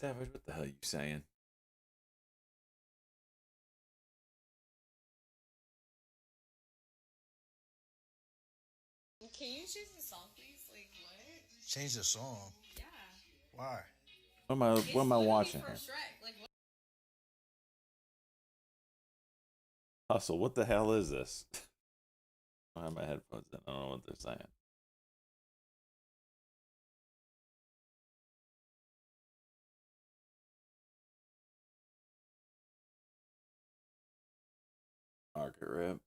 Savage, what the hell are you saying? Can you choose the song, please? Like, what? Change the song. Yeah. Why? What am I watching From here? Shrek. Like, what? Hustle, what the hell is this? I have my headphones in. I don't know what they're saying. Market rip.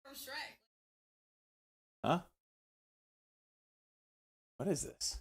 From Shrek. Huh? What is this?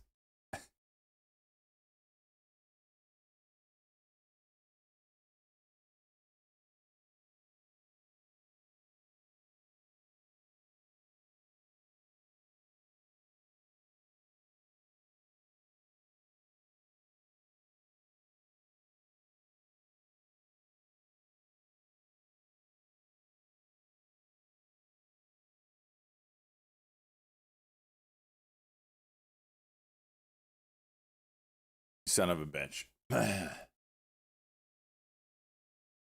Son of a bitch. This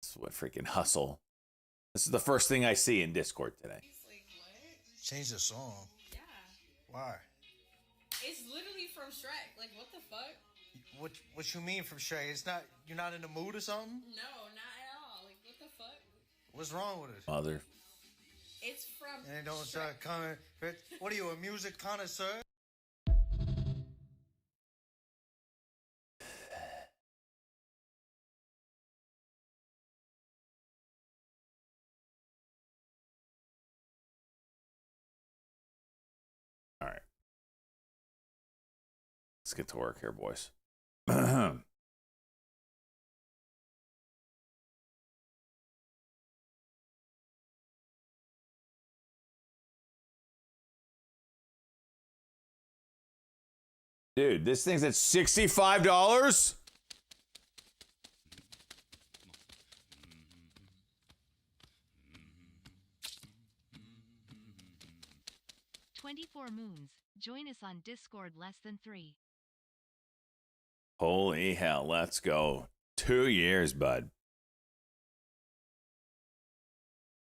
is what freaking hustle. This is the first thing I see in Discord today. Like, what? Change the song. Yeah. Why? It's literally from Shrek. Like, what the fuck? What you mean from Shrek? It's not. You're not in the mood or something? No, not at all. Like, what the fuck? What's wrong with it? Mother. It's from. And they don't Shrek. start coming. What are you, a music connoisseur? All right. Let's get to work here, boys. Dude, this thing's at $65? 24 moons. Join us on Discord less than 3. Holy hell, let's go. 2 years, bud.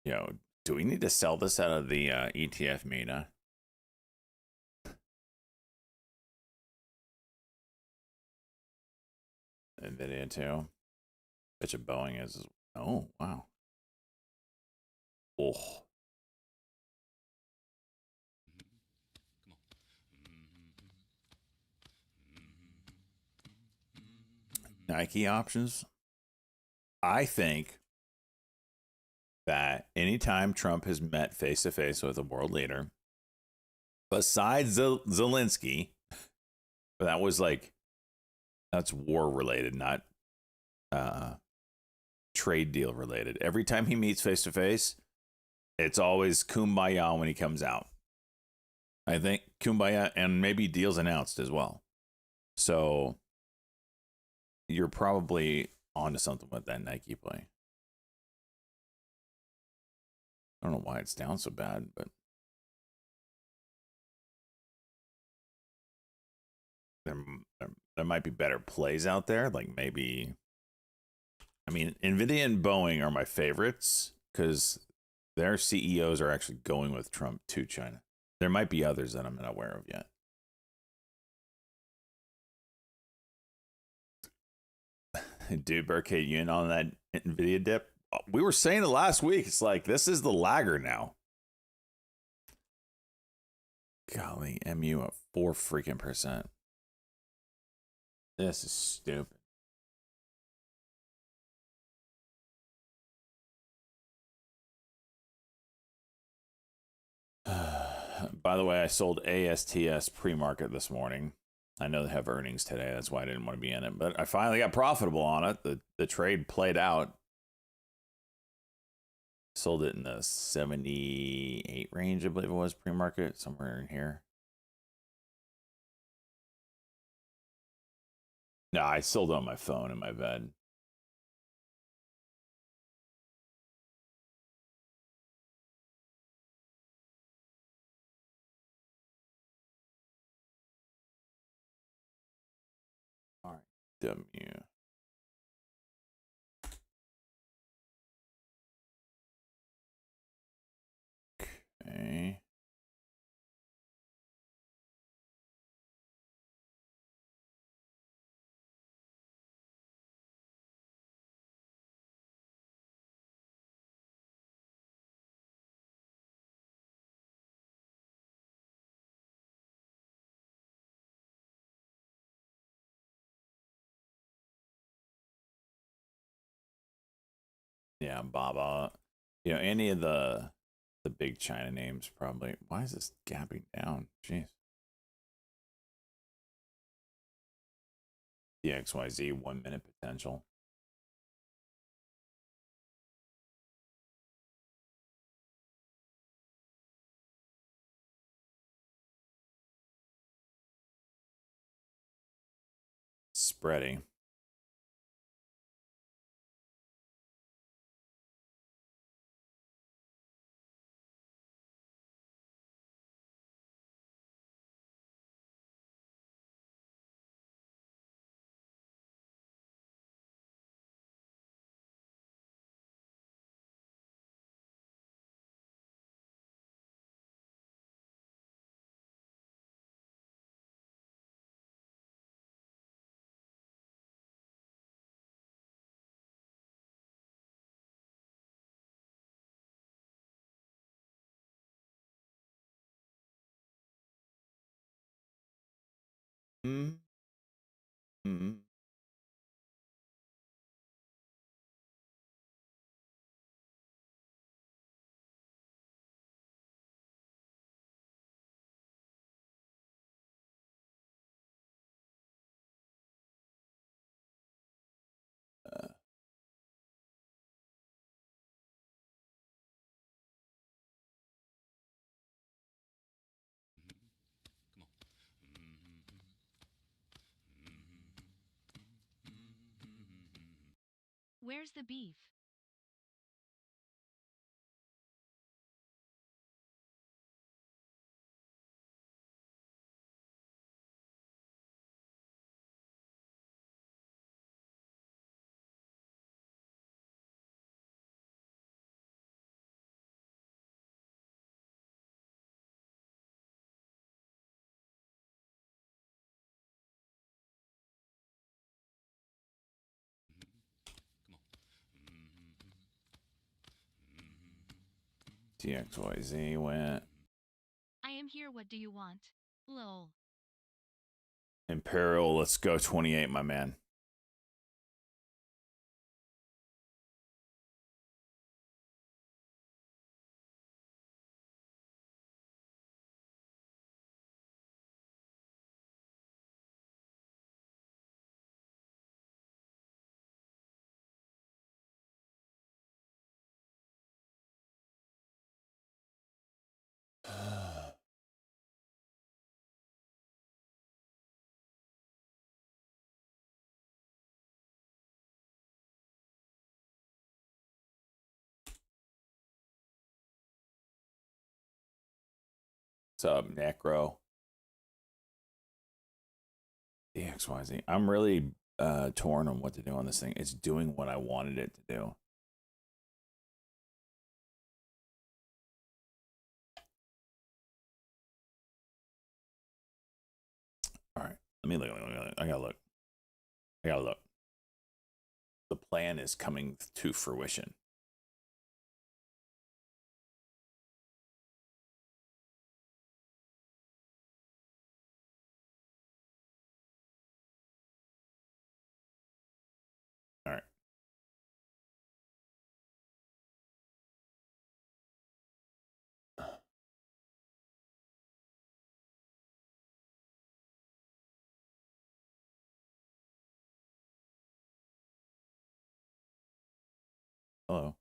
Yo, do we need to sell this out of the ETF MENA? NVIDIA too. Bitch of Boeing is. Oh, wow. Oh. Nike options. I think that anytime Trump has met face to face with a world leader, besides Zelensky, but that was like, that's war related, not trade deal related. Every time he meets face to face, it's always kumbaya when he comes out. I think kumbaya, and maybe deals announced as well. So you're probably onto something with that Nike play. I don't know why it's down so bad, but there might be better plays out there. Like maybe, I mean, NVIDIA and Boeing are my favorites because their CEOs are actually going with Trump to China. There might be others that I'm not aware of yet. Dude, Burkett, you in on that NVIDIA dip? We were saying it last week. It's like, this is the lagger now. Golly, MU at 4 freaking %. This is stupid. By the way, I sold ASTS pre-market this morning. I know they have earnings today. That's why I didn't want to be in it. But I finally got profitable on it. The trade played out. Sold it in the 78 range, I believe it was, pre-market, somewhere in here. No, I still do it on my phone in my bed. All right, W. Okay. Yeah, Baba. You know, any of the big China names probably. Why is this gapping down? Jeez. DXYZ 1 minute potential. Spreading. Mm. Mm. Uh, Where's the beef? DXYZ went. I am here, what do you want? Lol. Imperial, let's go 28, my man. What's up, Necro? DXYZ. I'm really torn on what to do on this thing. It's doing what I wanted it to do. All right. Let me look. I gotta look. I gotta look. The plan is coming to fruition. All right. Hello.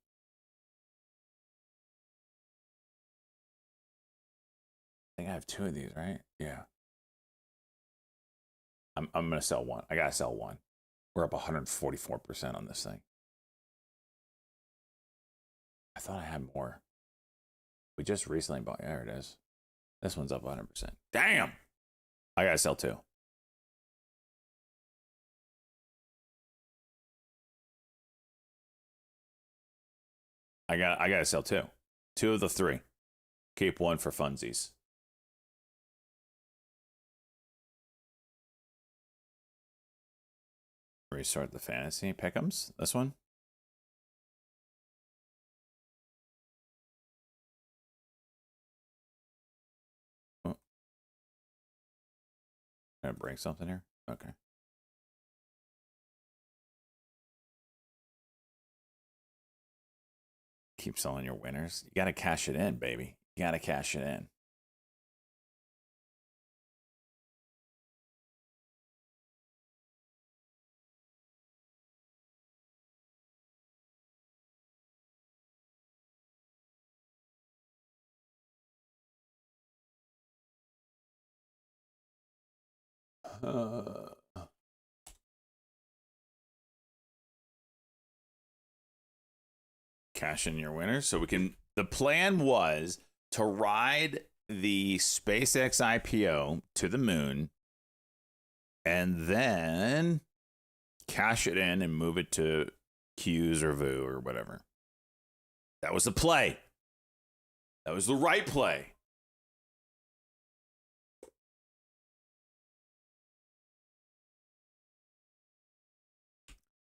I think I have two of these, right? Yeah. I'm gonna sell one. I gotta sell one. We're up 144% on this thing. I thought I had more. We just recently bought. There it is. This one's up 100%. Damn. I gotta sell two. I gotta sell two. Two of the three. Keep one for funsies. Restart the fantasy pick'ems. This one. Oh. Gonna bring something here. Okay. Keep selling your winners. You gotta cash it in, baby. You gotta cash it in. Cash in your winners so we can. The plan was to ride the SpaceX IPO to the moon and then cash it in and move it to Q's or VU or whatever. That was the play. That was the right play.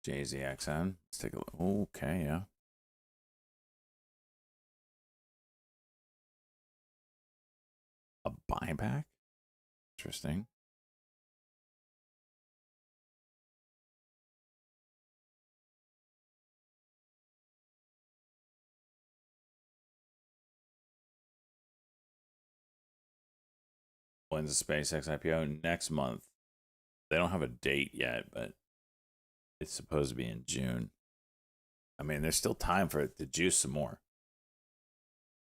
JZXN. Let's take a look. Okay, yeah. A buyback? Interesting. When's the SpaceX IPO? Next month. They don't have a date yet, but it's supposed to be in June. I mean, there's still time for it to juice some more.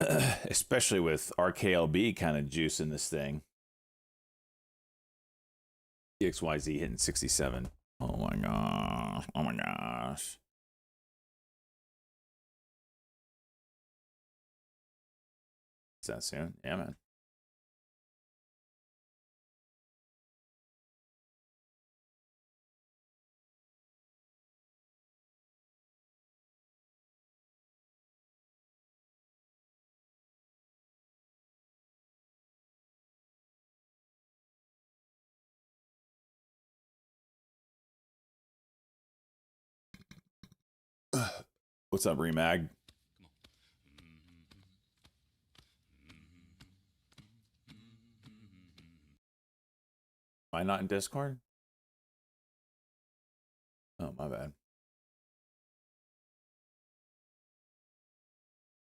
Especially with RKLB kind of juicing this thing. DXYZ hitting 67. Oh my gosh. Oh my gosh. Is that soon? Yeah, man. What's up, Remag? Am I not in Discord? Oh, my bad.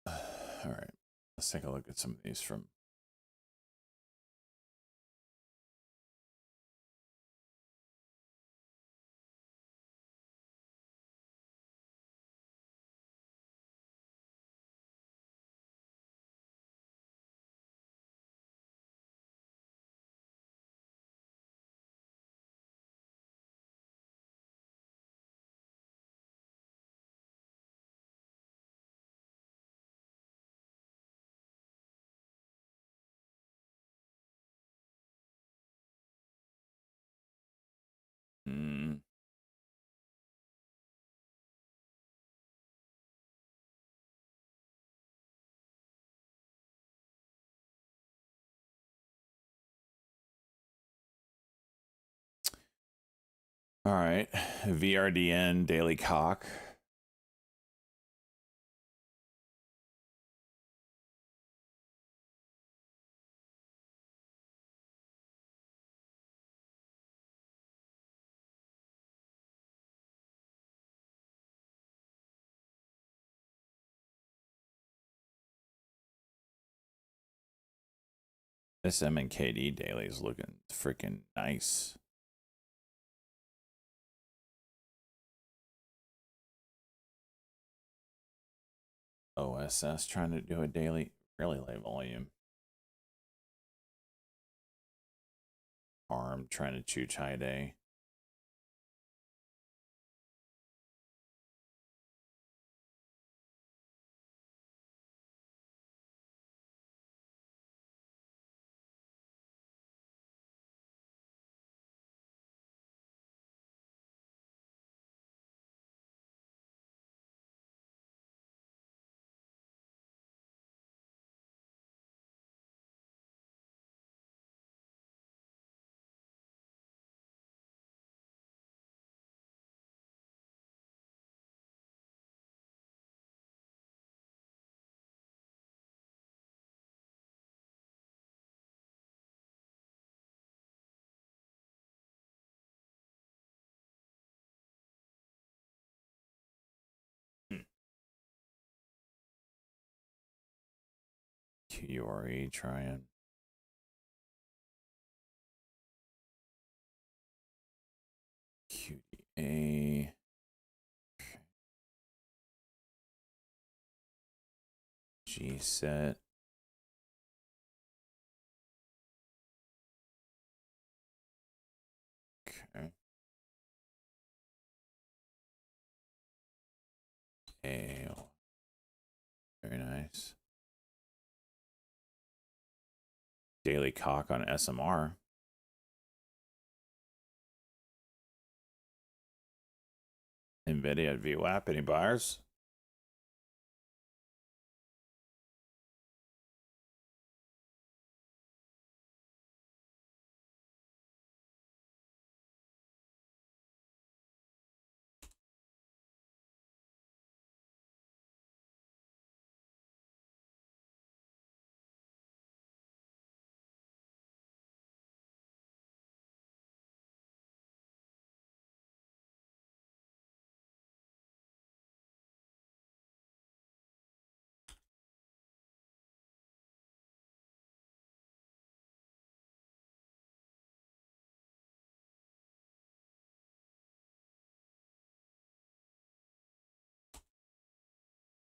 All right. Let's take a look at some of these from. All right. VRDN Daily Cock. This MNKD daily is looking freaking nice. OSS trying to do a daily, really low volume. arm trying to chew Chai Day. QRE trying. QDA. G set. Okay. A. Very nice. Daily cock on SMR. NVIDIA at VWAP. Any buyers?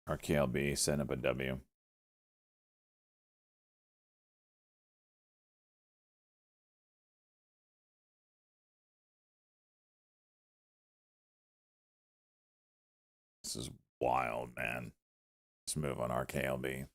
RKLB setting up a W. This is wild, man. Let's move on RKLB.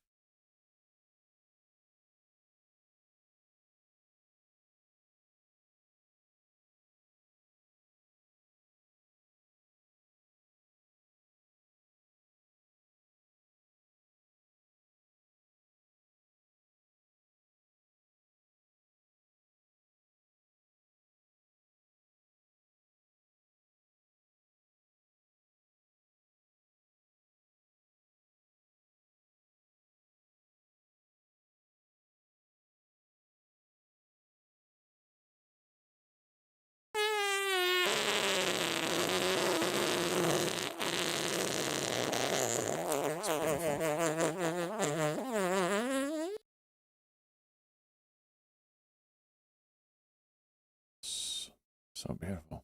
So beautiful.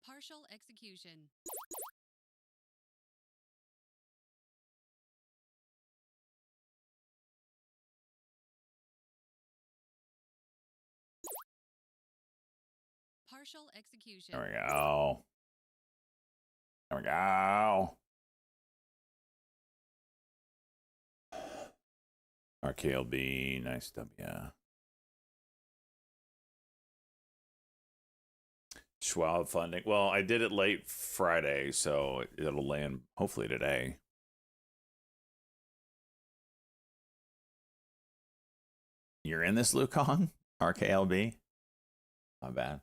Partial execution. Partial execution. There we go. There we go. RKLB, nice W. Schwab funding. Well, I did it late Friday, so it'll land hopefully today. You're in this, Lukong? RKLB? Not bad.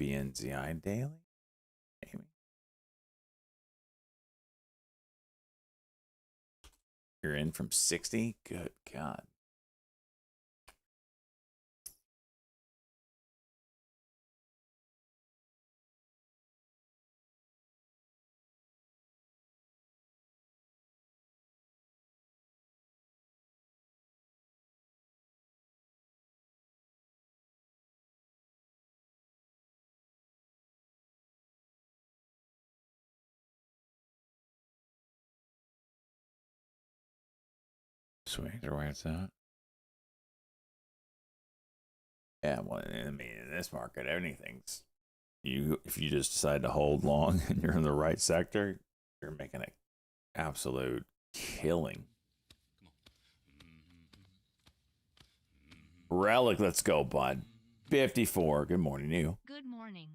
BNZI daily? Maybe. You're in from 60? Good God. swings are where it's at. Yeah, well, I mean, in this market, anything's if you just decide to hold long and you're in the right sector, you're making an absolute killing. Relic, let's go, bud. 54. Good morning, you. Good morning.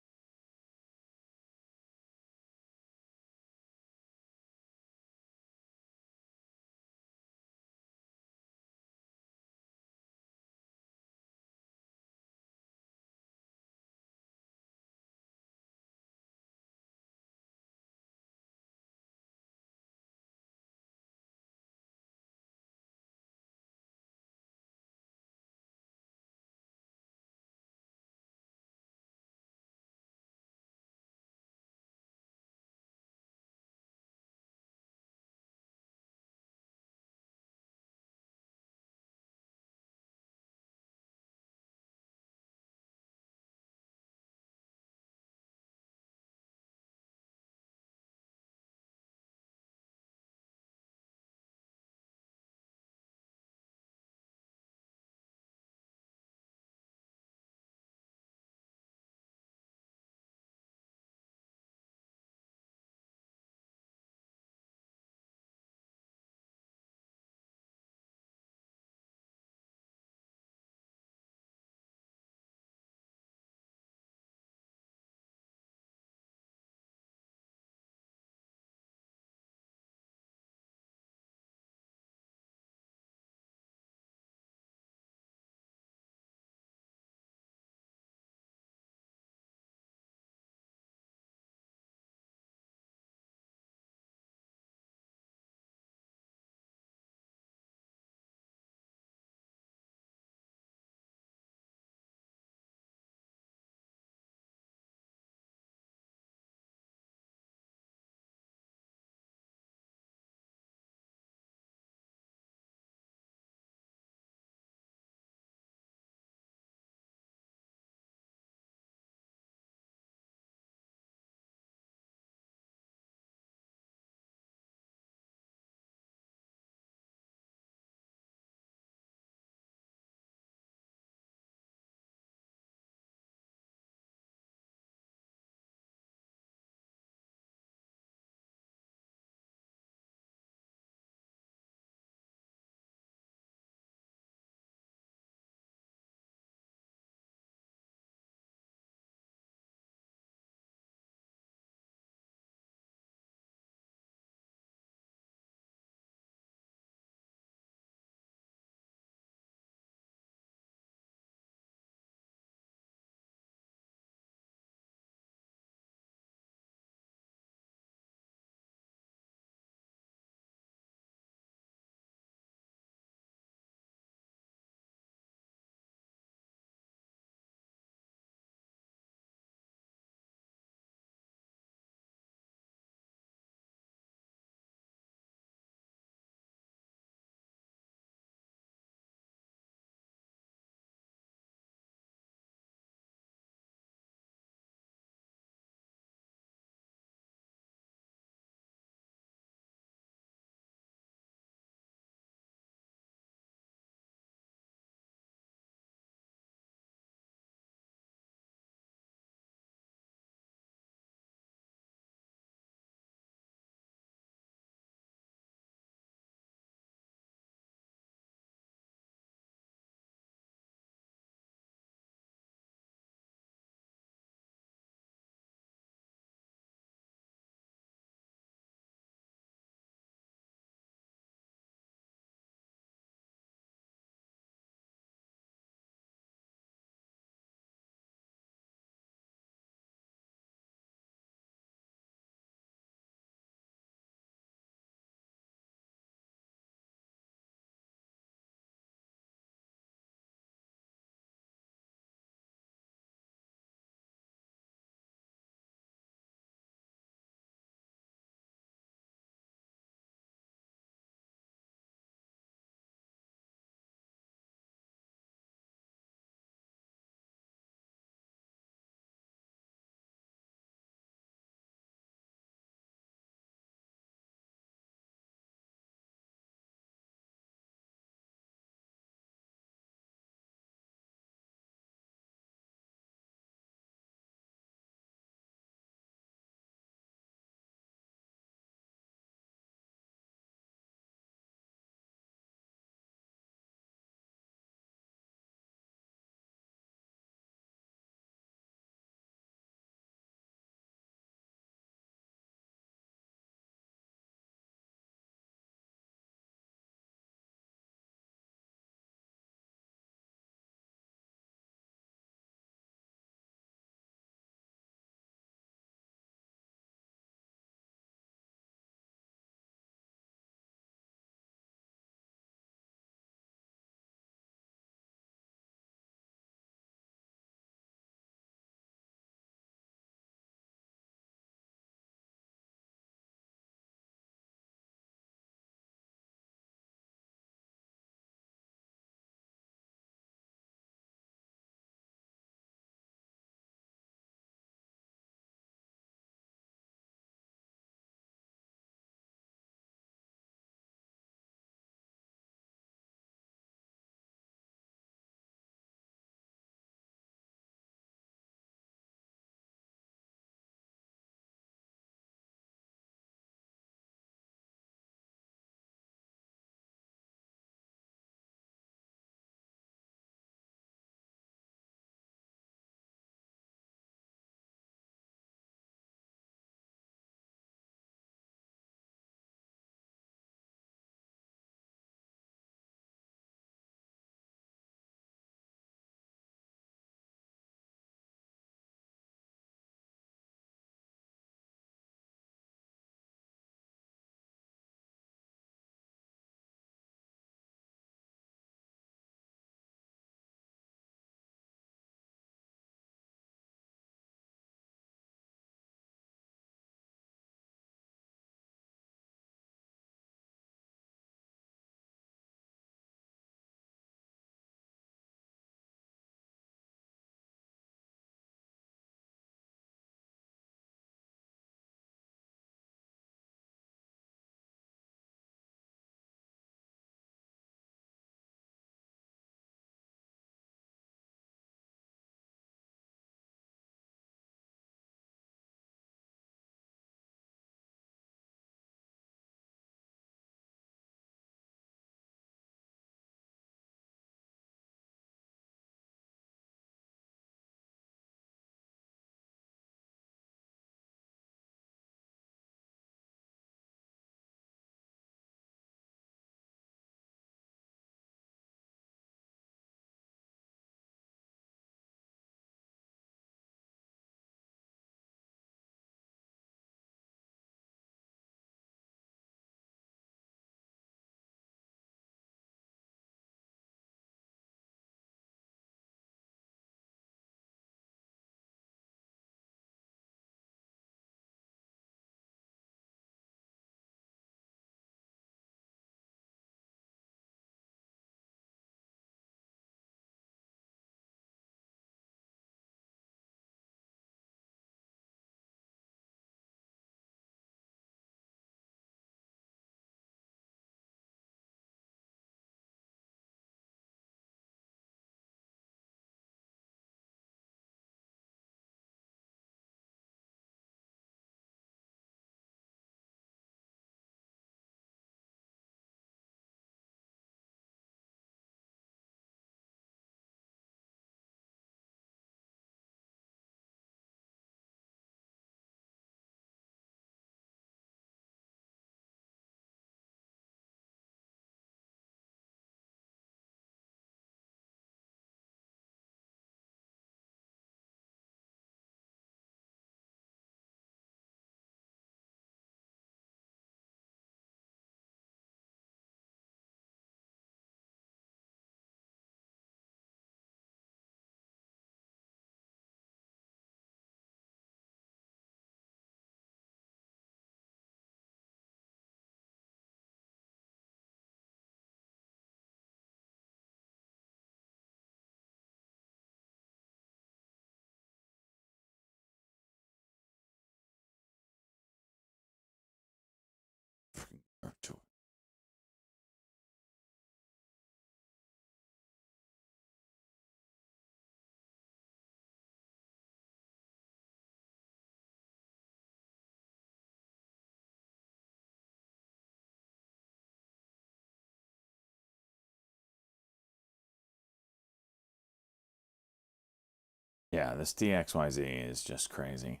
Yeah, this DXYZ is just crazy.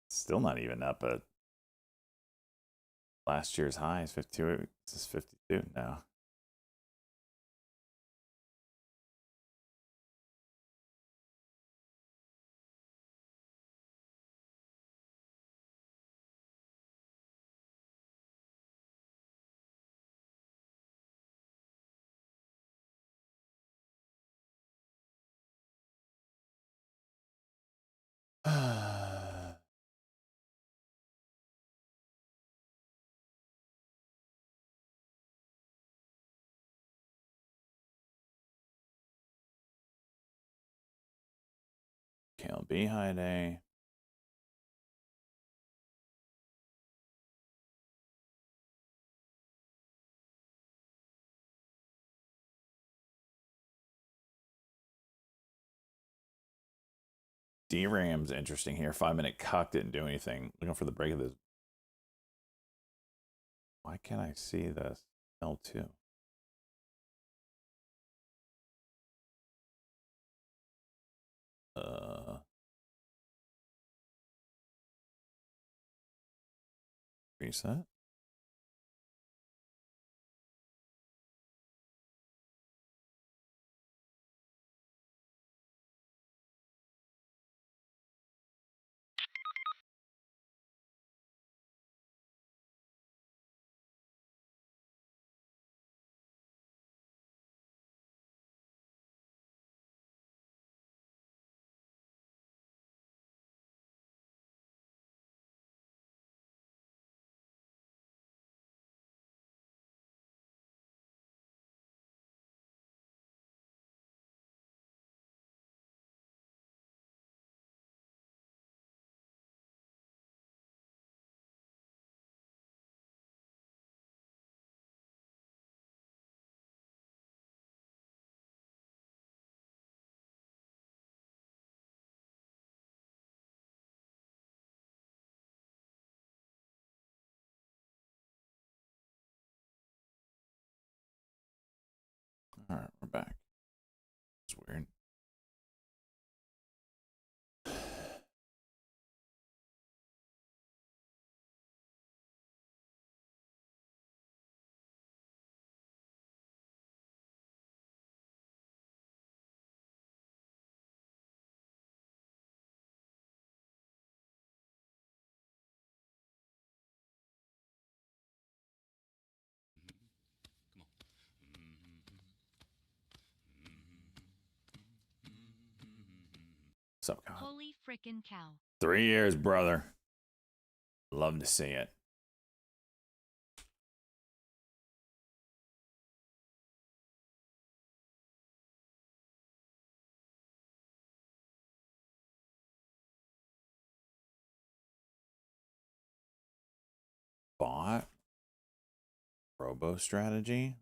Still not even up at last year's high is 52. This is 52 now. KLB high day. DRAM's interesting here. 5-minute cuck didn't do anything. Looking for the break of this. Why can't I see this L2? Reset. All right, we're back. It's weird. What's up, Con? Holy frickin' cow. 3 years, brother. Love to see it. Bot. Robo strategy.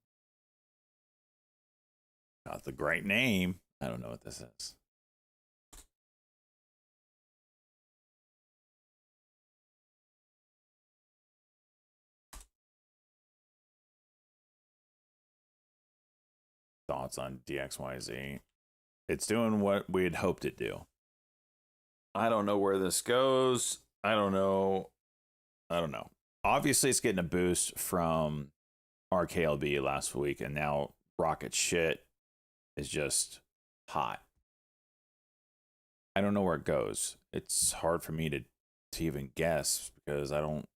Got the great name. I don't know what this is. Thoughts on DXYZ? It's doing what we had hoped it do. I don't know where this goes. I don't know. Obviously, it's getting a boost from RKLB last week, and now Rocket Shit is just hot. I don't know where it goes. It's hard for me to even guess because I don't,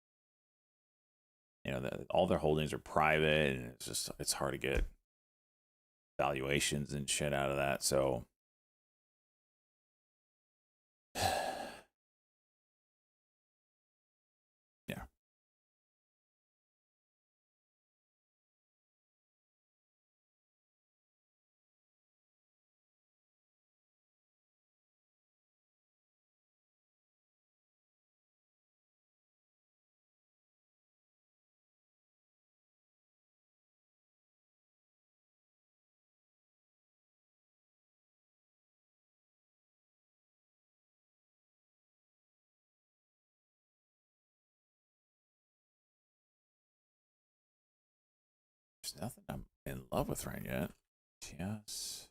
all their holdings are private, and it's hard to get valuations and shit out of that. So yeah. There's nothing I'm in love with right yet. Yes.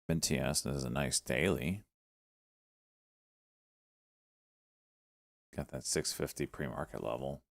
NTS, this is a nice daily. Got that 650 pre-market level.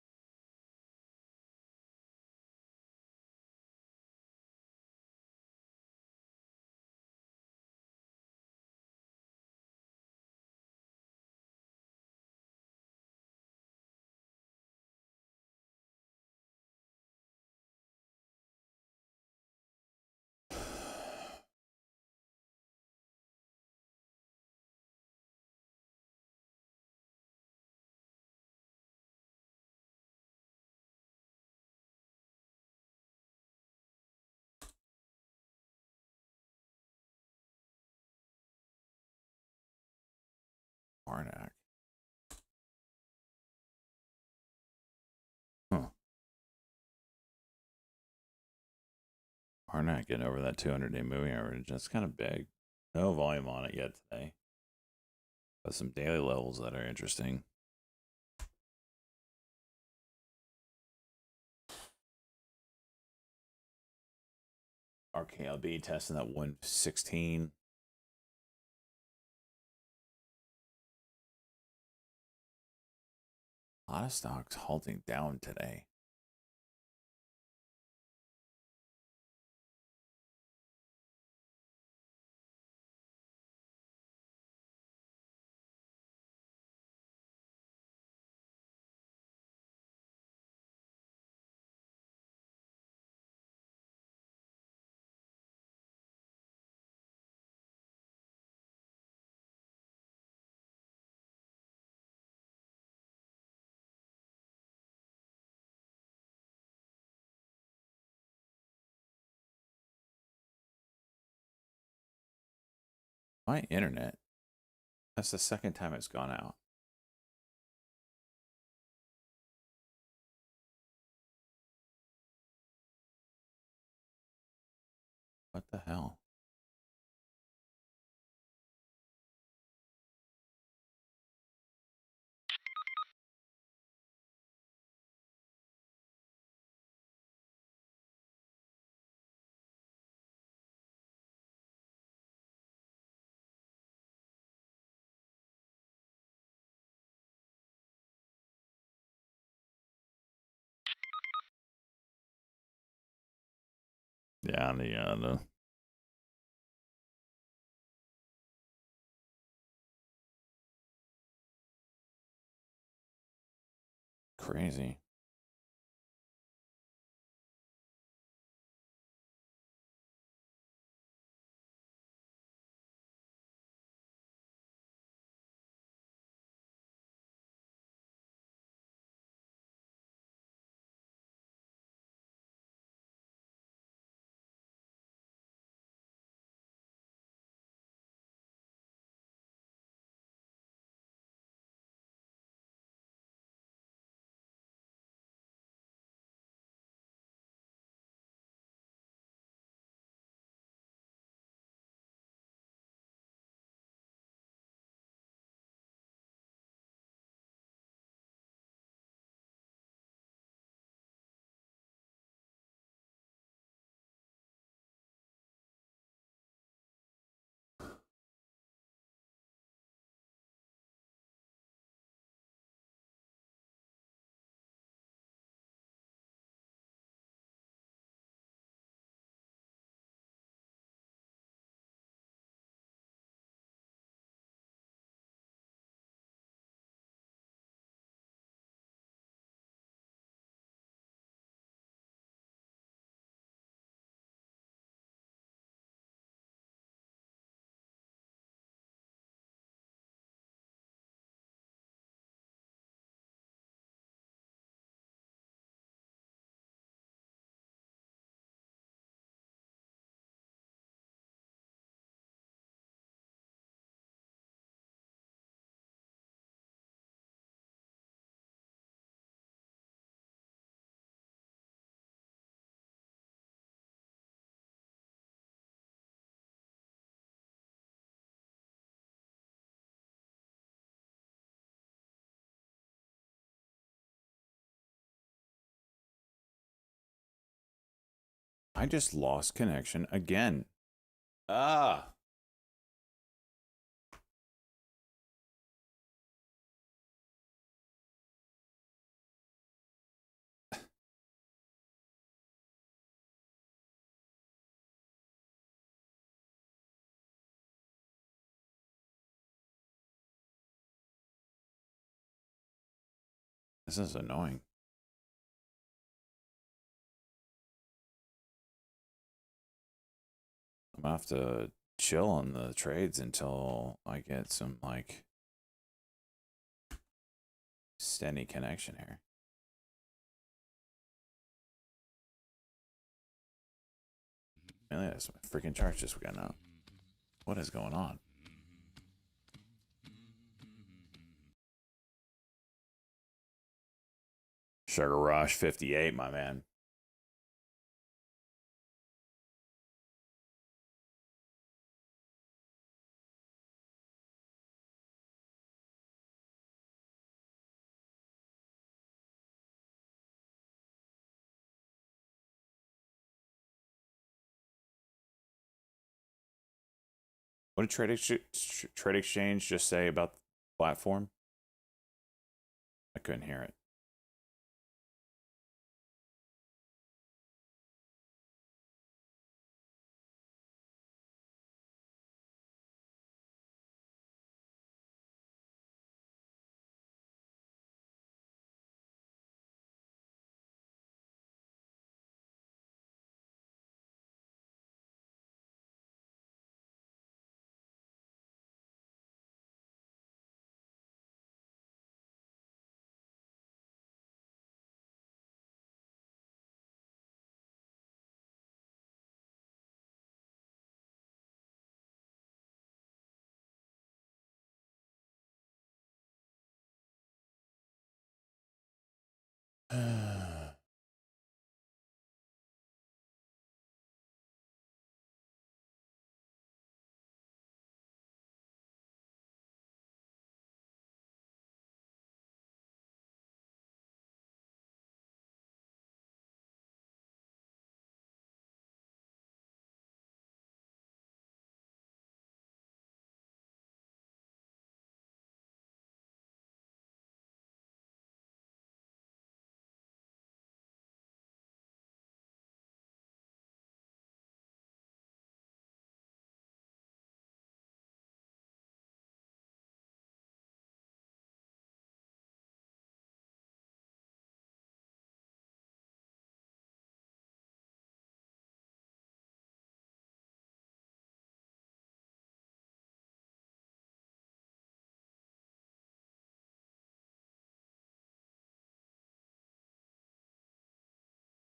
Arnak. Huh. Arnak getting over that 200-day moving average. That's kind of big. No volume on it yet today. But some daily levels that are interesting. RKLB testing that 116. A lot of stocks halting down today. My internet. That's the second time it's gone out. What the hell? Yeah, the crazy. I just lost connection again. Ah. This is annoying. I'm gonna have to chill on the trades until I get some, like, steady connection here. Man, that's my freaking charts just got out. What is going on? Sugar Rush 58, my man. What did Trade Exchange just say about the platform? I couldn't hear it.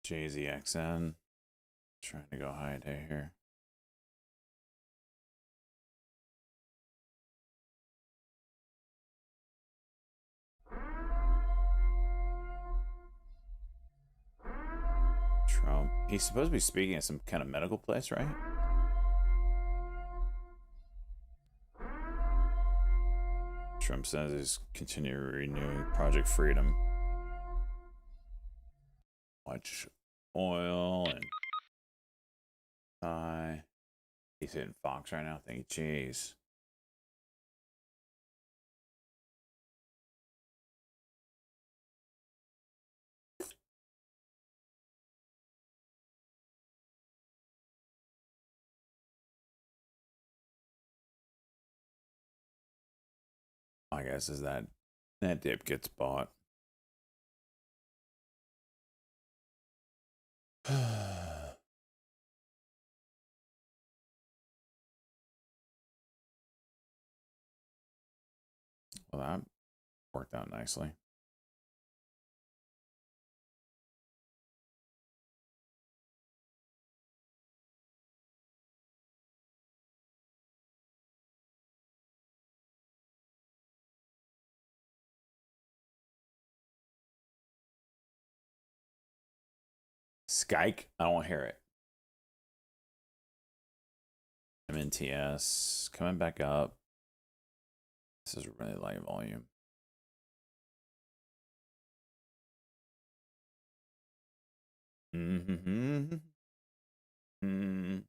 JZXN. Trying to go high day here. Trump. He's supposed to be speaking at some kind of medical place, right? Trump says he's continuing renewing Project Freedom. Watch oil and he's hitting Fox right now. Thank you, jeez. My guess is that dip gets bought. Well, that worked out nicely. Skyke, I don't want to hear it. MNTS coming back up. This is really light volume. Mm.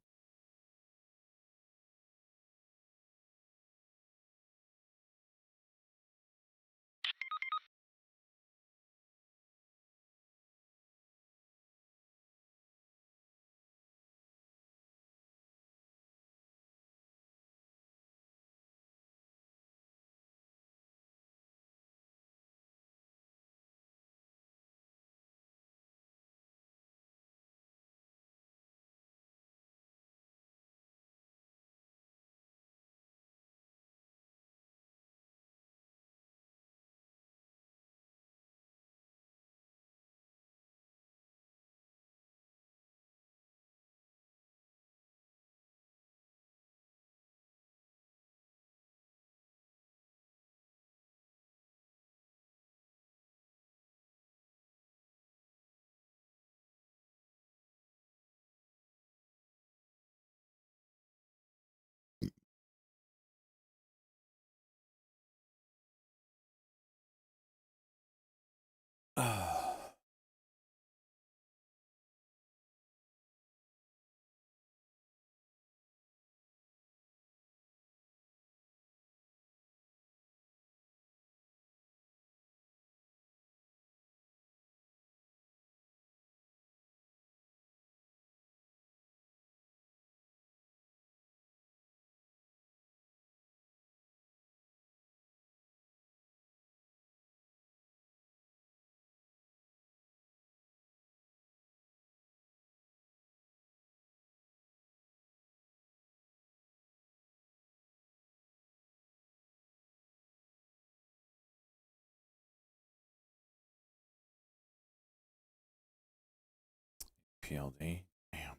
PLD. Damn.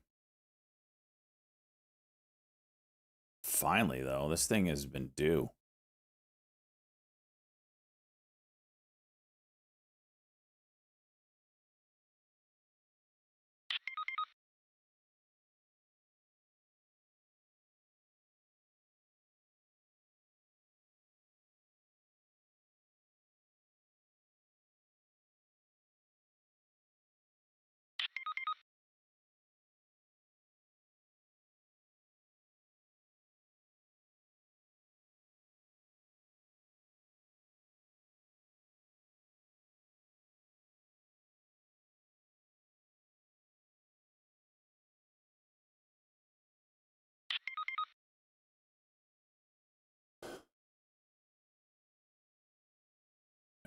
Finally, though, this thing has been due.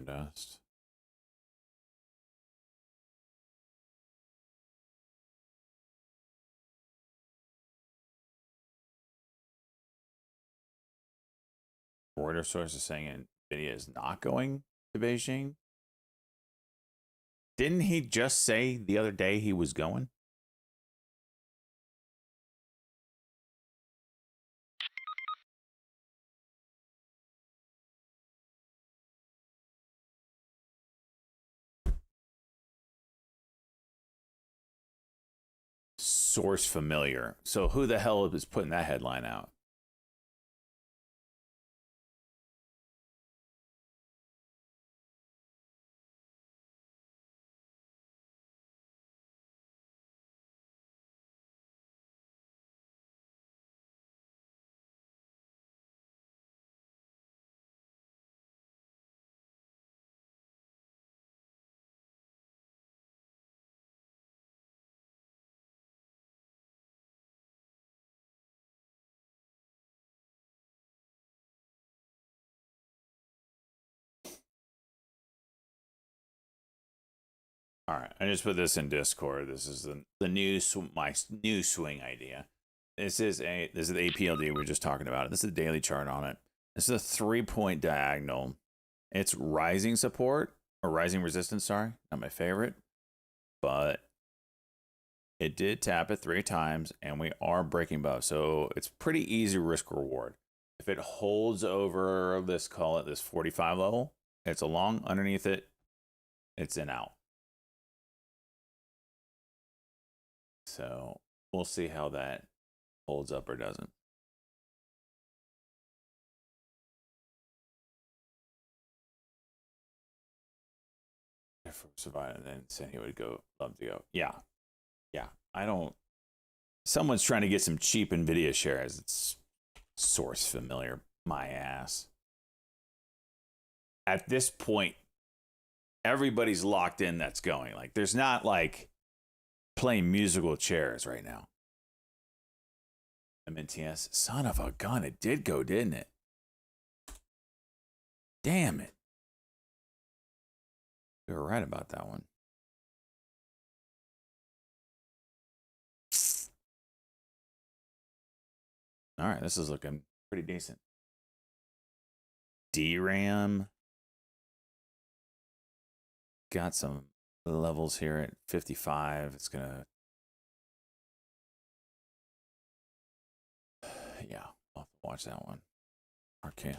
Dust. Reuters source is saying Nvidia is not going to Beijing. Didn't he just say the other day he was going? Source familiar. So who the hell is putting that headline out? All right, I just put this in Discord. This is the new my new swing idea. This is the APLD we are just talking about. This is the daily chart on it. This is a 3-point diagonal. It's rising support or rising resistance. Sorry, not my favorite, but it did tap it 3 times, and we are breaking above. So it's pretty easy risk reward. If it holds over this, call it this 45 level, it's a long. Underneath it, it's an out. So we'll see how that holds up or doesn't. If survived, then said he would love to go. Yeah. I don't. Someone's trying to get some cheap NVIDIA shares. It's source familiar. My ass. At this point, everybody's locked in that's going. Like, there's not like playing musical chairs right now. MNTS, son of a gun, it did go, didn't it? Damn it. We were right about that one. All right, this is looking pretty decent. DRAM. Got some levels here at 55. It's going to... Yeah, I'll have to watch that one. Okay.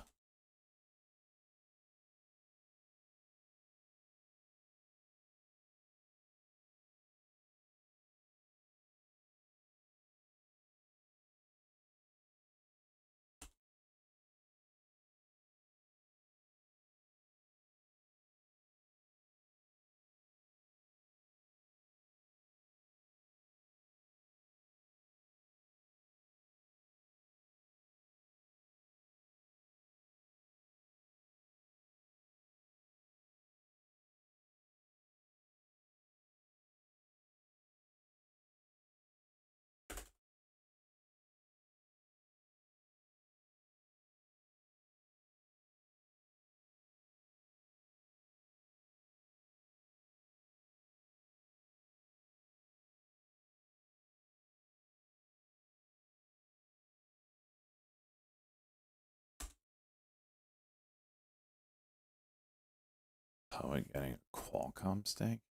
Oh, we're getting a Qualcomm stake?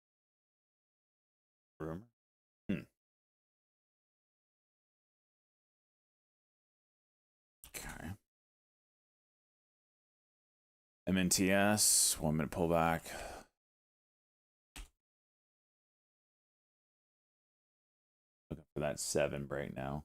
Rumor? Okay. MNTS, 1 minute pullback. Looking for that 7 right now.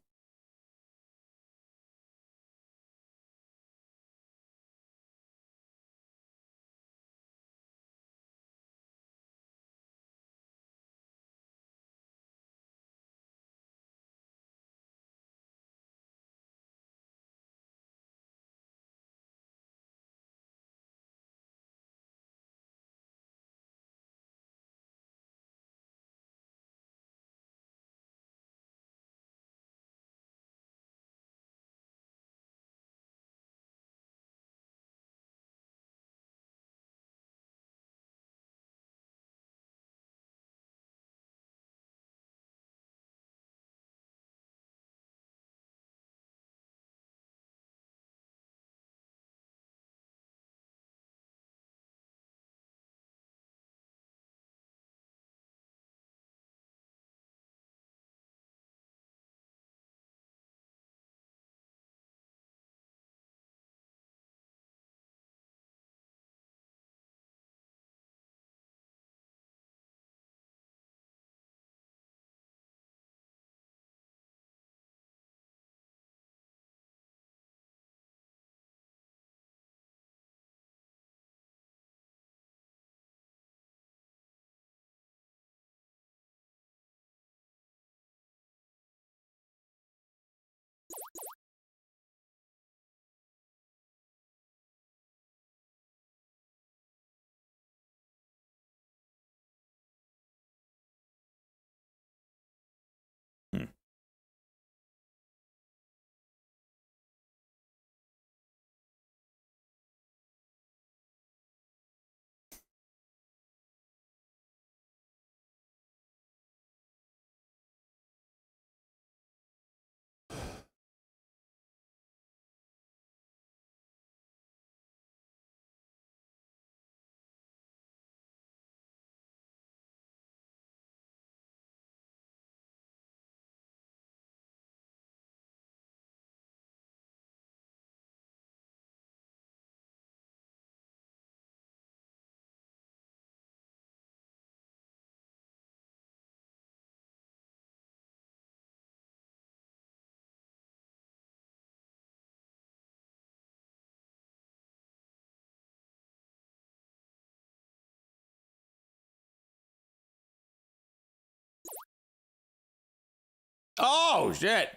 Oh, shit.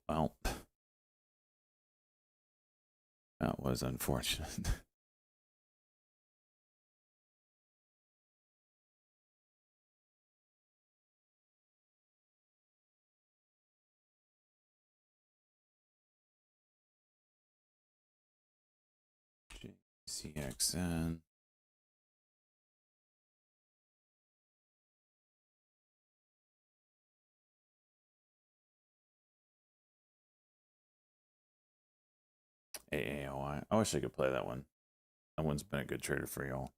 Well, that was unfortunate. CXN. AAOI. I wish I could play that one. That one's been a good trader for y'all.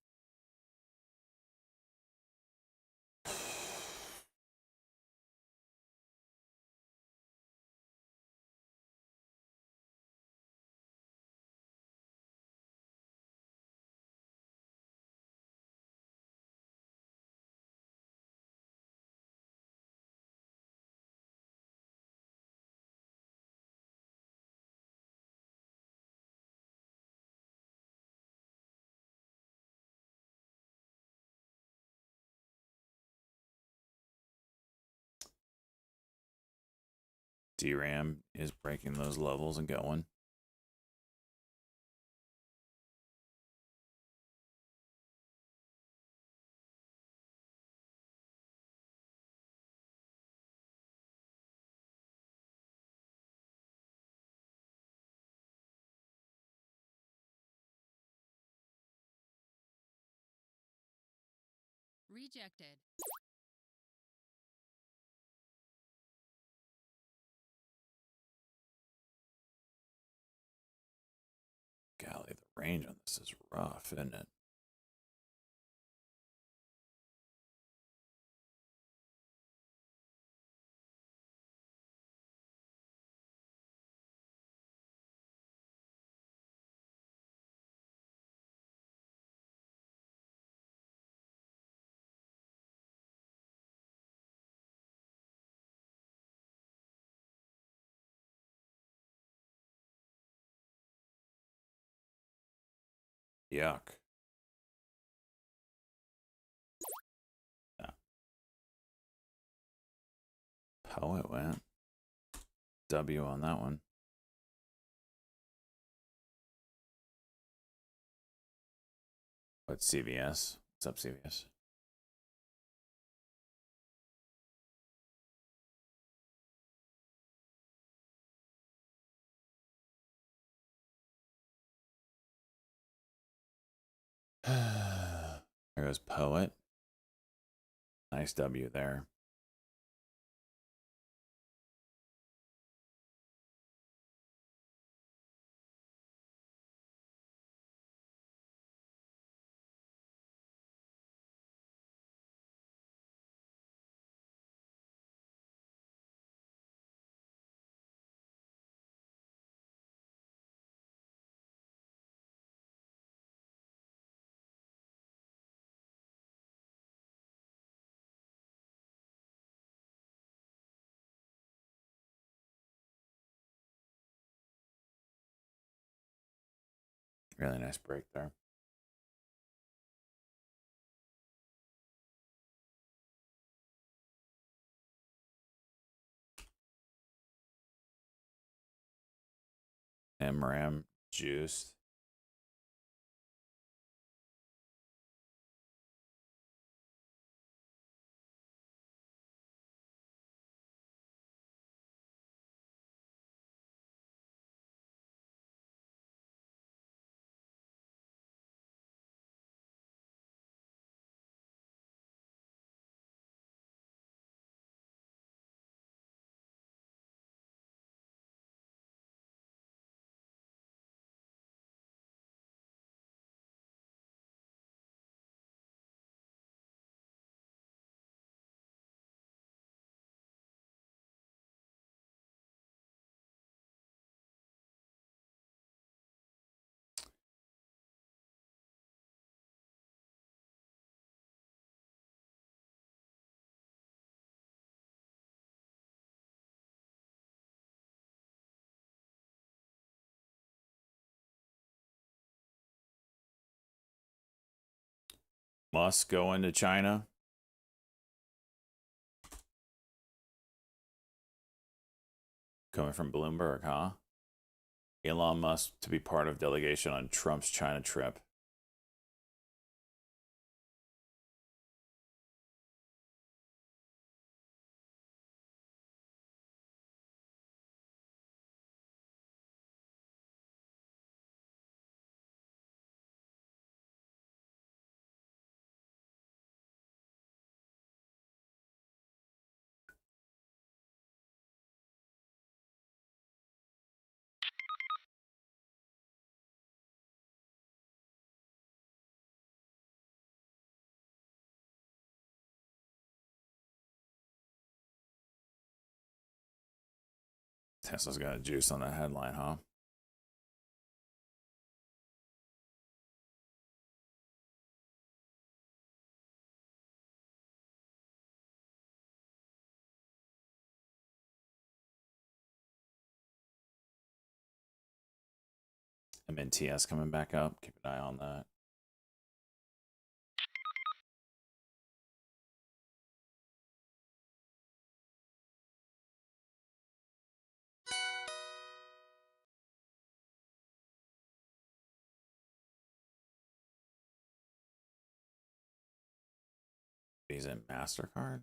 DRAM is breaking those levels and going. Rejected. Golly, the range on this is rough, isn't it? Yuck. Yeah. Poet went. W on that one. What's CVS? What's up, CVS? There goes Poet. Nice W there. Really nice break there. MRAM juiced. Must go into China. Coming from Bloomberg, huh? Elon Musk to be part of delegation on Trump's China trip. Tesla's got a juice on that headline, huh? MNTS coming back up. Keep an eye on that. Visa and MasterCard.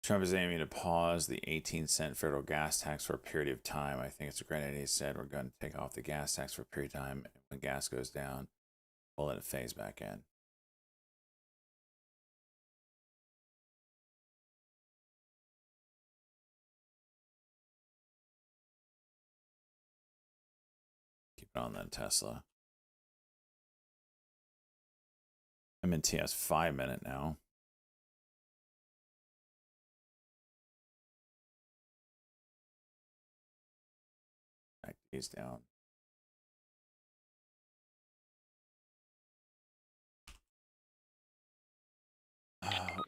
Trump is aiming to pause the 18-cent federal gas tax for a period of time. I think it's a great idea. He said we're going to take off the gas tax for a period of time. When gas goes down, we'll let it phase back in. Keep it on that Tesla. MNTS 5-minute now. Back these down.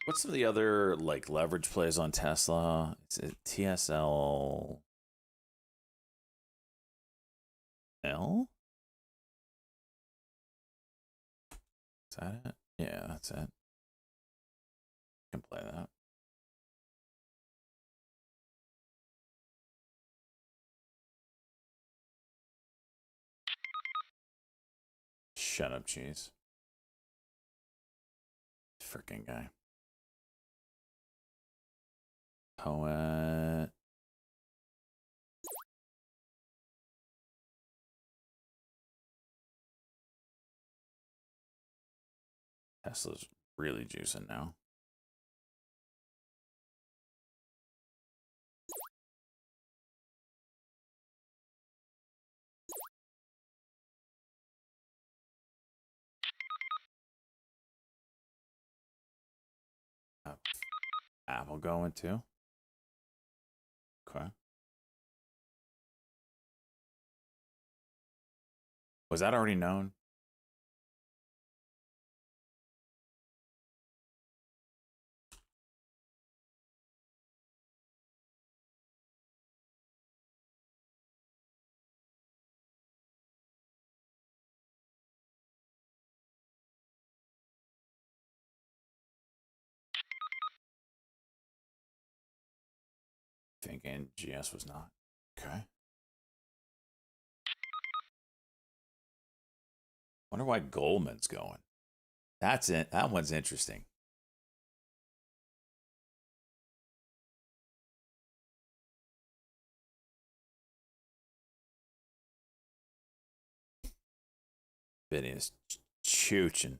What's some of the other like leverage plays on Tesla? Is it TSL L? Is that it? Yeah, that's it. Can play that. Shut up, cheese. Freaking guy. Poet. Tesla's really juicing now. Apple going too. Okay. Was that already known? Thinking GS was not. Okay. Wonder why Goldman's going. That's it. That one's interesting. Nvidia's chooching.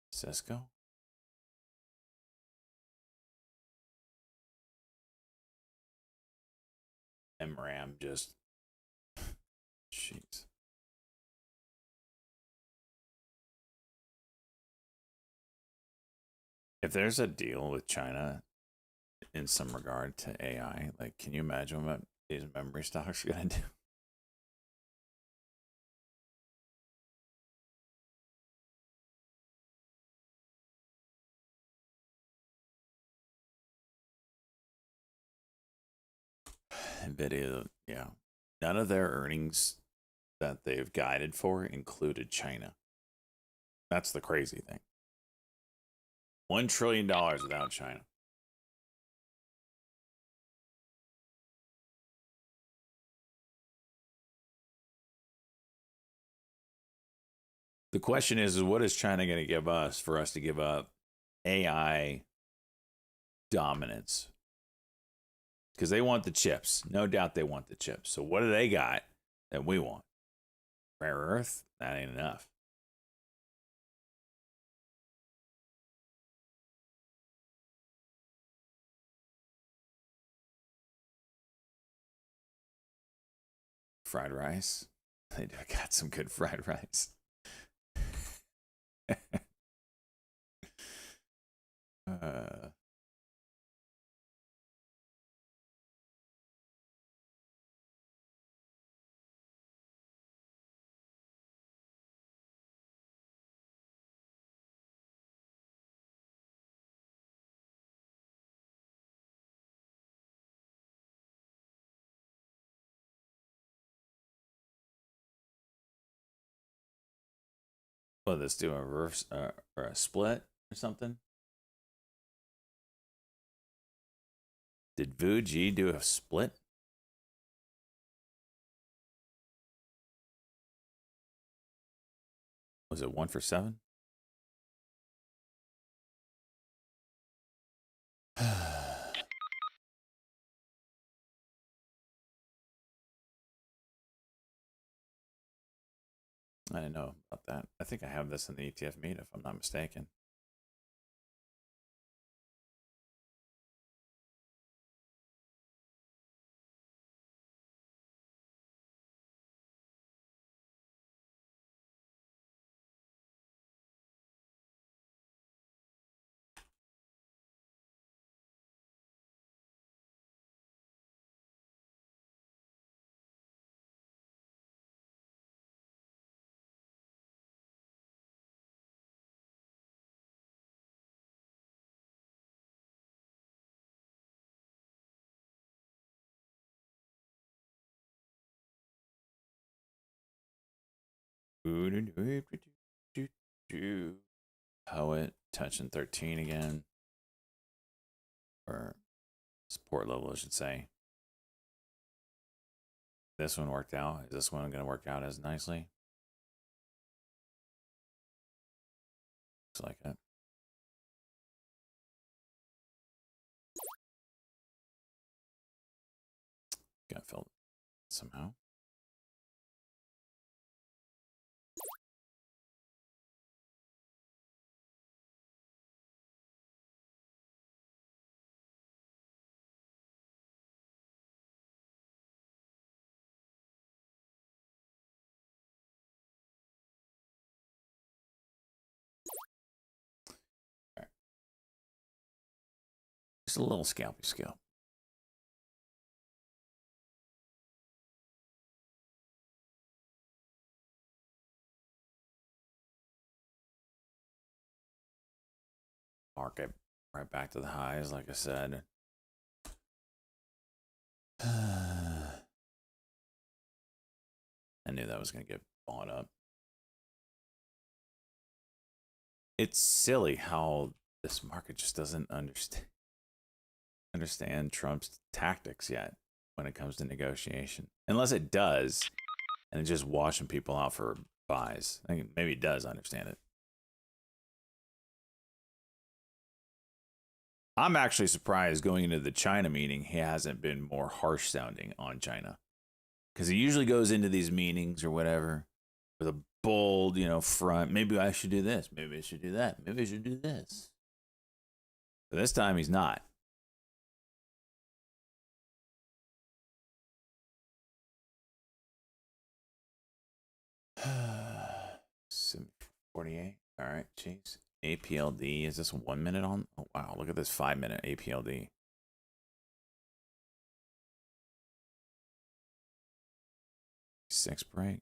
Cisco. MRAM just Jeez. If there's a deal with China in some regard to AI, like, can you imagine what these memory stocks are going to do? Nvidia, yeah. None of their earnings that they've guided for included China. That's the crazy thing. $1 trillion without China. The question is what is China going to give us for us to give up AI dominance? Because they want the chips. No doubt they want the chips. So what do they got that we want? Rare earth? That ain't enough. Fried rice? They do got some good fried rice. Well, let's do a reverse or a split or something. Did Vu G do a split? Was it 1 for 7? I didn't know about that. I think I have this in the ETF meet if I'm not mistaken. Poet touching 13 again. Or support level, I should say. This one worked out. Is this one going to work out as nicely? Looks like it. Got filled somehow. Right. Just a little scalpy scalp. Market right back to the highs, like I said. I knew that was going to get bought up. It's silly how this market just doesn't understand Trump's tactics yet when it comes to negotiation. Unless it does, and it's just washing people out for buys. I think maybe it does understand it. I'm actually surprised going into the China meeting, he hasn't been more harsh sounding on China. Because he usually goes into these meetings or whatever with a bold, front. Maybe I should do this. Maybe I should do that. Maybe I should do this. But this time he's not. 48. All right, jeez. APLD, is this 1 minute on? Oh, wow, look at this 5-minute APLD. Six break.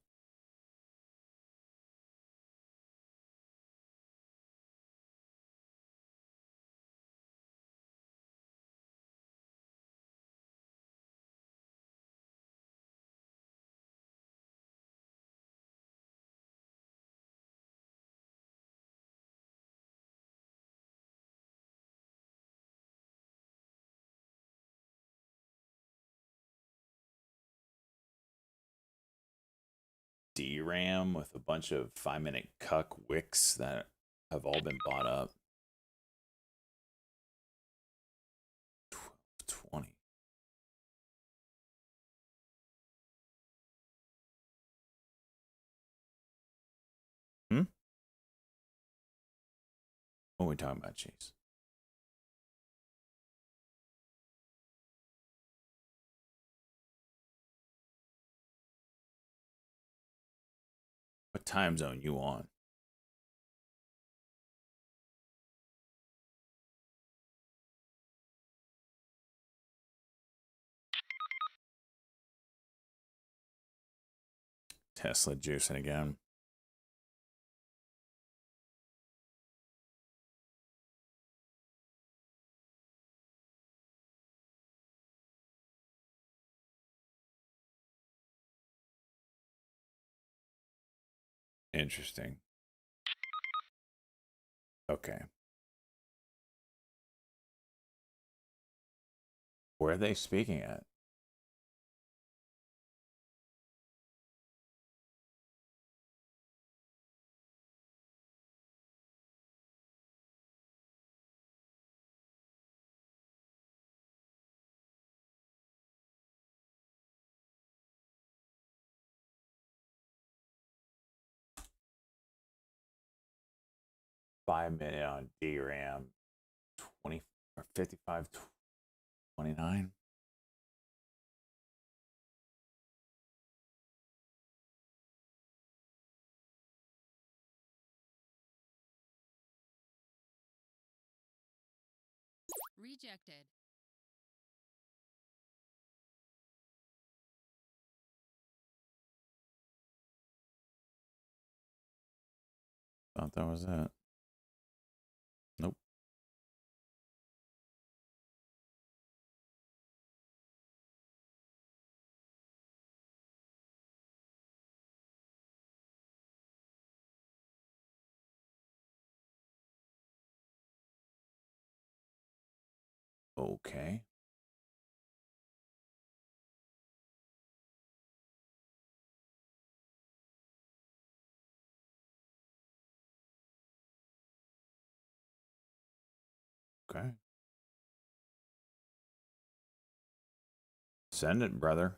DRAM with a bunch of 5-minute cuck wicks that have all been bought up. 12:20. What are we talking about, cheese? What time zone you on? Tesla juicing again. Interesting. Okay. Where are they speaking at? Five-minute on DRAM, 20 or 55.29. Rejected. Thought that was it. Nope. Okay. Okay. Send it, brother.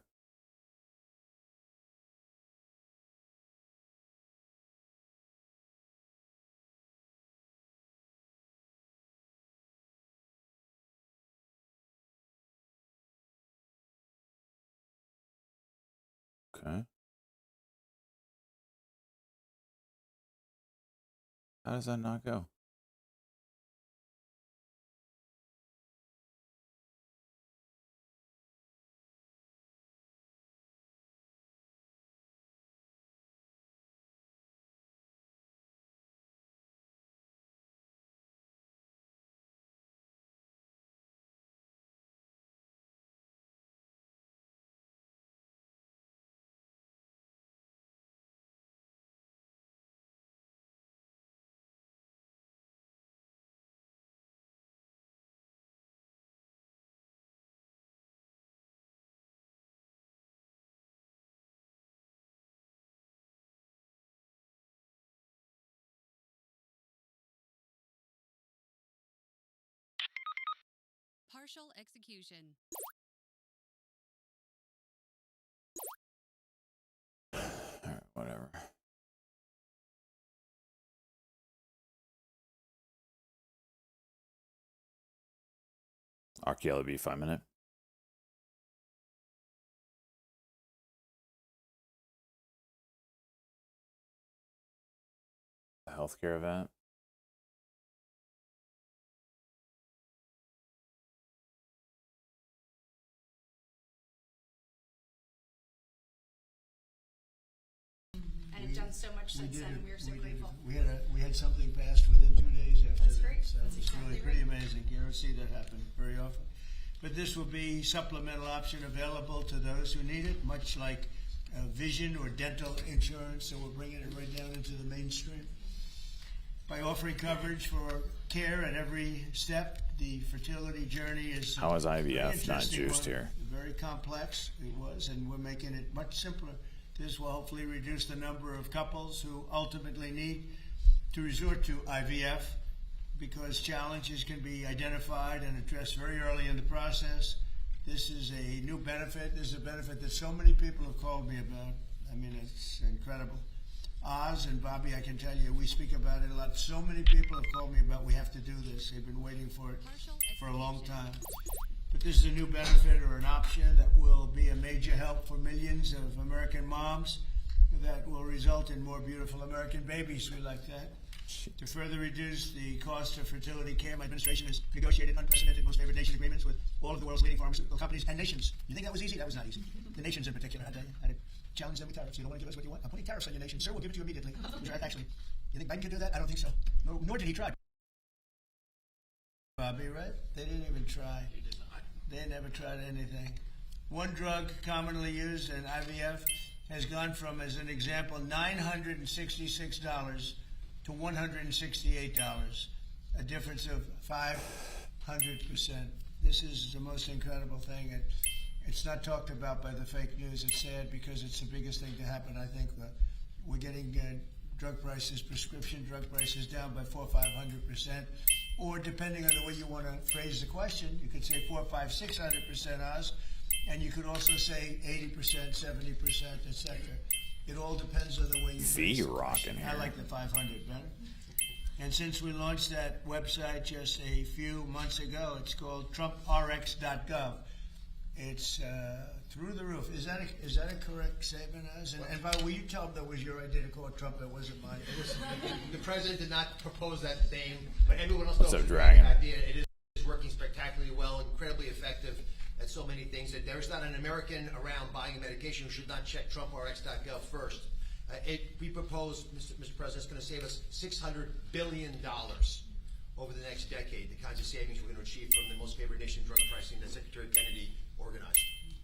Okay. How does that not go? Partial execution. All right, whatever. RKLB 5-minute. healthcare event. And have done so much since then, and we are so grateful. We had something passed within 2 days after That's that. great. So That's it's exactly really pretty right. amazing. You don't see that happen very often. But this will be supplemental option available to those who need it, much like vision or dental insurance. So we're bringing it right down into the mainstream. By offering coverage for care at every step, the fertility journey is How is very IVF not interesting juiced one. here? Very complex it was, and we're making it much simpler. This will hopefully reduce the number of couples who ultimately need to resort to IVF because challenges can be identified and addressed very early in the process. This is a new benefit. This is a benefit that so many people have called me about. I mean, it's incredible. Oz and Bobby, I can tell you, we speak about it a lot. So many people have called me about we have to do this. They've been waiting for it for a long time. But this is a new benefit or an option that will be a major help for millions of American moms that will result in more beautiful American babies. We like that. To further reduce the cost of fertility care, my administration has negotiated unprecedented most favored nation agreements with all of the world's leading pharmaceutical companies and nations. You think that was easy? That was not easy. The nations in particular had to challenge them with tariffs. You don't want to give us what you want? I'm putting tariffs on your nation. Sir, we'll give it to you immediately. Actually, you think Biden can do that? I don't think so. Nor did he try. Bobby, right? They didn't even try. He did not. They never tried anything. One drug commonly used in IVF has gone from, as an example, $966 to $168, a difference of 500%. This is the most incredible thing. It's not talked about by the fake news. It's sad because it's the biggest thing to happen. I think we're getting drug prices, prescription drug prices down by 400 or 500%. Or depending on the way you want to phrase the question, you could say 400, 500, 600% Oz, and you could also say 80%, 70%, etc. It all depends on the way you phrase the question. rocking here. I like the 500 better. And since we launched that website just a few months ago, it's called TrumpRx.gov. It's through the roof. Is that a correct statement, Oz? And by the way, you tell them that was your idea to call it Trump. It wasn't mine. The president did not propose that name, but everyone else knows So it's a dragon. great idea. It is working spectacularly well, incredibly effective at so many things. That there's not an American around buying a medication who should not check TrumpRx.gov first. We propose, Mr. President, it's going to save us $600 billion over the next decade, the kinds of savings we're going to achieve from the most favored nation drug pricing that Secretary Kennedy organized.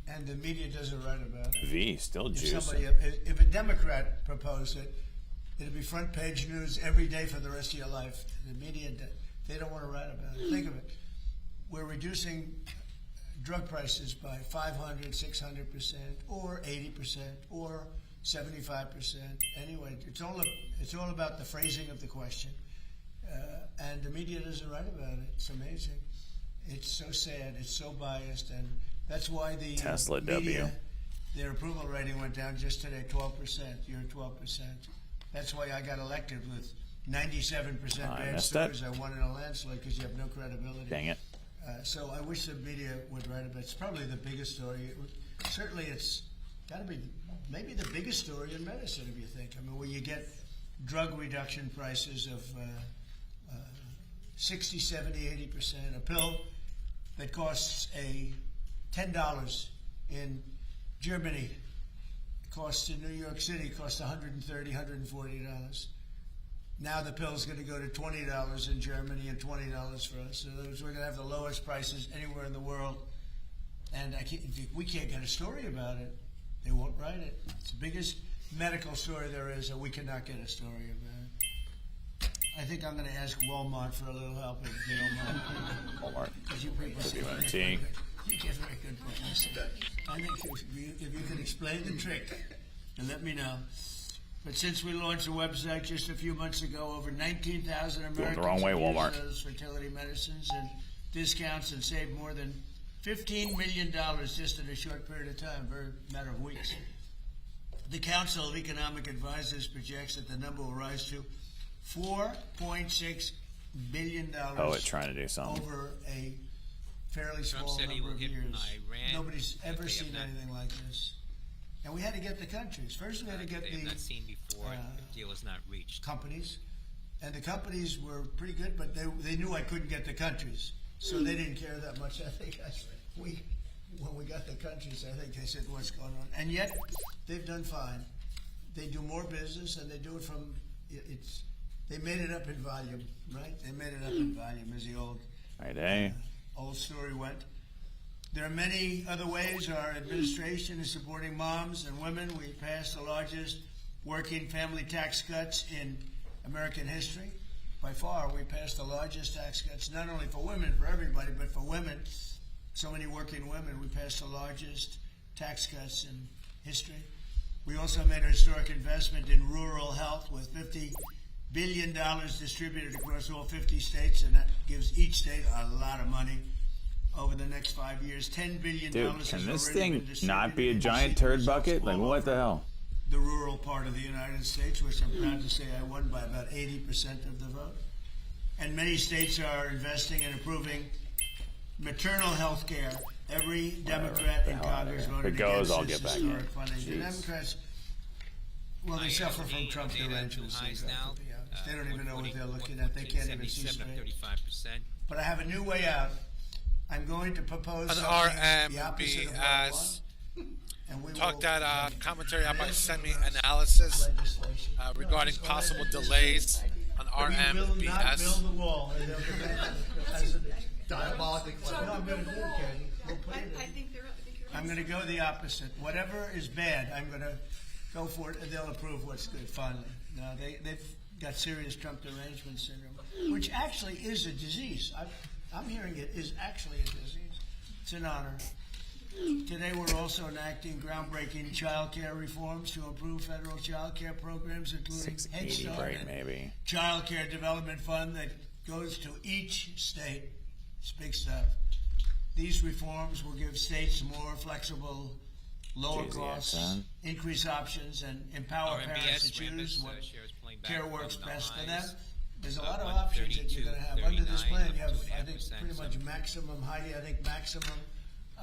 And the media doesn't write about it. V still juicing. If a Democrat proposed it, it'd be front page news every day for the rest of your life. The media, they don't want to write about it. Think of it. We're reducing drug prices by 500, 600%, or 80%, or 75%. Anyway, it's all about the phrasing of the question. And the media doesn't write about it. It's amazing. It's so sad. It's so biased. And that's why the Tesla media, W. their approval rating went down just today, 12%. You're at 12%. That's why I got elected with 97% I bad missed that. stories. I won in a landslide because you have no credibility. Dang it. So I wish the media would write about it. It's probably the biggest story. Certainly it's got to be maybe the biggest story in medicine, if you think. I mean, when you get drug reduction prices of 60, 70, 80%, a pill that costs $10 in Germany, costs in New York City, costs $130, $140. Now the pill's going to go to $20 in Germany and $20 for us. So we're going to have the lowest prices anywhere in the world. And we can't get a story about it. They won't write it. It's the biggest medical story there is, and we cannot get a story about it. I think I'm going to ask Walmart for a little help, if you don't mind. Walmart. Because you people WMT. you get very good points. I think if you could explain the trick and let me know. But since we launched the website just a few months ago, over 19,000 Americans the wrong way, have Walmart. used those fertility medicines and discounts and saved more than $15 million just in a short period of time, very matter of weeks. The Council of Economic Advisors projects that the number will rise to $4.6 billion Trying to do something. over a fairly Trump small said he number will of hit years. Iran. Nobody's that ever they have seen not- anything like this. And we had to get the countries. First we had to get they have the not seen before. The deal is not reached. companies, And the companies were pretty good, but they knew I couldn't get the countries, so they didn't care that much. I think when we got the countries, I think they said, what's going on? And yet, they've done fine. They do more business, and they do it from, they made it up in volume, right? They made it up in volume, as the old story went. There are many other ways our administration is supporting moms and women. We passed the largest working family tax cuts in American history. By far, we passed the largest tax cuts, not only for women, for everybody, but for women. So many working women, we passed the largest tax cuts in history. We also made a historic investment in rural health with $50 billion distributed across all 50 states, and that gives each state a lot of money over the next 5 years. $10 billion. Dude, can this thing not be a giant turd bucket? Like, what the hell? The rural part of the United States, which I'm proud to say I won by about 80% of the vote. And many states are investing and approving maternal health care. Every Democrat in Congress voted against this historic funding. The Democrats, well, they suffer from Trump arrangements. They don't even know what they're looking at. They can't even see straight. But I have a new way out. I'm going to propose an something the opposite of what I want. RMBS. Talk that commentary about semi analysis regarding possible delays on We will not build RMBS. the wall. Diabolically clever. No, I'm going to do it, Katie. We'll put it in. I think you're I'm going to go the opposite. Whatever is bad, I'm going to go for it, and they'll approve what's good, finally. No, they've got serious Trump derangement syndrome, which actually is a disease. I'm hearing it is actually a disease. It's an honor. Today, we're also enacting groundbreaking child care reforms to improve federal child care programs, including Head Start and Child Care Development Fund that goes to each state. It's big stuff. These reforms will give states more flexible, lower costs, increase options, and empower parents to choose what care works best for them. There's a lot of options that you're going to have. Under this plan, you have, I think, pretty much maximum, Heidi, I think maximum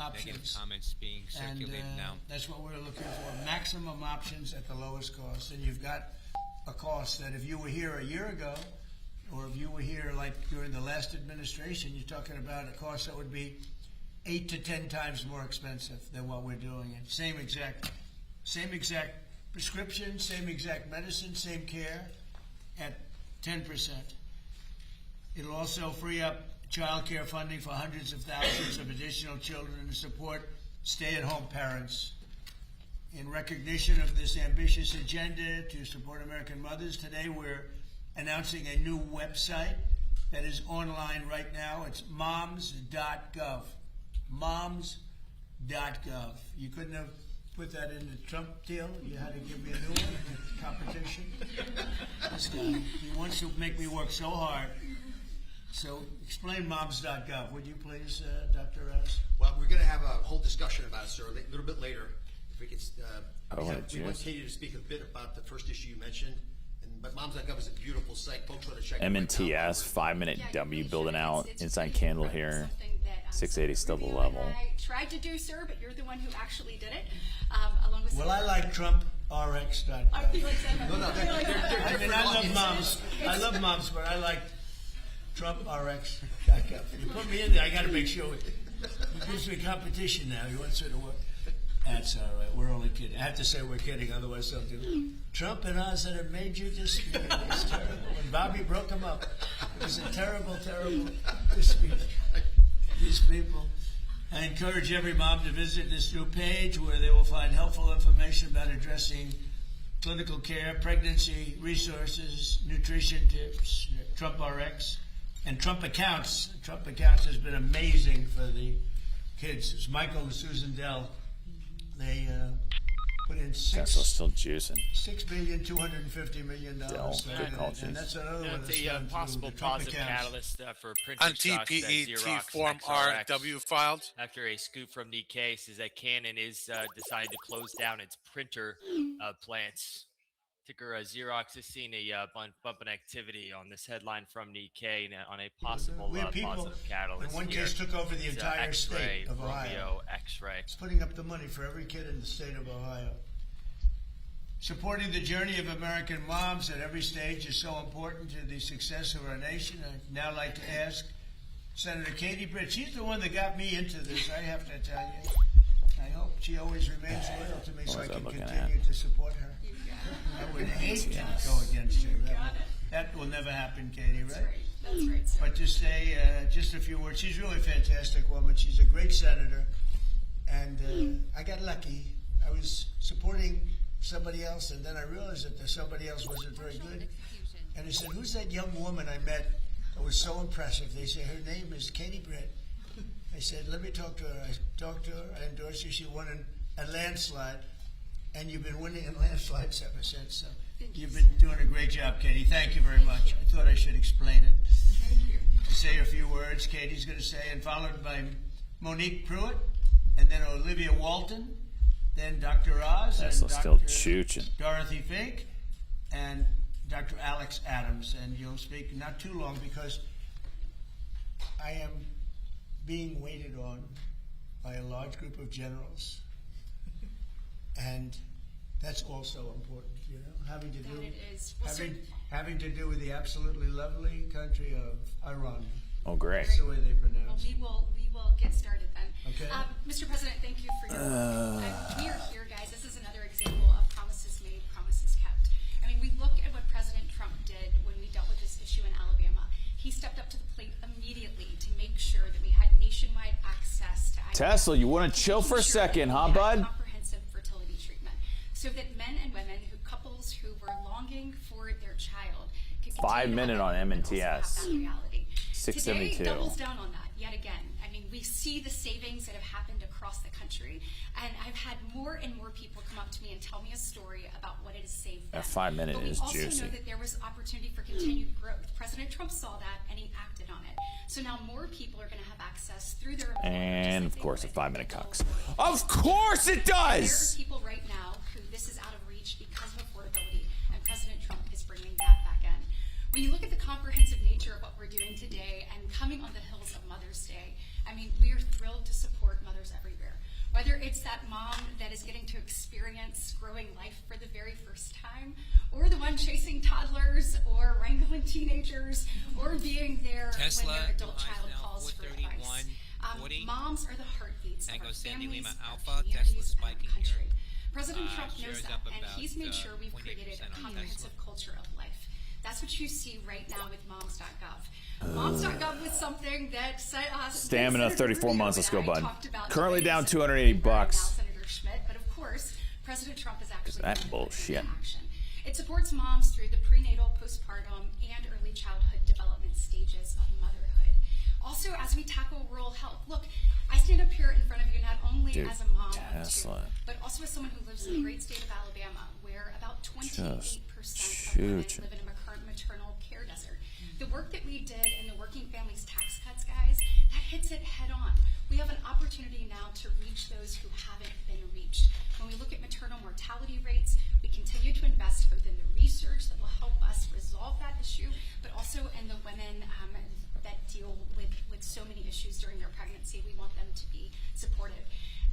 options. Comments being circulated now. That's what we're looking for, maximum options at the lowest cost. And you've got a cost that if you were here a year ago, or if you were here like during the last administration, you're talking about a cost that would be 8 to 10 times more expensive than what we're doing. And same exact prescription, same exact medicine, same care at 10%. It'll also free up child care funding for hundreds of thousands of additional children and support stay-at-home parents. In recognition of this ambitious agenda to support American mothers, today we're announcing a new website that is online right now. It's moms.gov. Moms.gov. You couldn't have put that in the Trump deal. You had to give me a new one. Competition. This guy, he wants to make me work so hard. So explain moms.gov, would you please, Dr. Rouse? Well, we're going to have a whole discussion about it, sir, a little bit later. If we could, we want Katie to speak a bit about the first issue you mentioned. But moms.gov is a beautiful site. Folks want to check it out. MNTS, 5-minute W building out inside Candle here. 680 still the level. I tried to do, sir, but you're the one who actually did it. Along with well, I like TrumpRx.gov. I feel like that. I mean, I love moms. I love moms, but I like TrumpRx.gov. You put me in there, I got to make sure it gives me competition now. He wants her to work. That's all right. We're only kidding. I have to say we're kidding, otherwise they'll do. Trump and us had a major dispute. It was terrible. When Bobby broke him up, it was a terrible, terrible dispute. These people. I encourage every mom to visit this new page where they will find helpful information about addressing clinical care, pregnancy resources, nutrition tips, Trump RX, and Trump Accounts. Trump Accounts has been amazing for the kids. It's Michael and Susan Dell. They put in Tesla's still juicing. $6,250 million. And that's another one. The possible positive catalyst for printing On TPET Form RW filed. After a scoop from Nikkei says that Canon is deciding to close down its printer plants. Ticker Xerox is seeing a bump in activity on this headline from Nikkei on a possible positive catalyst. In one case, took over the entire state of Ohio. X-ray. It's putting up the money for every kid in the state of Ohio. Supporting the journey of American moms at every stage is so important to the success of our nation. I'd now like to ask Senator Katie Britt. She's the one that got me into this, I have to tell you. I hope she always remains loyal to me so I can continue to support her. I would hate to go against her. That will never happen, Katie, right? That's right, sir. But to say just a few words, she's really a fantastic woman. She's a great senator. And I got lucky. I was supporting somebody else, and then I realized that the somebody else wasn't very good. And I said, who's that young woman I met that was so impressive? They said, her name is Katie Britt. I said, let me talk to her. I talked to her. I endorsed her. She won a landslide. And you've been winning in landslides ever since. So you've been doing a great job, Katie. Thank you very much. I thought I should explain it. Thank you. To say a few words, Katie's going to say, and followed by Monique Pruitt, and then Olivia Walton, then Dr. Oz, Tesla's and still Dr. chooching. Dorothy Fink, and Dr. Alex Adams. And you'll speak not too long because I am being waited on by a large group of generals. And that's also important, you know, having to do with the absolutely lovely country of Iran. Oh, great. That's the way they pronounce it. Well, we will get started then. Okay. Mr. President, thank you for your we are here, guys. This is another example of promises made, promises kept. I mean, we look at what President Trump did when we dealt with this issue in Alabama. He stepped up to the plate immediately to make sure that we had nationwide access to Tesla, you want to chill for a second, huh, bud? Comprehensive fertility treatment, so that men and women, couples who were longing for their child, could 5 minutes on MNTS. 672. Today doubles down on that yet again. I mean, we see the savings that have happened across the country, and I've had more and more people come up to me and tell me a story about what it has saved them. That 5 minute but we is also juicy. know that there was opportunity for continued growth. President Trump saw that, and he acted on it. So now more people are going to have access through their And of course, a 5 minute cucks. Of course it does! There are people right now who this is out of reach because of affordability, and President Trump is bringing that back in. When you look at the comprehensive nature of what we're doing today and coming on the heels of Mother's Day, I mean, we are thrilled to support mothers everywhere. Whether it's that mom that is getting to experience growing life for the very first time, or the one chasing toddlers, or wrangling teenagers, or being there when their adult child calls for advice. Moms are the heartbeats of our families, our communities, and our country. President Trump knows that, and he's made sure we've created a comprehensive culture of life. That's what you see right now with moms.gov. Moms.gov was something that Stamina, 34 months. Let's go, bud. Currently down $280. Senator Schmidt, but of course, President Trump is actually that bullshit. action. It supports moms through the prenatal, postpartum, and early childhood development stages of motherhood. Also, as we tackle rural health, look, I stand up here in front of you not only as a mom of two, but also as someone who lives in the great state of Alabama, where about 28% of women live in a current maternal care desert. The work that we did in the Working Families Tax Cuts, guys, that hits it head on. We have an opportunity now to reach those who haven't been reached. When we look at maternal mortality rates, we continue to invest both in the research that will help us resolve that issue, but also in the women that deal with so many issues during their pregnancy. We want them to be supported.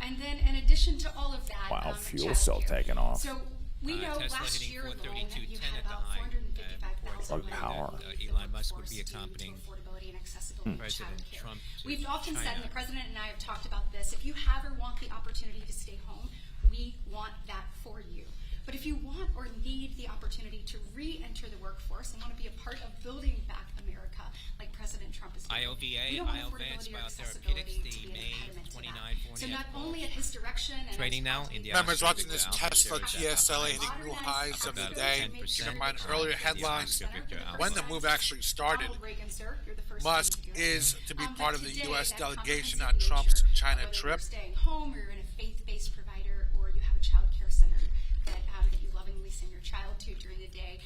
And then in addition to all of that, wow, fuel cell taking off. So we know last year alone that you had about 455,000 power. Elon Musk would be accompanying affordability and accessibility of President childcare. Trump to We've often China. said, and the President and I have talked about this, if you have or want the opportunity to stay home, we want that for you. But if you want or need the opportunity to re-enter the workforce and want to be a part of building back America, like President Trump is doing, we don't want affordability or accessibility to be an impediment to that. So not only at his direction and Trading now in the Members watching this Tesla TSLA hitting new highs of the day. Keep in mind earlier headlines when the move actually started. Musk is to be part of the U.S. delegation on Trump's China trip. Staying home, or you're in a faith-based provider, or you have a child care center that you lovingly send your child to during the day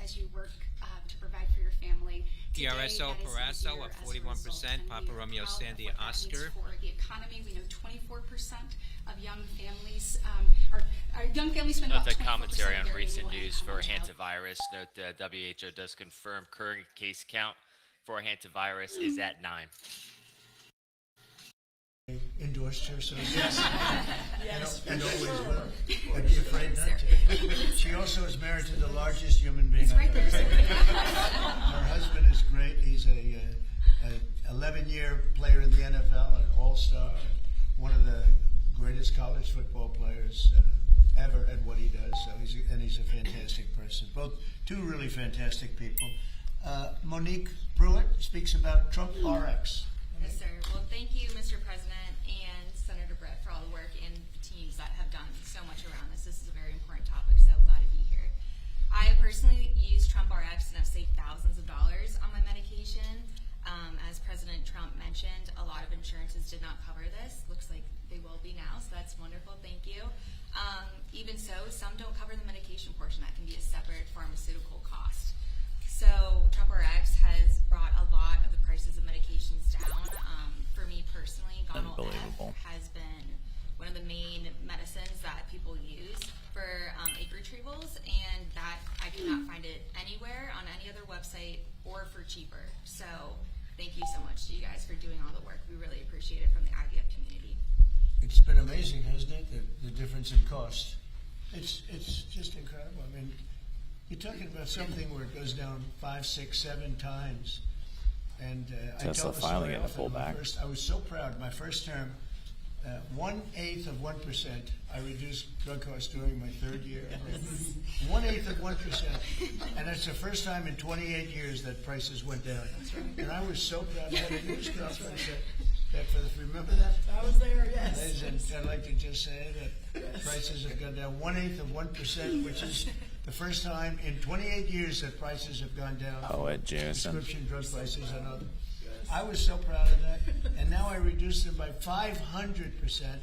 as you work to provide for your family. DRSO Parasso at 41%, Papa Romeo Sandy Oscar. For the economy, we know 24% of young families, young families spend Note about 24% the commentary of on their recent annual news for income on child hantavirus. Note the WHO does confirm current case count for hantavirus is at 9. torched her, so yes. And always will. I'd be afraid not to. She also is married to the largest human being I've ever met. Her husband is great. He's a 11-year player in the NFL, an all-star, one of the greatest college football players ever at what he does. So he's a fantastic person. Both two really fantastic people. Monique Pruitt speaks about Trump RX. Yes, sir. Well, thank you, Mr. President and Senator Brett, for all the work and the teams that have done so much around this. This is a very important topic, so glad to be here. I personally use Trump RX and have saved thousands of dollars on my medication. As President Trump mentioned, a lot of insurances did not cover this. Looks like they will be now, so that's wonderful. Thank you. Even so, some don't cover the medication portion. That can be a separate pharmaceutical cost. So Trump RX has brought a lot of the prices of medications down. For me personally, Gonal F has been one of the main medicines that people use for egg retrievals, and that I cannot find it anywhere on any other website or for cheaper. So thank you so much to you guys for doing all the work. We really appreciate it from the IVF community. It's been amazing, hasn't it? The difference in cost. It's just incredible. I mean, you're talking about something where it goes down 5, 6, 7 times. And Tesla finally getting a pullback. I was so proud. My first term, 1/8 of 1%. I reduced drug costs during my third year. 1/8 of 1%, and that's the first time in 28 years that prices went down. And I was so proud. I had a news conference remember that? I was there. Yes. Ladies, and I'd like to just say that prices have gone down 1/8 of 1%, which is the first time in 28 years that prices have gone down. Poet Jason. Prescription drug prices and other. I was so proud of that, and now I reduced them by 500%.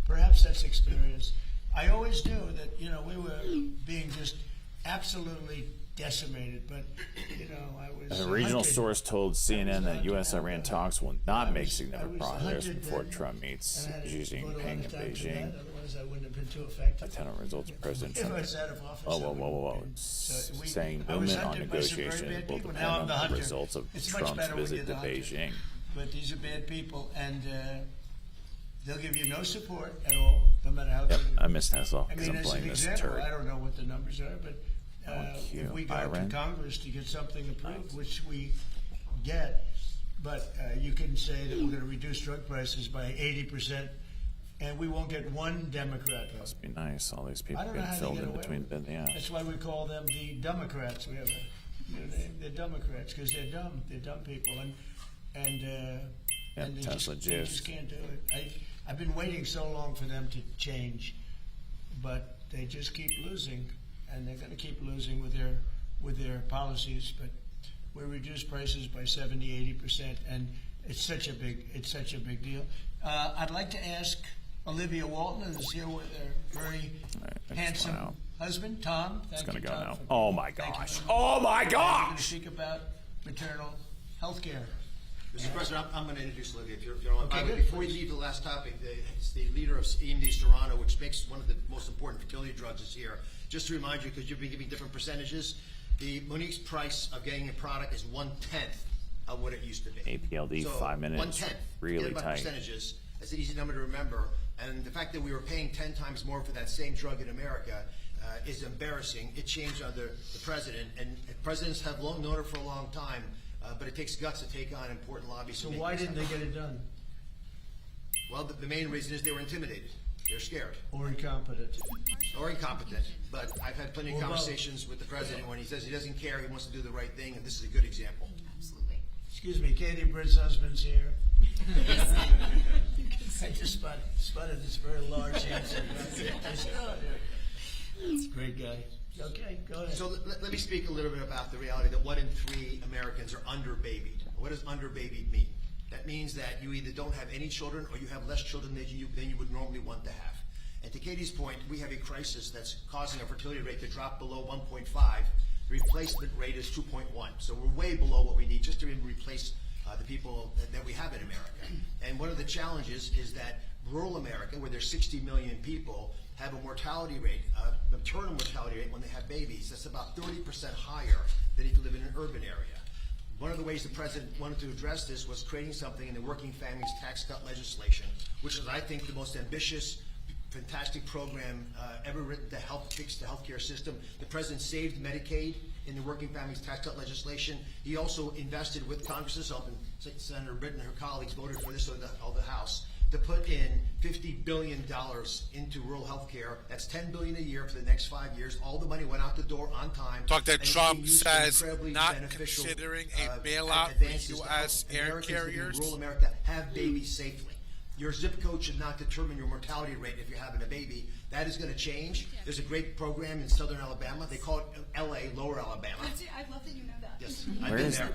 Perhaps that's experience. I always knew that we were being just absolutely decimated, but I was. A regional source told CNN that U.S.-Iran talks will not make significant progress before Trump meets Xi Jinping in Beijing. Otherwise, I wouldn't have been too effective. Attendant results of President Trump. Whoa. Saying movement on negotiations will depend on the results of Trump's visit to Beijing. But these are bad people, and they'll give you no support at all, no matter how good. I miss Tesla because I'm as playing an this example, turd. I don't know what the numbers are, but if we go to Congress to get something approved, which we get, but you can say that we're going to reduce drug prices by 80%, and we won't get one Democrat vote. Must be nice. All these people getting filled in between the That's why we call them the Democrats. We have a new name. They're Democrats because they're dumb. They're dumb people, and they just can't do it. I've been waiting so long for them to change, but they just keep losing, and they're going to keep losing with their policies. But we reduce prices by 70-80%, and it's such a big deal. I'd like to ask Olivia Walton, who's here with her very handsome husband, Tom. It's going to go now. Oh my gosh! Oh my gosh! We're going to speak about maternal health care. Mr. President, I'm going to introduce Olivia. If you're on. Okay, before we leave the last topic, it's the leader of EMD Toronto, which makes one of the most important fertility drugs is here. Just to remind you, because you've been giving different percentages, the Monique's price of getting a product is 1/10 of what it used to be. APLD, so 5 minutes, 1/10. really tight. Percentages. That's an easy number to remember. And the fact that we were paying 10 times more for that same drug in America is embarrassing. It changed under the president, and presidents have known her for a long time, but it takes guts to take on important lobbies. So why didn't they get it done? Well, the main reason is they were intimidated. They're scared. Or incompetent. Or incompetent. But I've had plenty of conversations with the president when he says he doesn't care, he wants to do the right thing, and this is a good example. Absolutely. Excuse me, Katie Britt's husband's here. I just spotted this very large, handsome guy. It's a great guy. Okay, go ahead. So let me speak a little bit about the reality that 1 in 3 Americans are underbabied. What does underbabied mean? That means that you either don't have any children or you have less children than you would normally want to have. And to Katie's point, we have a crisis that's causing our fertility rate to drop below 1.5. The replacement rate is 2.1. So we're way below what we need just to replace the people that we have in America. And one of the challenges is that rural America, where there's 60 million people, have a mortality rate, maternal mortality rate when they have babies that's about 30% higher than if you live in an urban area. One of the ways the president wanted to address this was creating something in the Working Families Tax Cut legislation, which is, I think, the most ambitious, fantastic program ever written to help fix the healthcare system. The president saved Medicaid in the Working Families Tax Cut legislation. He also invested with Congress's help, and Senator Britton and her colleagues voted for this of the House, to put in $50 billion into rural health care. That's $10 billion a year for the next 5 years. All the money went out the door on time. Talk that and it's Trump being used for says incredibly not beneficial, considering a bailout advances for to help U.S. air Americans living in carriers. rural America have babies safely. Your zip code should not determine your mortality rate if you're having a baby. That is going to change. There's a great program in southern Alabama. They call it L.A., Lower Alabama. I love that you know that. Yes,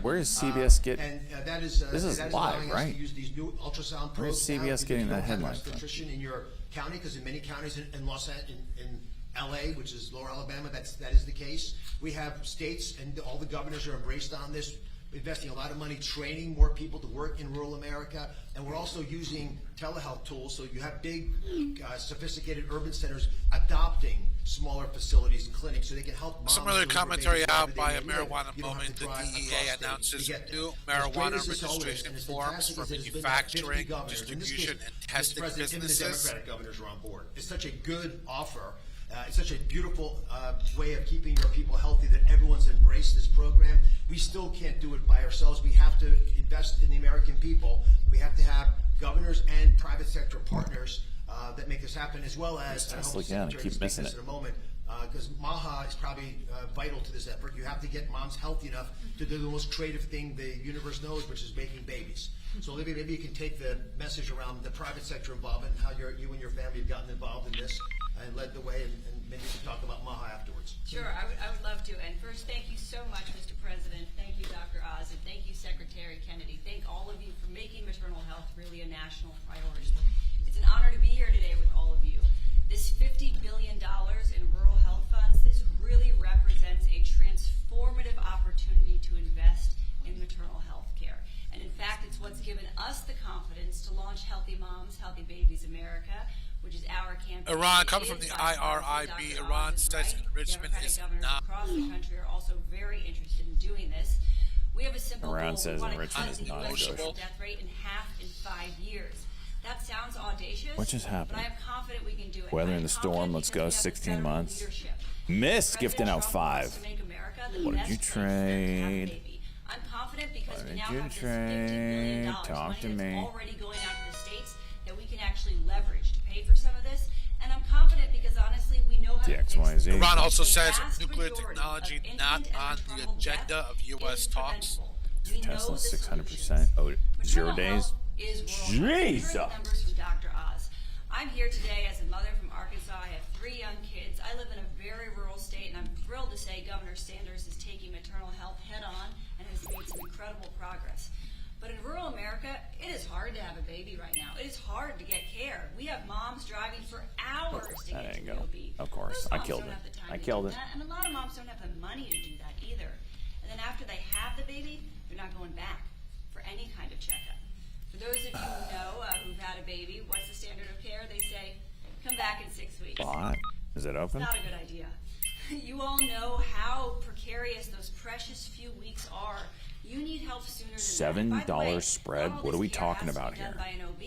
Where is CBS getting? And that is This is that live, allowing us right? to use these new ultrasound Where's probes now, CBS because getting you that don't have headline from? obstetrician in your county, because in many counties in L.A., which is Lower Alabama, that is the case. We have states, and all the governors are embraced on this, investing a lot of money training more people to work in rural America, and we're also using telehealth tools. So you have big, sophisticated urban centers adopting smaller facilities and clinics, so they can help moms. Some other deliver commentary babies out wherever by they a may live. marijuana You don't have moment. to The drive DEA across state announces to get there. new As great marijuana as this all is, registration and as forms fantastic for as it has been that 50 manufacturing, governors, in this distribution, case, and testing Mr. President, even the businesses. Democratic governors are on board. It's such a good offer. It's such a beautiful way of keeping your people healthy that everyone's embraced this program. We still can't do it by ourselves. We have to invest in the American people. We have to have governors and private sector partners that make this happen, as well as, and I hope the Secretary keep will speak missing this it. in a moment, because MAHA is probably vital to this effort. You have to get moms healthy enough to do the most creative thing the universe knows, which is making babies. So Olivia, maybe you can take the message around the private sector involvement and how you and your family have gotten involved in this and led the way, and maybe we can talk about MAHA afterwards. Sure, I would love to. And first, thank you so much, Mr. President. Thank you, Dr. Oz, and thank you, Secretary Kennedy. Thank all of you for making maternal health really a national priority. It's an honor to be here today with all of you. This $50 billion in rural health funds, this really represents a transformative opportunity to invest in maternal health care. And in fact, it's what's given us the confidence to launch Healthy Moms, Healthy Babies America, which is our campaign. Iran, coming from the IRIB, Iran says enrichment is not. Across the country are also very interested in doing this. We have a simple Iran goal. says We want to enrichment cut is the not U.S. negotiable. death rate in half in 5 years. That sounds audacious. What just happened? But I am confident we can do it. Weather I in am the storm, confident let's because go, we have the 16 federal months. leadership. Missed, gifting out President Trump wants 5. to make America the What did best you place for them to have a trade? baby. I'm confident because What we did now you have this $50 billion, trade? Talk money to that's me. already going out to the states that we can actually leverage to pay for some of this. And I'm confident because honestly, we know how to fix DXYZ. this. Iran also The says vast nuclear majority technology of not infant and on the maternal agenda death of U.S. is talks. preventable. We know Tesla the 600%. solutions. Oh, 0 Maternal days. health is rural health. Here are Jesus. the numbers from Dr. Oz. I'm here today as a mother from Arkansas. I have 3 young kids. I live in a very rural state, and I'm thrilled to say Governor Sanders is taking maternal health head on and has made some incredible progress. But in rural America, it is hard to have a baby right now. It is hard to get care. We have moms driving for hours to That get to ain't the go. OB. Of course, Those I moms killed don't it. have the time I to killed do it. that, and a lot of moms don't have the money to do that either. And then after they have the baby, they're not going back for any kind of checkup. For those of you who know who've had a baby, what's the standard of care? They say, come back in 6 weeks. Bot? Is it open? It's not a good idea. You all know how precarious those precious few weeks are. You need help sooner than that. By the way, $7 spread? not all What are this we care talking has to about be done here? by an OB.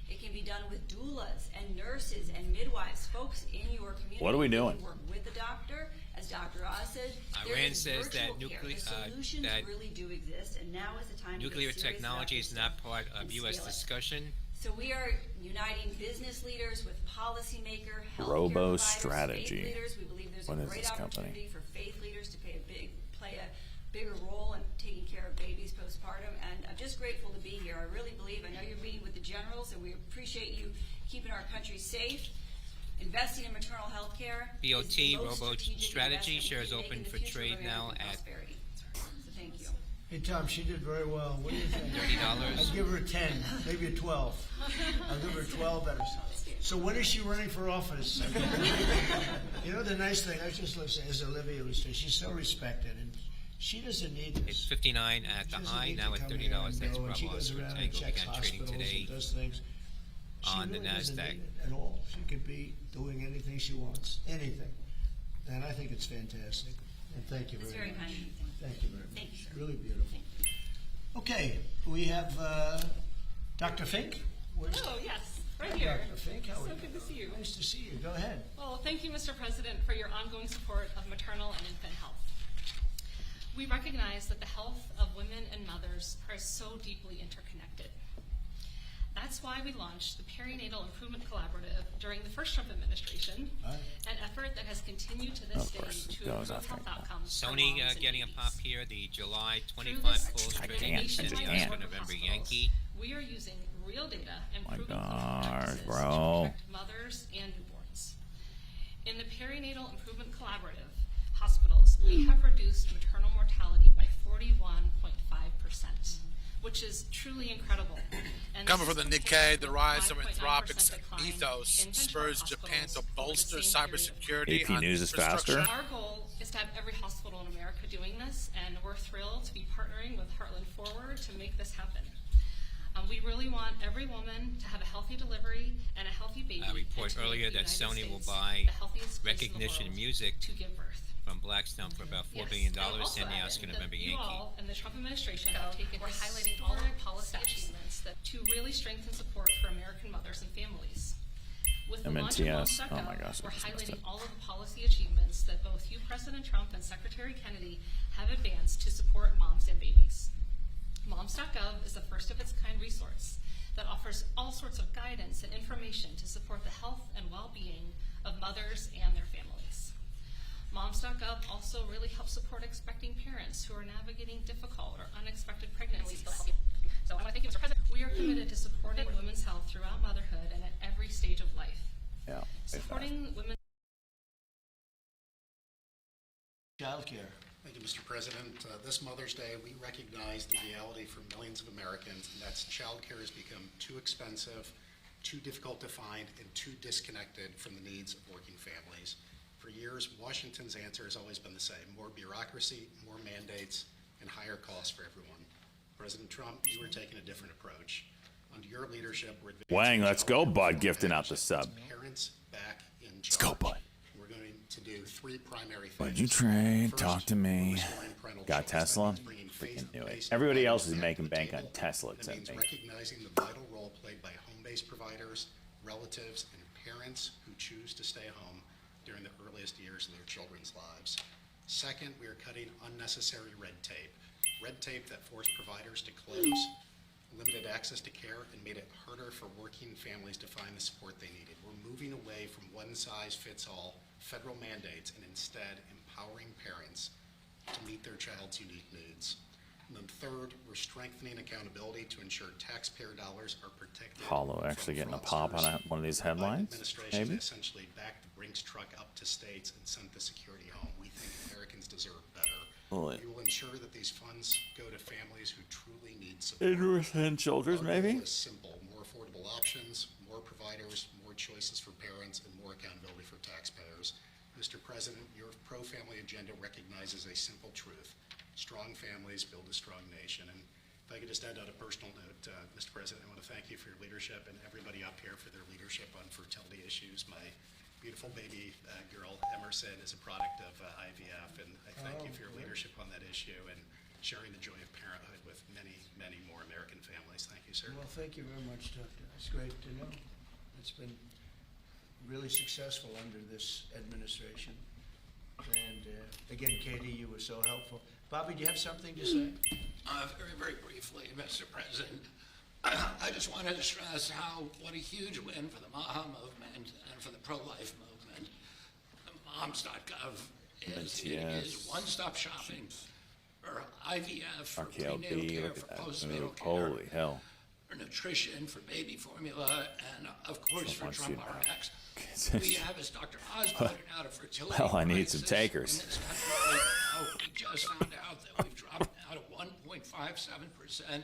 It can be done with doulas and nurses and midwives, folks in your community. What are we doing? who Work with the doctor. As Dr. Oz said, there Iran is says that virtual care. nuclear- The solutions that really do exist, and now is the time Nuclear to get serious technology about is this not stuff part of and U.S. scale it. discussion. So we are uniting business leaders with policymaker, healthcare Robo providers, Strategy. faith leaders. We believe there's What a is great this company? opportunity for faith leaders to play a bigger role in taking care of babies postpartum. And I'm just grateful to be here. I really believe, I know you're meeting with the generals, and we appreciate you keeping our country safe. Investing in maternal health care. BOT Robo Strategy shares open for trade now at So thank you. Hey, Tom, she did very well. What do you think? $30. I'd give her a 10, maybe a 12. I'll give her a 12 better. So when is she running for office? You know, the nice thing, I was just listening, as Olivia was saying, she's so respected, and she doesn't need It's this. $59 at She the doesn't high, need now to at come here $30. and That's go, and she Bravo goes for around and Tango checks began trading hospitals today and does things. She on the really doesn't NASDAQ. need it at all. She could be doing anything she wants, anything. And I think it's fantastic. And thank you That's very very much. kind of you. Thank you very much. Thank you, sir. Really beautiful. Okay, we have Dr. Fink. Oh, yes, right here. Dr. Fink, how are So you? good to see you. Nice to see you. Go ahead. Well, thank you, Mr. President, for your ongoing support of maternal and infant health. We recognize that the health of women and mothers are so deeply interconnected. That's why we launched the Perinatal Improvement Collaborative during the first Trump administration, an effort that has continued to this day to improve health outcomes. Sony getting a pop here, the July 25 Bulls trading into the November Yankee. We are using real data and proven gosh, to protect mothers and newborns. In the Perinatal Improvement Collaborative hospitals, we have reduced maternal mortality by 41.5%, which is truly incredible. And Coming from the Nikkei, the rise of Anthropic's ethos spurs Japan to bolster cybersecurity. AP News is faster. Our goal is to have every hospital in America doing this, and we're thrilled to be partnering with Heartland Forward to make this happen. We really want every woman to have a healthy delivery and a healthy baby. A report earlier that Sony will buy recognition music to give birth. from Blackstone for about $4 billion, and the Oscar November Yankee. You all and the Trump administration have taken we're highlighting all our policy achievements that to really strengthen support for American mothers and families. With the launch of MNTS. Moms.gov, Oh my gosh, I we're just missed highlighting it. all of the policy achievements that both you, President Trump, and Secretary Kennedy have advanced to support moms and babies. Moms.gov is a first-of-its-kind resource that offers all sorts of guidance and information to support the health and well-being of mothers and their families. Moms.gov also really helps support expecting parents who are navigating difficult or unexpected pregnancies. So I want to thank you, Mr. President. We are committed to supporting women's health throughout motherhood and at every stage of life. Yeah. Supporting women. Child care. Thank you, Mr. President. This Mother's Day, we recognize the reality for millions of Americans, and that's child care has become too expensive, too difficult to find, and too disconnected from the needs of working families. For years, Washington's answer has always been the same: more bureaucracy, more mandates, and higher costs for everyone. President Trump, you are taking a different approach. Under your leadership, we're advancing Wang, let's go, child bud, care gifting out the sub. Parents back in charge. Let's go, bud. We're going to do three primary things. Would you trade? First, Talk to me. restoring parental Got choice. Tesla? That means bringing Freaking knew it. faith-based Everybody else is providers making back to bank the on table. Tesla, That except means me. recognizing the vital role played by home-based providers, relatives, and parents who choose to stay home during the earliest years of their children's lives. Second, we are cutting unnecessary red tape that forced providers to close, limited access to care, and made it harder for working families to find the support they needed. We're moving away from one-size-fits-all federal mandates and instead empowering parents to meet their child's unique needs. And then third, we're strengthening accountability to ensure taxpayer dollars are protected. Hollow actually getting a pop on one of these The Biden headlines, administration maybe? essentially backed the Brinks truck up to states and sent the security home. We think Americans deserve better. Boy. We will ensure that these funds go to families who truly need support. Interest and shoulders, Our maybe? goal is simple: more affordable options, more providers, more choices for parents, and more accountability for taxpayers. Mr. President, your pro-family agenda recognizes a simple truth: strong families build a strong nation. And if I could just end on a personal note, Mr. President, I want to thank you for your leadership and everybody up here for their leadership on fertility issues. My beautiful baby girl, Emerson, is a product of IVF, and I thank you for your leadership on that issue and sharing the joy of parenthood with many, many more American families. Thank you, sir. Well, thank you very much, Doctor. It's great to know. It's been really successful under this administration. And again, Katie, you were so helpful. Bobby, do you have something to say? Very, very briefly, Mr. President. I just wanted to stress what a huge win for the MAHA movement and for the pro-life movement. Moms.gov is one-stop shopping for IVF, for prenatal RKLB, care, look for at that. postnatal care, Holy hell. for nutrition, for baby formula, and of course for much Trump you- RX. We have, as Dr. Oz pointed out, a fertility Well, I need some crisis takers. in this country right now. We just found out that we've dropped now to 1.57%.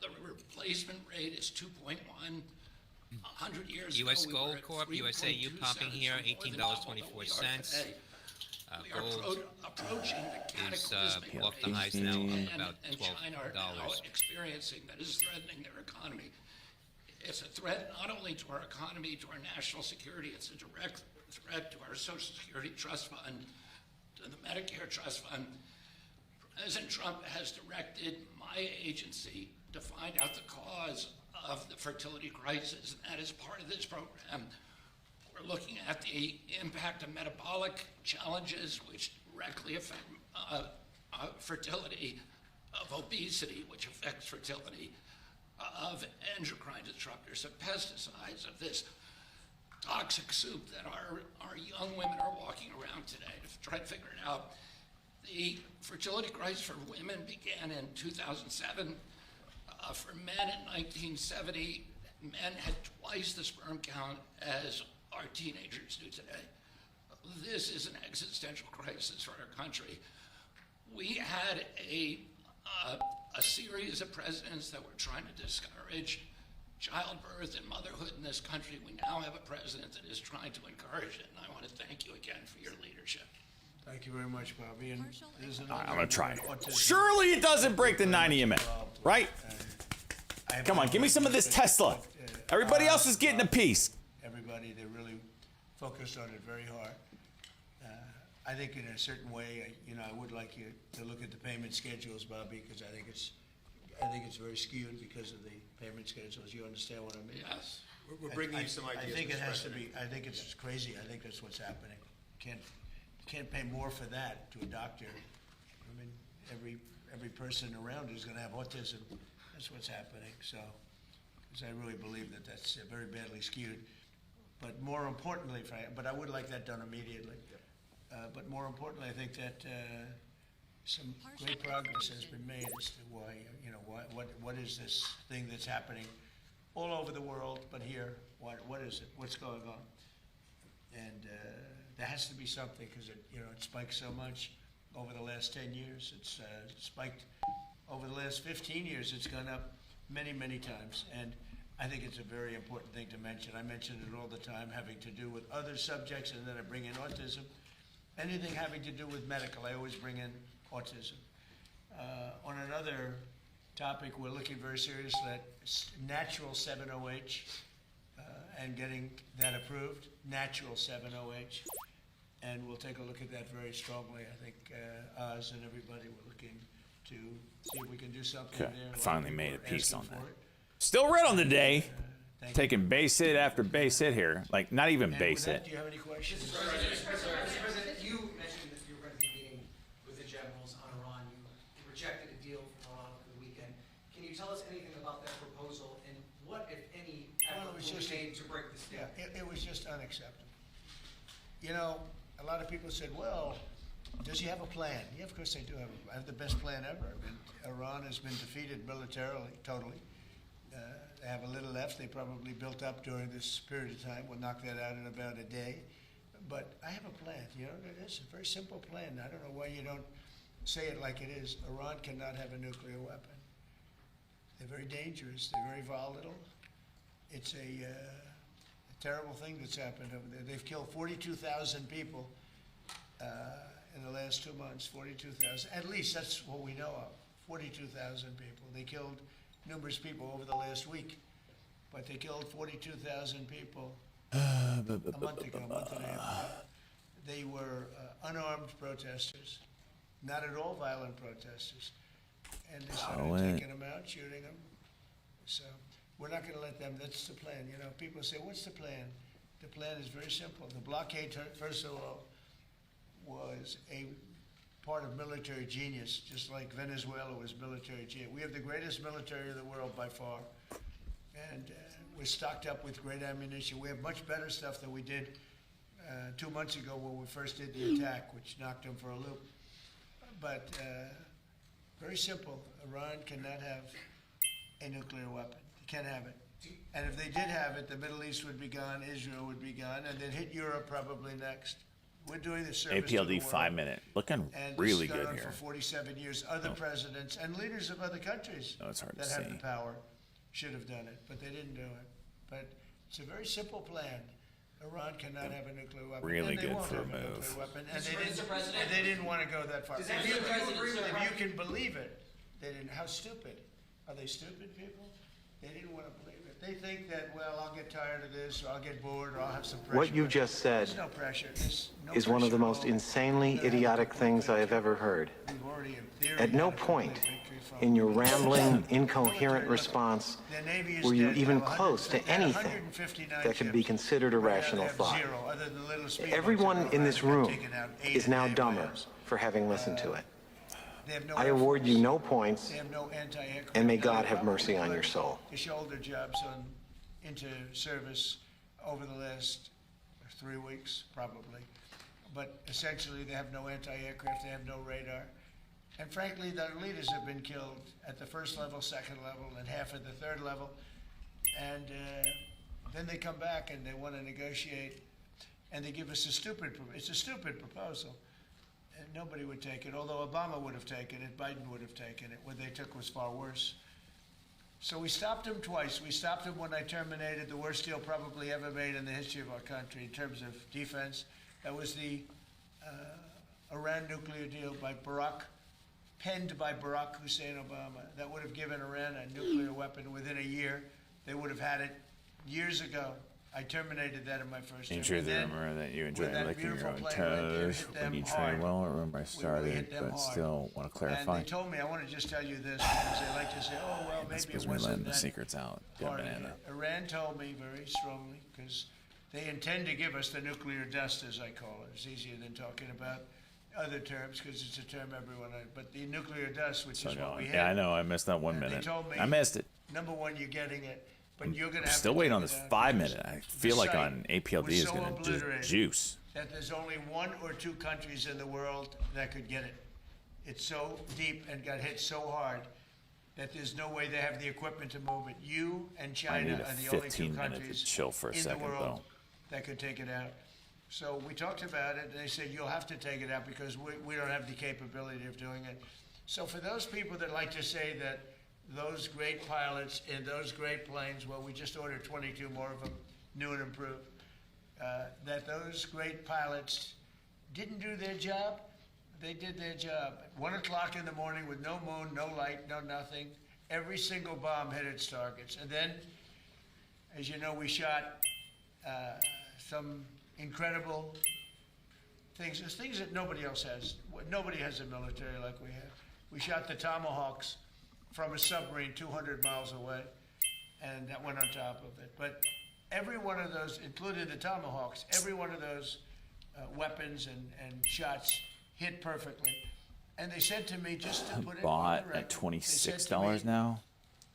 The replacement rate is 2.1. 100 years U.S. ago, we were Gold at Corp, USAU 3.27, popping here, so more than double what we are $18.24. today. We are Gold approaching the is cataclysmic off the highs now, and up about China are now $12. experiencing that is threatening their economy. It's a threat not only to our economy, to our national security, it's a direct threat to our Social Security Trust Fund, to the Medicare Trust Fund. President Trump has directed my agency to find out the cause of the fertility crisis, and that is part of this program. We're looking at the impact of metabolic challenges, which directly affect fertility, of obesity, which affects fertility, of endocrine disruptors, of pesticides, of this toxic soup that our young women are walking around today to try to figure it out. The fertility crisis for women began in 2007. For men in 1970, men had twice the sperm count as our teenagers do today. This is an existential crisis for our country. We had a series of presidents that were trying to discourage childbirth and motherhood in this country. We now have a president that is trying to encourage it, and I want to thank you again for your leadership. Thank you very much, Bobby. And I'm going to try. Surely it doesn't break the 90 a minute, right? Come on, give me some of this Tesla. Everybody else is getting a piece. Everybody, they're really focused on it very hard. I think in a certain way, I would like you to look at the payment schedules, Bobby, because I think it's very skewed because of the payment schedules. You understand what I mean? Yes. We're bringing you some ideas. I think it Mr. has to President. be. I think it's crazy. I think that's what's happening. Can't pay more for that to a doctor. I mean, every person around is going to have autism. That's what's happening. So, because I really believe that that's very badly skewed. But more importantly, but I would like that done immediately. But more importantly, I think that some great progress has been made as to why, what is this thing that's happening all over the world, but here, what is it? What's going on? And there has to be something because it spiked so much over the last 10 years. It's spiked over the last 15 years. It's gone up many, many times. And I think it's a very important thing to mention. I mention it all the time, having to do with other subjects, and then I bring in autism. Anything having to do with medical, I always bring in autism. On another topic, we're looking very seriously at natural 7-OH and getting that approved, natural 7-OH. And we'll take a look at that very strongly. I think Oz and everybody were looking to see if we can do something there. I finally made a piece on that. Still red on the day. Taking base hit after base hit here. Like, not even base hit. Do you have any questions? Mr. President, you mentioned that you were going to be meeting with the generals on Iran. You rejected a deal from Iran over the weekend. Can you tell us anything about that proposal and what, if any, effort was made to break this deal? Yeah, it was just unacceptable. A lot of people said, well, does he have a plan? Yeah, of course they do have the best plan ever. I mean, Iran has been defeated militarily, totally. They have a little left. They probably built up during this period of time. We'll knock that out in about a day. But I have a plan. It is a very simple plan. I don't know why you don't say it like it is. Iran cannot have a nuclear weapon. They're very dangerous. They're very volatile. It's a terrible thing that's happened over there. They've killed 42,000 people in the last 2 months. 42,000. At least that's what we know of. 42,000 people. They killed numerous people over the last week, but they killed 42,000 people a month ago, a month and a half ago. They were unarmed protesters, not at all violent protesters, and they started taking them out, shooting them. So we're not going to let them. That's the plan. People say, what's the plan? The plan is very simple. The blockade, first of all, was a part of military genius, just like Venezuela was military genius. We have the greatest military in the world by far, and we're stocked up with great ammunition. We have much better stuff than we did 2 months ago when we first did the attack, which knocked them for a loop. But very simple, Iran cannot have a nuclear weapon. They can't have it. And if they did have it, the Middle East would be gone, Israel would be gone, and they'd hit Europe probably next. We're doing the service to the APLD world. 5 minute. Looking And really this has good gone on here. for 47 years. Other presidents and leaders of other countries No, it's hard that to have see. the power should have done it, but they didn't do it. But it's a very simple plan. Iran cannot have a nuclear weapon. Really and they good won't for a have move. nuclear weapon. And Mr. President? they didn't want to go that far. Does If that you, mean President if you can believe it, they didn't. How stupid. Are they stupid people? They didn't want to believe it. They think that, well, I'll get tired of this, or I'll get bored, or I'll have some pressure. What you just said There's no pressure. There's no is one of the pressure at most all. insanely idiotic things I have ever heard. We've already already in theory. At no point in your rambling, incoherent response were you even close to anything that could be considered a rational thought. Everyone in this room is now dumber for having listened to it. I award you no points, and may God have mercy on your soul. Shoulder jobs into service over the last 3 weeks, probably. But essentially, they have no anti-aircraft, they have no radar. And frankly, their leaders have been killed at the first level, second level, and half at the third level. And then they come back and they want to negotiate, and they give us it's a stupid proposal. And nobody would take it, although Obama would have taken it, Biden would have taken it. What they took was far worse. So we stopped him twice. We stopped him when I terminated the worst deal probably ever made in the history of our country in terms of defense. That was the Iran nuclear deal by penned by Barack Hussein Obama. That would have given Iran a nuclear weapon within a year. They would have had it years ago. I terminated that in my first term. Ain't you the rumor that you enjoy licking your own toes when you train well? Or remember I started, but still want to clarify. And they told me, I want to just tell you this, because they like to say, oh, well, maybe it wasn't letting that the secrets out. hard. Iran told me very strongly, because they intend to give us the nuclear dust, as I call it. It's easier than talking about other terms, because it's a term everyone knows. But the nuclear dust, which is what we had. Yeah, I know. I missed that 1 minute. They told me, I missed it. Number one, you're getting it. But you're going to have still waiting on this 5 minute. I feel like on APLD is going to just juice. That there's only 1 or 2 countries in the world that could get it. It's so deep and got hit so hard that there's no way they have the equipment to move it. You and China are the only 2 countries in the world that could take it out. So we talked about it, and they said, you'll have to take it out because we don't have the capability of doing it. So for those people that like to say that those great pilots in those great planes, well, we just ordered 22 more of them, new and improved, that those great pilots didn't do their job. They did their job. At 1 o'clock in the morning with no moon, no light, no nothing, every single bomb hit its targets. And then, as you know, we shot some incredible things that nobody else has. Nobody has a military like we have. We shot the Tomahawks from a submarine 200 miles away, and that went on top of it. But every one of those, including the Tomahawks, every one of those weapons and shots hit perfectly. And they said to me, just to put it on the record, at $26 now?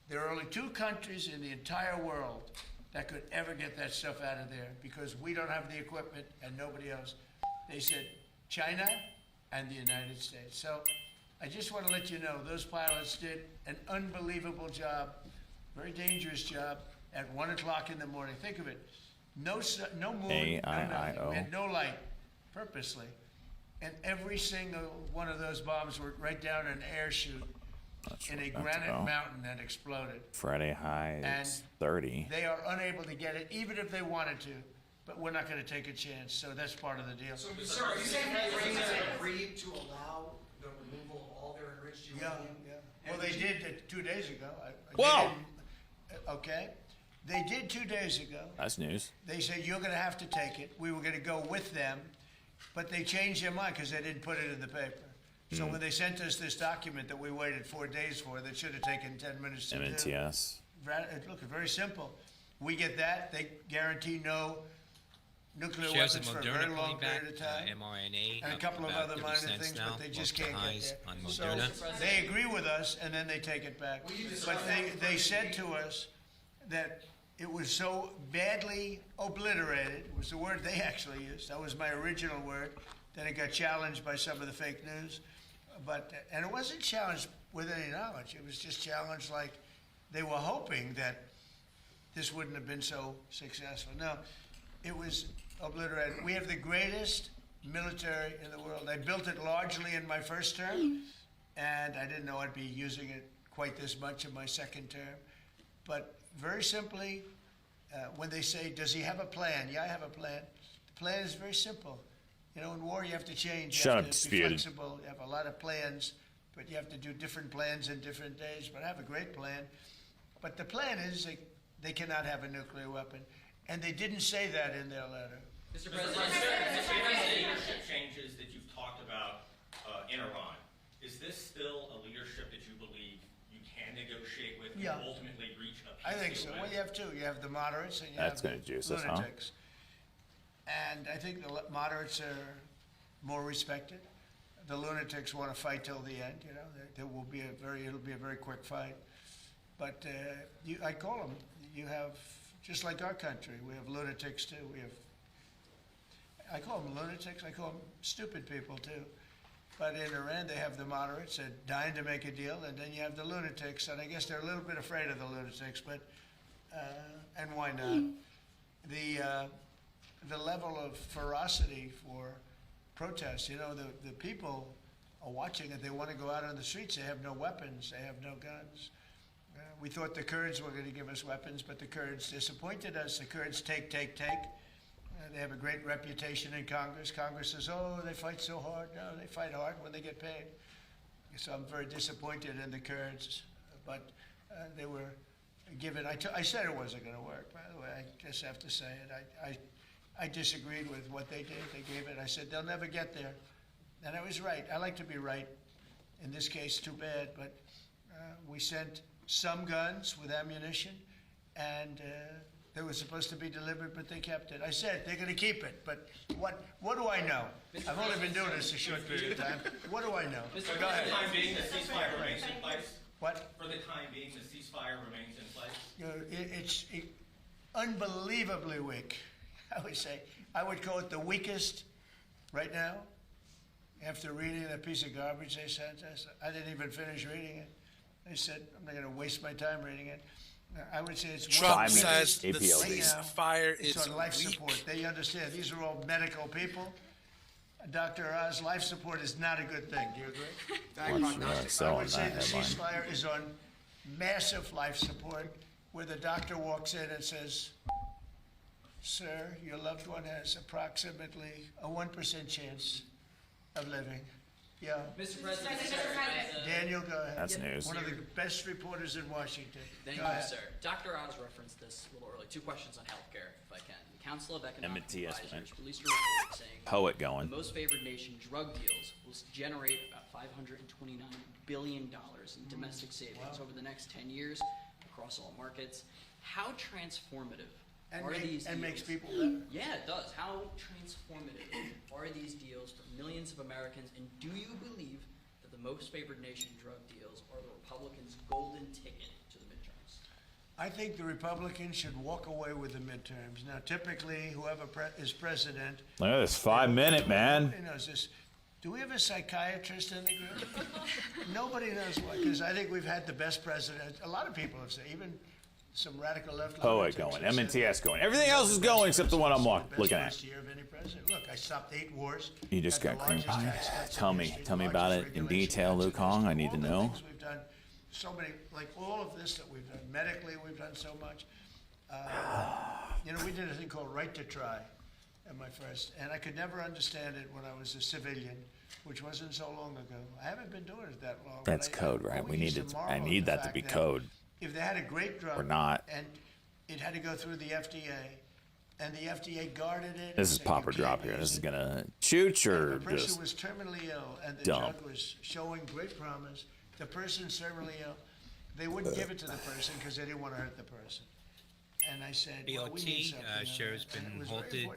There are only 2 countries in the entire world that could ever get that stuff out of there because we don't have the equipment and nobody else. They said China and the United States. So I just want to let you know, those pilots did an unbelievable job, very dangerous job, at 1 o'clock in the morning. Think of it. No moon, no nothing. We had no light, purposely. And every single one of those bombs were right down an air chute in a granite mountain that exploded. Friday high is 30. They are unable to get it, even if they wanted to. But we're not going to take a chance, so that's part of the deal. So, sir, are you saying that Iran agreed to allow the removal of all their enriched uranium? Yeah. Well, they did 2 days ago. Whoa! Okay. They did 2 days ago. That's news. They said, you're going to have to take it. We were going to go with them, but they changed their mind because they didn't put it in the paper. So when they sent us this document that we waited 4 days for, that should have taken 10 minutes to do. MNTS. Look, very simple. We get that. They guarantee no nuclear weapons for a very long period of time. mRNA and a couple of other minor things, but they just can't get there. So they agree with us, and then they take it back. But they said to us that it was so badly obliterated, was the word they actually used. That was my original word. Then it got challenged by some of the fake news. And it wasn't challenged with any knowledge. It was just challenged like they were hoping that this wouldn't have been so successful. No, it was obliterated. We have the greatest military in the world. I built it largely in my first term, and I didn't know I'd be using it quite this much in my second term. But very simply, when they say, does he have a plan? Yeah, I have a plan. The plan is very simple. You know, in war, you have to change. You have to be flexible. You have a lot of plans, but you have to do different plans in different days. But I have a great plan. But the plan is they cannot have a nuclear weapon. And they didn't say that in their letter. Mr. President, given the leadership changes that you've talked about in Iran, Is this still a leadership that you believe you can negotiate with Yeah. and ultimately reach a peace I think deal so. with? Well, you have two. You have the moderates and you That's have gonna the juice us, huh? lunatics. And I think the moderates are more respected. The lunatics want to fight till the end. You know, there will be it'll be a very quick fight. But I call them. You have, just like our country, we have lunatics too. I call them lunatics. I call them stupid people too. But in Iran, they have the moderates that dying to make a deal, and then you have the lunatics, and I guess they're a little bit afraid of the lunatics, but and why not? The level of ferocity for protests, you know, the people are watching it. They want to go out on the streets. They have no weapons. They have no guns. We thought the Kurds were going to give us weapons, but the Kurds disappointed us. The Kurds take. They have a great reputation in Congress. Congress says, oh, they fight so hard. No, they fight hard when they get paid. So I'm very disappointed in the Kurds. But they were given, I said it wasn't going to work, by the way. I just have to say it. I disagreed with what they did. They gave it. I said, they'll never get there. And I was right. I like to be right. In this case, too bad. But we sent some guns with ammunition, and they were supposed to be delivered, but they kept it. I said they're going to keep it, but what do I know? I've only been doing this a short period of time. What do I know? For the time being, the ceasefire remains in place? What? For the time being, the ceasefire remains in place? You know, it's unbelievably weak, I would say. I would call it the weakest right now. After reading that piece of garbage they sent us, I didn't even finish reading it. They said, I'm not going to waste my time reading it. I would say it's Trump says the ceasefire is on life weak. support. They understand. These are all medical people. Dr. Oz, life support is not a good thing. Do you agree? I would say the ceasefire is on massive life support, where the doctor walks in and says, sir, your loved one has approximately a 1% chance of living. Yeah. Mr. President, Daniel, go ahead. That's news. One of the best reporters in Washington. Thank Go you, ahead. sir. Dr. Oz referenced this a little early. Two questions on healthcare, if I can. The Council of Economic Advisors released a report saying Poet going. the most favored nation drug deals will generate about $529 billion in domestic savings over the next 10 years across all markets. How transformative are these deals? And makes people better. Yeah, it does. How transformative are these deals for millions of Americans? And do you believe that the most favored nation drug deals are the Republicans' golden ticket to the midterms? I think the Republicans should walk away with the midterms. Now, typically, whoever is president. Look at this 5-minute, man. Nobody knows this. Do we have a psychiatrist in the group? Nobody knows why, because I think we've had the best president. A lot of people have said, even some radical left. Poet going. MNTS going. Everything else is going except the one I'm looking at. First year of any president. Look, I stopped 8 wars. You just got cream pie. Tell me about it in detail, Luke Hong. I need to know. We've done so many, like all of this that we've done. Medically, we've done so much. You know, we did a thing called Right to Try in my first, and I could never understand it when I was a civilian, which wasn't so long ago. I haven't been doing it that long. That's code, right? We need it. I need that to be code. If they had a great drug, or not, and it had to go through the FDA, and the FDA guarded it. This is pop or drop here. This is gonna shoot or the person just was terminally ill, and the dump. drug was showing great promise. The person's terminally ill. They wouldn't give it to the person because they didn't want to hurt the person. And I said, well, we need something. share has been halted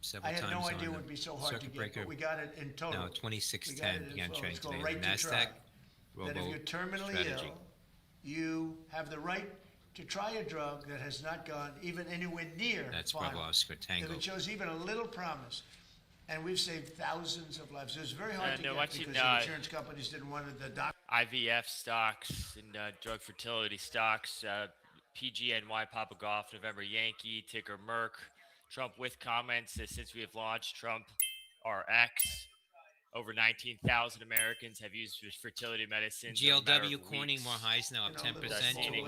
several I had times no idea it on would be so hard to circuit get, breaker. but we got it in total. Now 2610 began trading It's called today. Right The to Try. NASDAQ That if you're terminally strategy. ill, you have the right to try a drug that has not gone even anywhere near That's final. Bravo Oscar Tango. If it shows even a little promise, and we've saved thousands of lives. It was very hard to get because the insurance companies didn't want the doctor. IVF stocks and drug fertility stocks, PGNY Papa Golf, November Yankee, ticker Merck. Trump with comments that since we have launched Trump RX, over 19,000 Americans have used fertility medicine. GLW Corning more highs now up 10%. Activity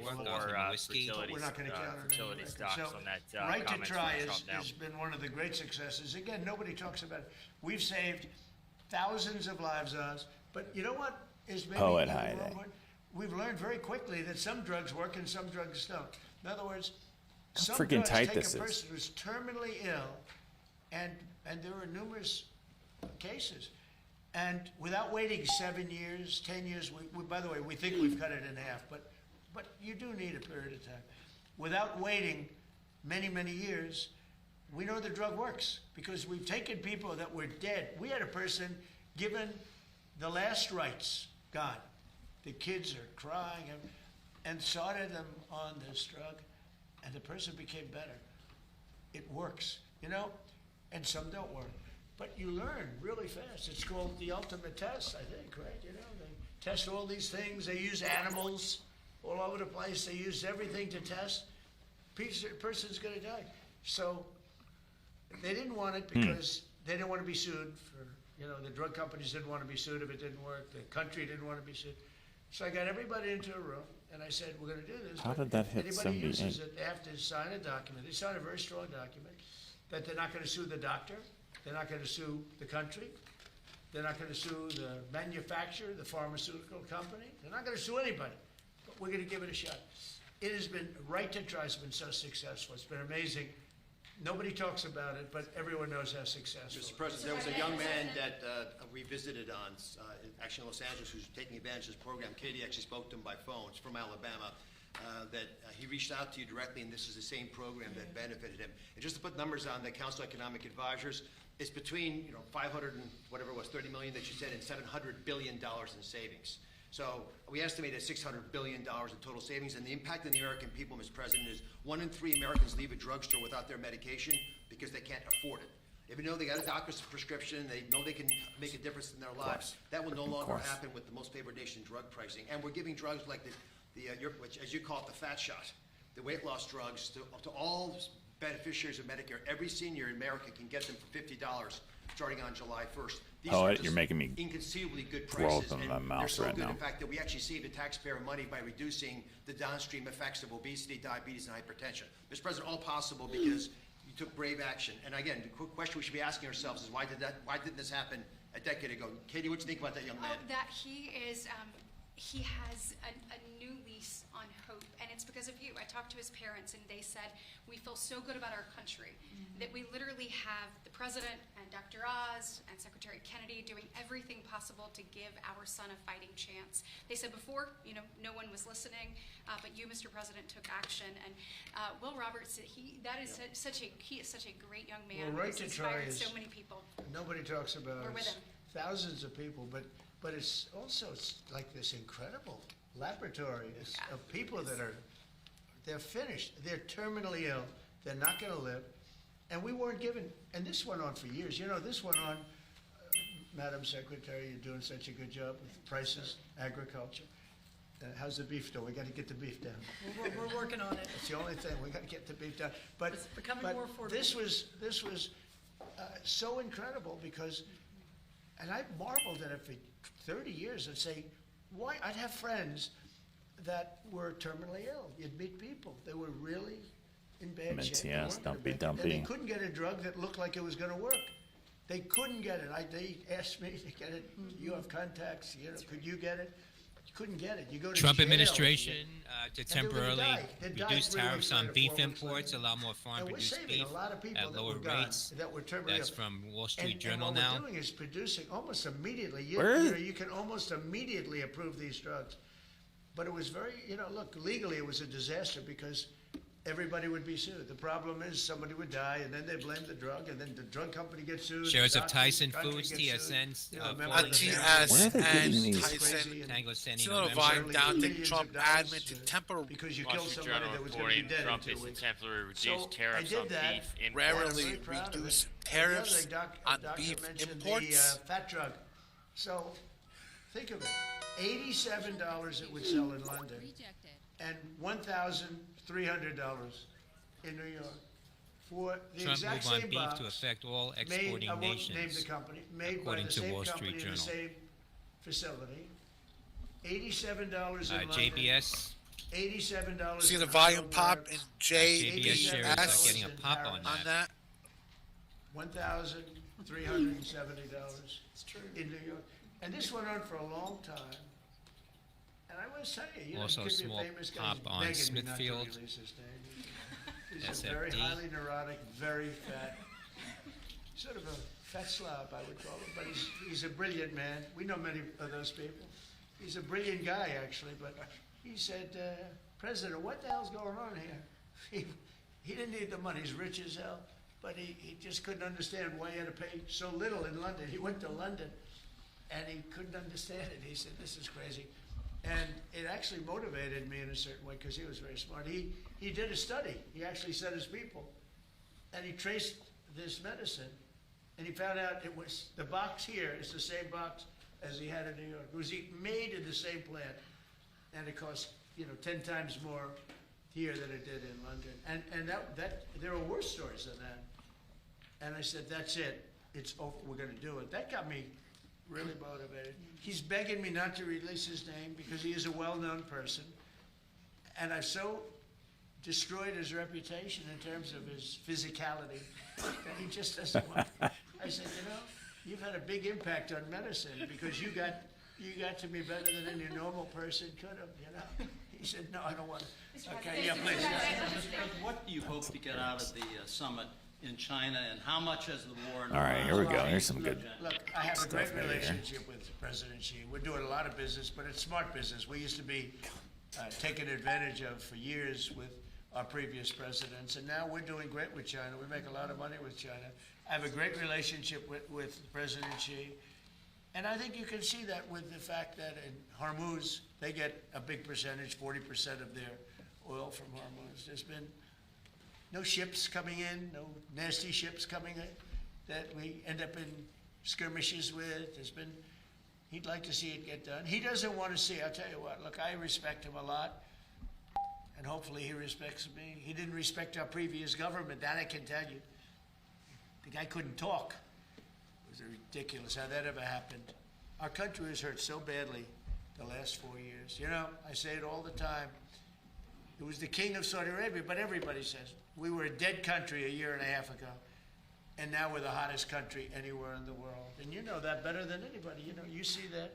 for fertility stocks So, on that. Right to Try Trump now. has been one of the great successes. Again, nobody talks about it. We've saved thousands of lives, Oz. But you know what is maybe Poet even hiding. more important? We've learned very quickly that some drugs work and some drugs don't. In other words, some freaking drugs tight take this a is. person who's terminally ill, and there are numerous cases. And without waiting 7 years, 10 years, by the way, we think we've cut it in half, but you do need a period of time. Without waiting many, many years, we know the drug works because we've taken people that were dead. We had a person given the last rites, gone. The kids are crying and started them on this drug, and the person became better. It works, you know, and some don't work. But you learn really fast. It's called the ultimate test, I think, right? You know, they test all these things. They use animals all over the place. They use everything to test. Person's going to die. So they didn't want it because they didn't want to be sued for, you know, the drug companies didn't want to be sued if it didn't work. The country didn't want to be sued. So I got everybody into a room, and I said, we're going to do this. How did that hit Anybody 78? uses it, they have to sign a document. They sign a very strong document that they're not going to sue the doctor. They're not going to sue the country. They're not going to sue the manufacturer, the pharmaceutical company. They're not going to sue anybody. But we're going to give it a shot. It has been, right to try has been so successful. It's been amazing. Nobody talks about it, but everyone knows how successful. Mr. President, there was a young man that we visited on, actually in Los Angeles, who's taking advantage of this program. Katie actually spoke to him by phone. It's from Alabama. He reached out to you directly, and this is the same program that benefited him. And just to put numbers on the Council of Economic Advisors, it's between 500 and whatever it was, 30 million that you said, and $700 billion in savings. So we estimate at $600 billion in total savings, and the impact on the American people, Mr. President, is 1 in 3 Americans leave a drugstore without their medication because they can't afford it. Even though they got a doctor's prescription, they know they can make a difference in their lives. That will no longer happen with the most favored nation drug pricing. And we're giving drugs like which, as you call it, the fat shot, the weight loss drugs to all beneficiaries of Medicare. Every senior in America can get them for $50 starting on July 1st. These are You're making me inconceivably good throw prices, up in and my they're mouth so right good, now. in fact, that we actually save the taxpayer money by reducing the downstream effects of obesity, diabetes, and hypertension. Mr. President, all possible because you took brave action. And again, the quick question we should be asking ourselves is why didn't this happen a decade ago? Katie, what do you think about that young man? That he is, he has a new lease on hope, and it's because of you. I talked to his parents, and they said, we feel so good about our country that we literally have the President and Dr. Oz and Secretary Kennedy doing everything possible to give our son a fighting chance. They said before, no one was listening, but you, Mr. President, took action. And Will Roberts, he is such a great young man. Well, right He's to try inspired is so many people. Nobody talks about We're with him. Thousands of people, but it's also like this incredible laboratory of people that they're finished. They're terminally ill. They're not going to live. And we weren't given, and this went on for years. This went on, Madam Secretary, you're doing such a good job with prices, agriculture. How's the beef doing? We got to get the beef down. We're working on it. It's the only thing. We got to get the beef down. But it's becoming more affordable. This was so incredible because, and I marveled at it for 30 years and say, why? I'd have friends that were terminally ill. You'd meet people. They were really in bad shape. Yes, dumpy. And they couldn't get a drug that looked like it was going to work. They couldn't get it. They asked me to get it. You have contacts. Could you get it? You couldn't get it. You go to Trump jail. administration to And they would temporarily die. They'd die reduce 3 tariffs weeks on later, beef 4 weeks imports, later. allow more foreign-produced And we're saving beef a lot of people at that lower were gone, rates. that were terminally That's ill. from Wall Street And Journal what now. we're doing is producing almost immediately. You can almost immediately approve these drugs. But it was very, look, legally it was a disaster because everybody would be sued. The problem is somebody would die, and then they blame the drug, and then the drug company gets sued. Shares the of doctor, Tyson the country Foods, gets sued. TSN's, TS and Tyson. Tango Sandy Solidifying down to Trump admin to temporarily because you Wall killed Street somebody Journal that was going to be reporting dead Trump in is 2 to weeks. temporarily reduce So tariffs I on did that. beef imports. Rarely reduce tariffs on beef imports. The fat drug. So think of it. $87 it would sell in London, and $1,300 in New York. For the Trump exact move on same beef box, to affect all made, exporting I won't nations, name the company, made by according the to same Wall company Street in the Journal. same facility. $87 in London. JBS. $87. See in the volume Hanover, pop in JBS shares are JS getting a pop on that. $1,370 in New York. And this went on for a long time. And I want to tell you, Also it could be small a famous guy. pop He's on begging me not to Smithfield. release his name. He's a SFD. very highly neurotic, very fat, sort of a fat slob, I would call him, but he's a brilliant man. We know many of those people. He's a brilliant guy, actually, but he said, President, what the hell's going on here? He didn't need the money. He's rich as hell, but he just couldn't understand why he had to pay so little in London. He went to London, and he couldn't understand it. He said, this is crazy. And it actually motivated me in a certain way because he was very smart. He did a study. He actually said his people, and he traced this medicine, and he found out it was, the box here is the same box as he had in New York. It was made in the same plant, and it cost 10 times more here than it did in London. And that there are worse stories than that. And I said, that's it. It's over. We're going to do it. That got me really motivated. He's begging me not to release his name because he is a well-known person. And I've so destroyed his reputation in terms of his physicality that he just doesn't want. I said, you've had a big impact on medicine because you got to me better than any normal person could have, He said, no, I don't want to. Okay, yeah, please. What do you hope to get out of the summit in China, and how much has the war in All right, here we go. Here's some good Look, I have a great stuff right relationship with President Xi. We're doing a lot of business, but it's smart business. We used to be taken advantage of for years with our previous presidents, and now we're doing great with China. We make a lot of money with China. I have a great relationship with President Xi, and I think you can see that with the fact that in Hormuz, they get a big percentage, 40% of their oil from Hormuz. There's been no ships coming in, no nasty ships coming in that we end up in skirmishes with. He'd like to see it get done. He doesn't want to see, I'll tell you what, look, I respect him a lot, and hopefully he respects me. He didn't respect our previous government, that I can tell you. The guy couldn't talk. It was ridiculous how that ever happened. Our country was hurt so badly the last 4 years. I say it all the time. It was the king of Saudi Arabia, but everybody says we were a dead country a year and a half ago, and now we're the hottest country anywhere in the world. And you know that better than anybody. You see that.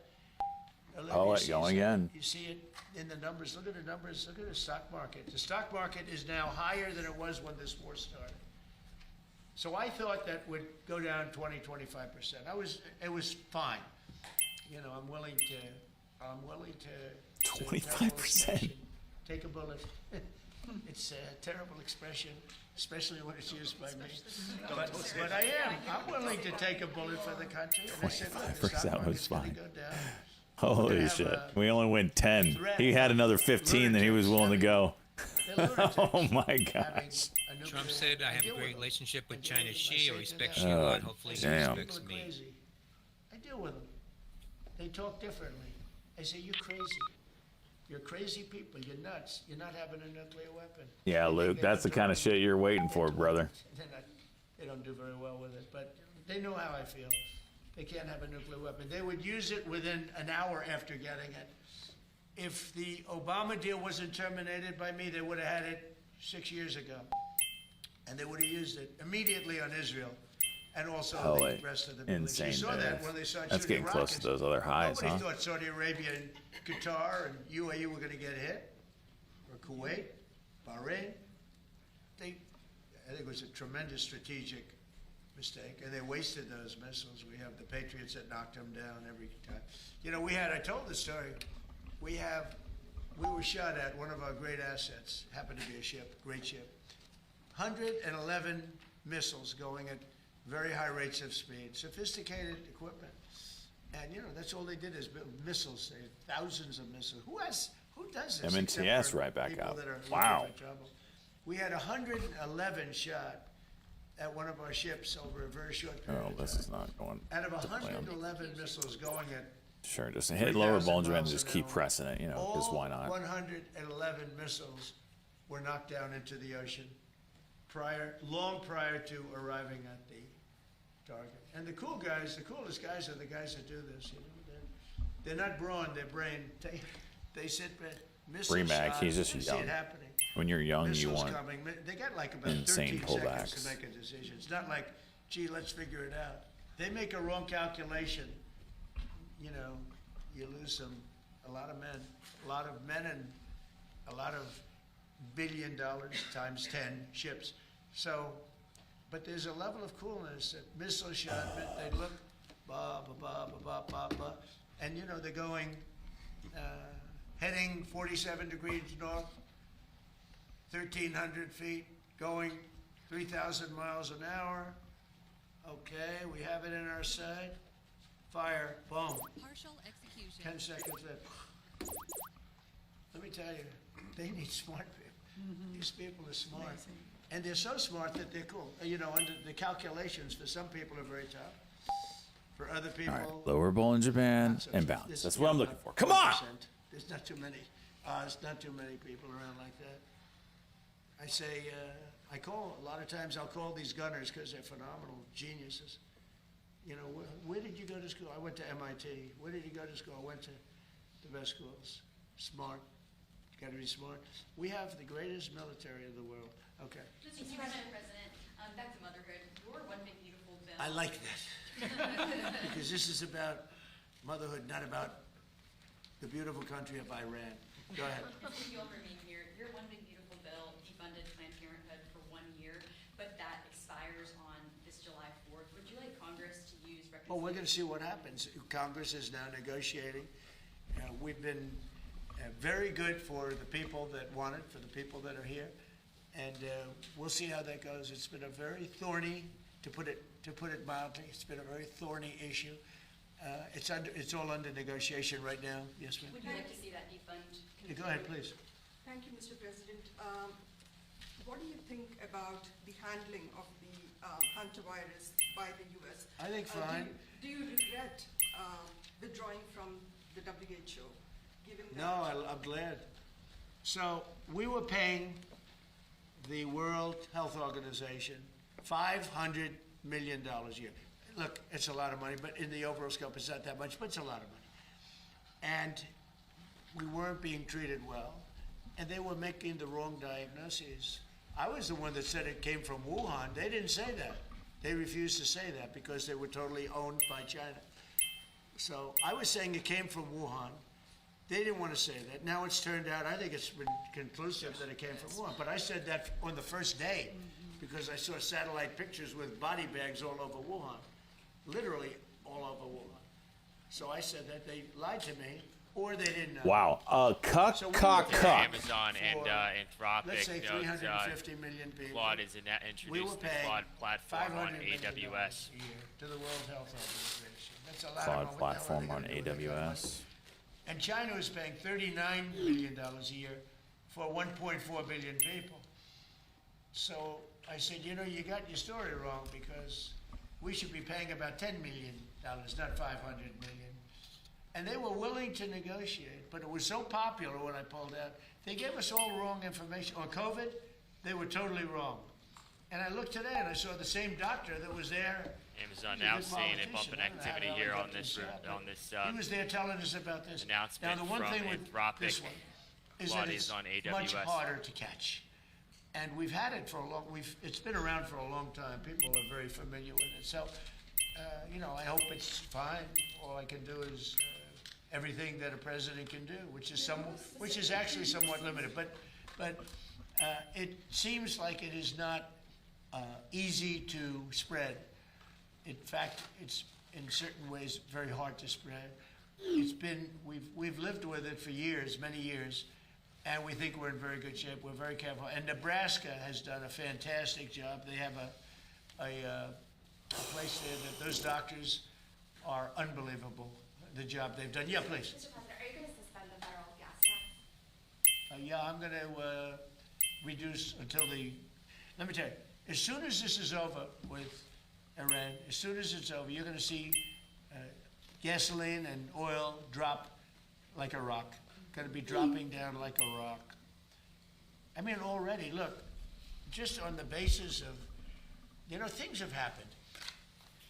Going again. You see it in the numbers. Look at the numbers. Look at the stock market. The stock market is now higher than it was when this war started. So I thought that would go down 20–25%. It was fine. I'm willing to 25%. Take a bullet. It's a terrible expression, especially when it's used by me. But I am. I'm willing to take a bullet for the country. And I said, look, the stock market's going to go down. Holy shit. We only win 10. He had another 15 that he was willing to go. Oh my gosh. Trump said, I have a great relationship with China Xi. I respect Xi a lot. Hopefully he respects me. I deal with them. They talk differently. I say, you're crazy. You're crazy people. You're nuts. You're not having a nuclear weapon. Yeah, Luke, that's the kind of shit you're waiting for, brother. They don't do very well with it, but they know how I feel. They can't have a nuclear weapon. They would use it within an hour after getting it. If the Obama deal wasn't terminated by me, they would have had it 6 years ago. And they would have used it immediately on Israel and also the rest of the Middle East. Insane. You saw that when they started That's shooting getting close rockets. to those other highs, Nobody thought Saudi Arabia and Qatar and UAE were going to get hit, or Kuwait, Bahrain. I think it was a tremendous strategic mistake, and they wasted those missiles. We have the Patriots that knocked them down every time. I told the story, we were shot at one of our great assets, happened to be a ship, great ship. 111 missiles going at very high rates of speed, sophisticated equipment. And, that's all they did is build missiles. They had thousands of missiles. Who does this? MNTS right back up. Wow. We had 111 shot at one of our ships over a very short period of time. This is not going Out of 111 missiles going at Sure, just hit lower Bollinger and just keep pressing it, because why not? 111 missiles were knocked down into the ocean long prior to arriving at the target. And the coolest guys are the guys that do this. They're not brawn, they're brain. They sit back. Bremac, he's just young. When you're young, you want they got like about insane 13 pullbacks seconds to make a decision. It's not like, gee, let's figure it out. They make a wrong calculation. You lose a lot of men and a lot of $1 billion times 10 ships. So, but there's a level of coolness that missile shot, they look, ba, ba, ba, ba, ba, ba, ba, and they're going, heading 47 degrees north, 1,300 feet, going 3,000 miles an hour. Okay, we have it in our sight. Fire, boom. Partial execution. 10 seconds in. Let me tell you, they need smart people. These people are smart. Amazing. And they're so smart that they're cool. Under the calculations, for some people are very tough. For other people, All right, lower bowl in Japan and bounce. That's what I'm looking for. Come on! There's not too many. There's not too many people around like that. I say, a lot of times I'll call these gunners because they're phenomenal geniuses. Where did you go to school? I went to MIT. Where did you go to school? I went to the best schools. Smart. Got to be smart. We have the greatest military in the world. Okay. Mr. President, back to motherhood. Your one big beautiful bill. I like that. Because this is about motherhood, not about the beautiful country of Iran. Go ahead. You'll remain here. Your one big beautiful bill defunded Planned Parenthood for 1 year, but that expires on this July 4th. Would you like Congress to use reconciliation? Well, we're going to see what happens. Congress is now negotiating. We've been very good for the people that want it, for the people that are here, and we'll see how that goes. It's been a very thorny, to put it mildly, it's been a very thorny issue. It's all under negotiation right now. Yes, ma'am. Would you like to see that defund? Go ahead, please. Thank you, Mr. President. What do you think about the handling of the hantavirus by the U.S.? I think fine. Do you regret withdrawing from the WHO? No, I'm glad. So we were paying the World Health Organization $500 million a year. Look, it's a lot of money, but in the overall scope, it's not that much, but it's a lot of money. And we weren't being treated well, and they were making the wrong diagnoses. I was the one that said it came from Wuhan. They didn't say that. They refused to say that because they were totally owned by China. So I was saying it came from Wuhan. They didn't want to say that. Now it's turned out, I think it's been conclusive that it came from Wuhan. But I said that on the first day because I saw satellite pictures with body bags all over Wuhan, literally all over Wuhan. So I said that they lied to me, or they didn't know. Wow. Cuck. Amazon and Anthropic. Let's say 350 million people. Claude is introduced the Claude platform on AWS. A year to the World Health Organization. That's a lot Claude of money. platform on AWS. And China is paying $39 million a year for 1.4 billion people. So I said, you got your story wrong because we should be paying about $10 million, not $500 million. And they were willing to negotiate, but it was so popular when I pulled out. They gave us all wrong information. On COVID, they were totally wrong. And I looked today and I saw the same doctor that was there. Amazon now seeing a bump in activity here on this he was there telling us about this. Announcement now, the one from thing with Anthropic. this one is Claude that it's is on AWS. much harder to catch. And we've had it for a long, it's been around for a long time. People are very familiar with it. So, I hope it's fine. All I can do is everything that a president can do, which is actually somewhat limited. But it seems like it is not easy to spread. In fact, it's in certain ways very hard to spread. We've lived with it for years, many years, and we think we're in very good shape. We're very careful. And Nebraska has done a fantastic job. They have a place there that those doctors are unbelievable, the job they've done. Yeah, please. Mr. President, are you going to suspend the federal gas tax? Yeah, I'm going to reduce until let me tell you, as soon as this is over with Iran, as soon as it's over, you're going to see gasoline and oil drop like a rock. Going to be dropping down like a rock. I mean, already, look, just on the basis of, things have happened.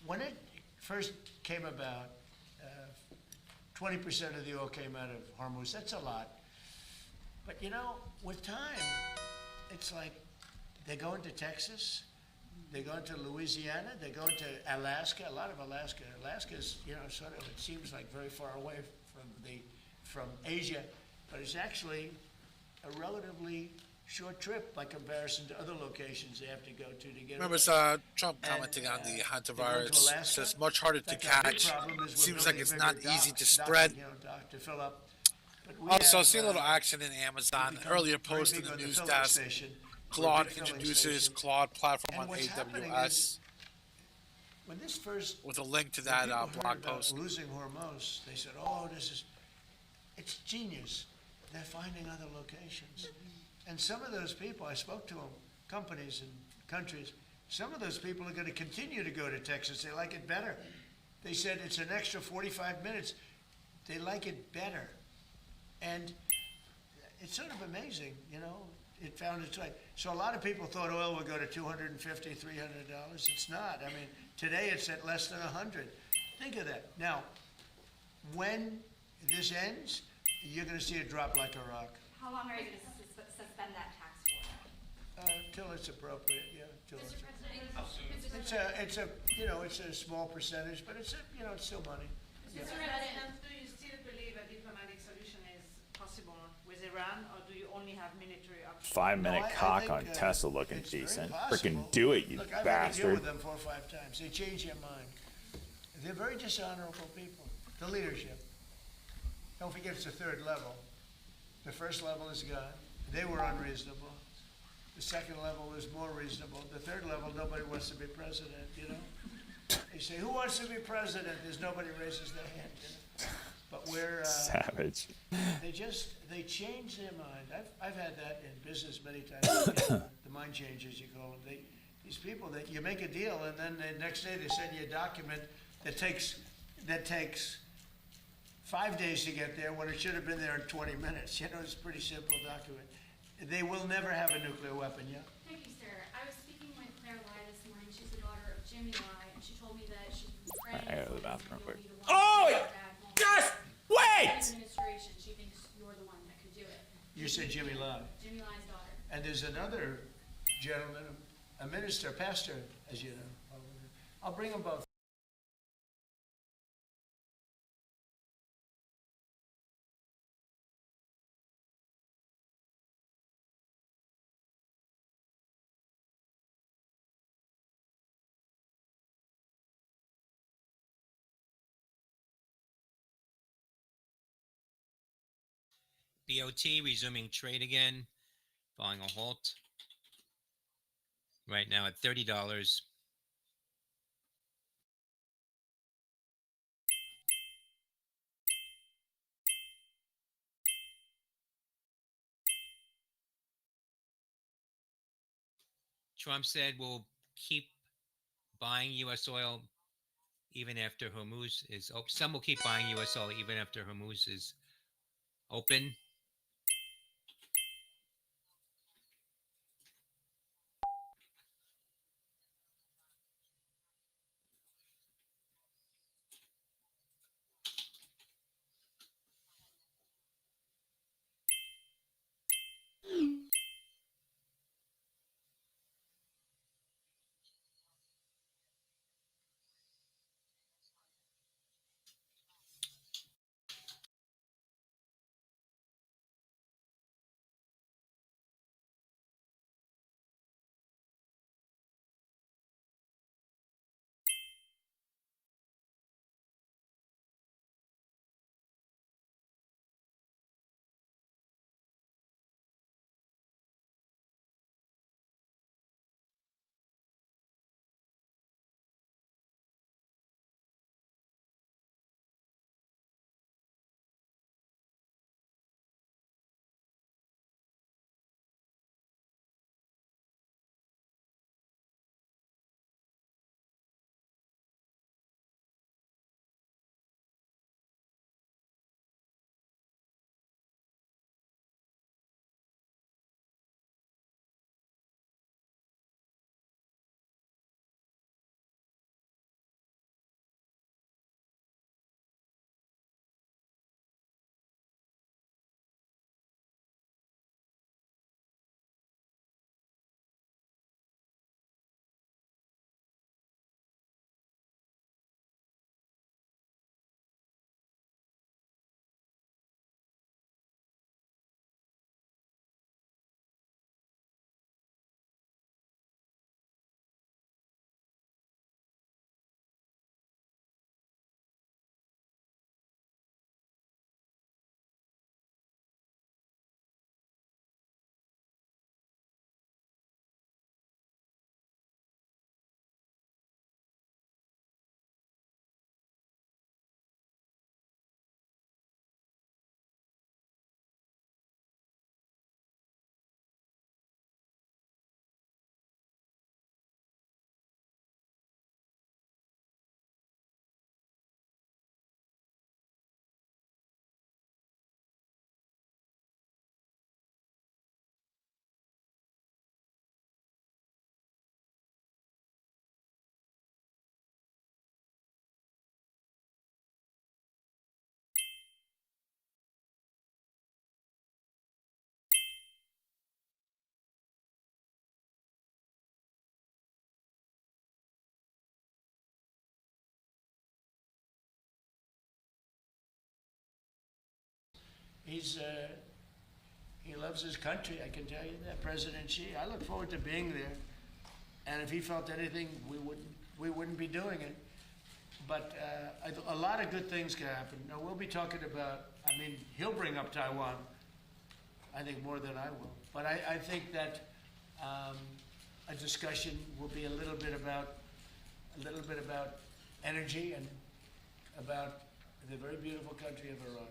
When it first came about, 20% of the oil came out of Hormuz. That's a lot. But, with time, it's like they're going to Texas, they're going to Louisiana, they're going to Alaska, a lot of Alaska. Alaska's, sort of, it seems like very far away from Asia, but it's actually a relatively short trip by comparison to other locations they have to go to get. Remember, Trump commenting on the hantavirus says much harder to catch. Seems like it's not easy to spread. To fill up. Also, seen a little action in Amazon. Earlier post in the news desk. Claude introduces Claude platform on AWS. When this first, with a link to that blog post. Losing Hormuz, they said, "Oh, it's genius. They're finding other locations." And some of those people, I spoke to them, companies and countries. Some of those people are going to continue to go to Texas. They like it better. They said it's an extra 45 minutes. They like it better, and it's sort of amazing, It found its way. So a lot of people thought oil would go to $250, $300. It's not. I mean, today it's at less than 100. Think of that. Now, when this ends, you're going to see it drop like a rock. How long are you going to suspend that tax for? Till it's appropriate. Yeah. Till Mr. President, it's a small percentage, but it's still money. Mr. President, do you still believe a diplomatic solution is possible with Iran, or do you only have military options? 5-minute cock on Tesla looking decent. Freaking do it, you Look, I've had to deal bastard. with them 4 or 5 times. They change their mind. They're very dishonorable people. The leadership. Don't forget it's the 3rd level. The 1st level is God. They were unreasonable. The 2nd level is more reasonable. The 3rd level, nobody wants to be president, They say, who wants to be president? There's nobody raises their hand, But we're... Savage. They change their mind. I've had that in business many times. The mind changers, you call them. These people that you make a deal, and then the next day they send you a document that takes 5 days to get there when it should have been there in 20 minutes. It's a pretty simple document. They will never have a nuclear weapon, yeah? Thank you, sir. I was speaking with Claire Lai this morning. She's the daughter of Jimmy Lai, and she told me that she's praying. I gotta go to the bathroom real quick. Oh, just wait! Administration, she thinks you're the one that could do it. You said Jimmy Lai. Jimmy Lai's daughter. And there's another gentleman, a minister, pastor, as you know. I'll bring them both. BOT resuming trade again, following a halt. Right now at $30. Trump said we'll keep buying U.S. oil even after Hormuz is open. Some will keep buying U.S. oil even after Hormuz is open. he loves his country, I can tell you that, President Xi. I look forward to being there. And if he felt anything, we wouldn't be doing it. But a lot of good things can happen. Now, we'll be talking about, I mean, he'll bring up Taiwan, I think, more than I will. But I think that a discussion will be a little bit about energy and about the very beautiful country of Iran.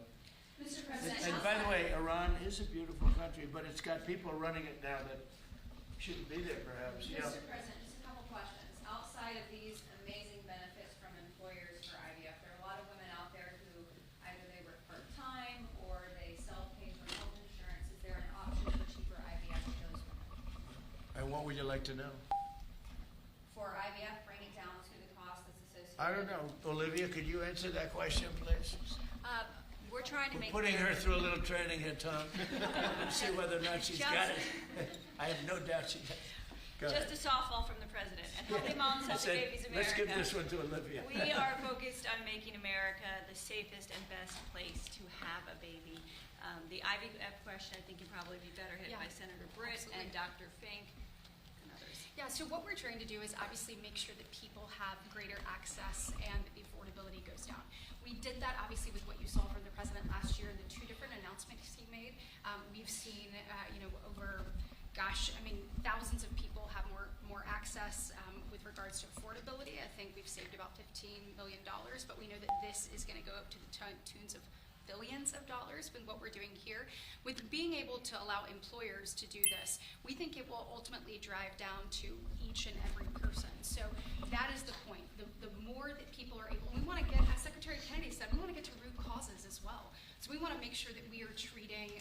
Mr. President, And by the way, Iran is a beautiful country, but it's got people running it now that shouldn't be there, perhaps. Mr. President, just a couple questions. Outside of these amazing benefits from employers for IVF, there are a lot of women out there who either they work part-time or they self-pay for health insurance. Is there an option for cheaper IVF for those women? And what would you like to know? For IVF, bring it down to the cost that's associated. I don't know. Olivia, could you answer that question, please? We're trying to We're make putting her through a little training here, Tom. Let's see whether or not she's got it. I have no doubt she does. Go ahead. Just a softball from the president. And Healthy Moms, Healthy Babies America. Let's give this one to Olivia. We are focused on making America the safest and best place to have a baby. The IVF question, I think, can probably be better hit by Senator Britt and Dr. Fink and others. Yeah, so what we're trying to do is obviously make sure that people have greater access and the affordability goes down. We did that obviously with what you saw from the president last year and the 2 different announcements he made. We've seen, over, thousands of people have more access with regards to affordability. I think we've saved about $15 million, but we know that this is going to go up to the tunes of billions of dollars with what we're doing here. With being able to allow employers to do this, we think it will ultimately drive down to each and every person. So that is the point. The more that people are able, we want to get, as Secretary Kennedy said, we want to get to root causes as well. So we want to make sure that we are treating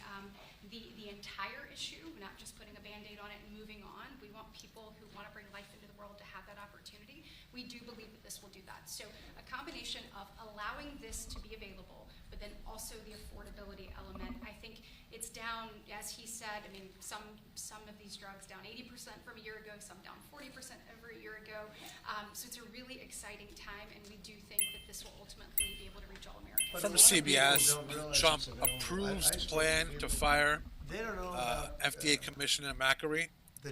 the entire issue, not just putting a Band-Aid on it and moving on. We want people who want to bring life into the world to have that opportunity. We do believe that this will do that. So a combination of allowing this to be available, but then also the affordability element. I think it's down, as he said, some of these drugs down 80% from a year ago, some down 40% over a year ago. So it's a really exciting time, and we do think that this will ultimately be able to reach all Americans. From CBS, Trump approves plan to fire FDA Commissioner Macri. They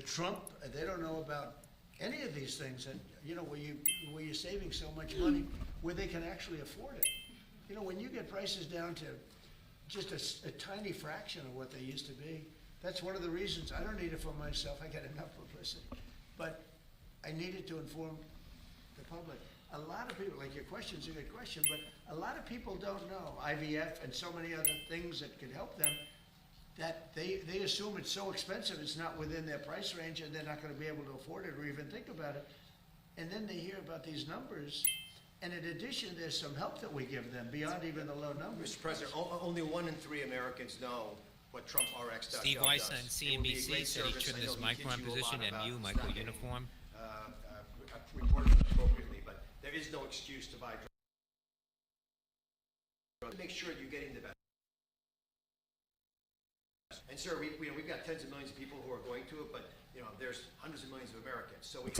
don't know about any of these things, and where you're saving so much money, where they can actually afford it. When you get prices down to just a tiny fraction of what they used to be, that's one of the reasons I don't need it for myself. I get enough publicity, but I needed to inform the public. A lot of people, like your question's a good question, but a lot of people don't know IVF and so many other things that could help them, that they assume it's so expensive it's not within their price range and they're not going to be able to afford it or even think about it. And then they hear about these numbers, and in addition, there's some help that we give them beyond even the low numbers. Mr. President, only 1 in 3 Americans know what TrumpRx.gov Steve Weiss on does. It would be a CNBC great said he service. trimmed I his know he micron gives you a position lot and about you, it's Michael not getting, uniform. reported appropriately, but there is no excuse to buy drugs. Make sure you're getting the best. And sir, we've got tens of millions of people who are going to it, but there's hundreds of millions of Americans. So we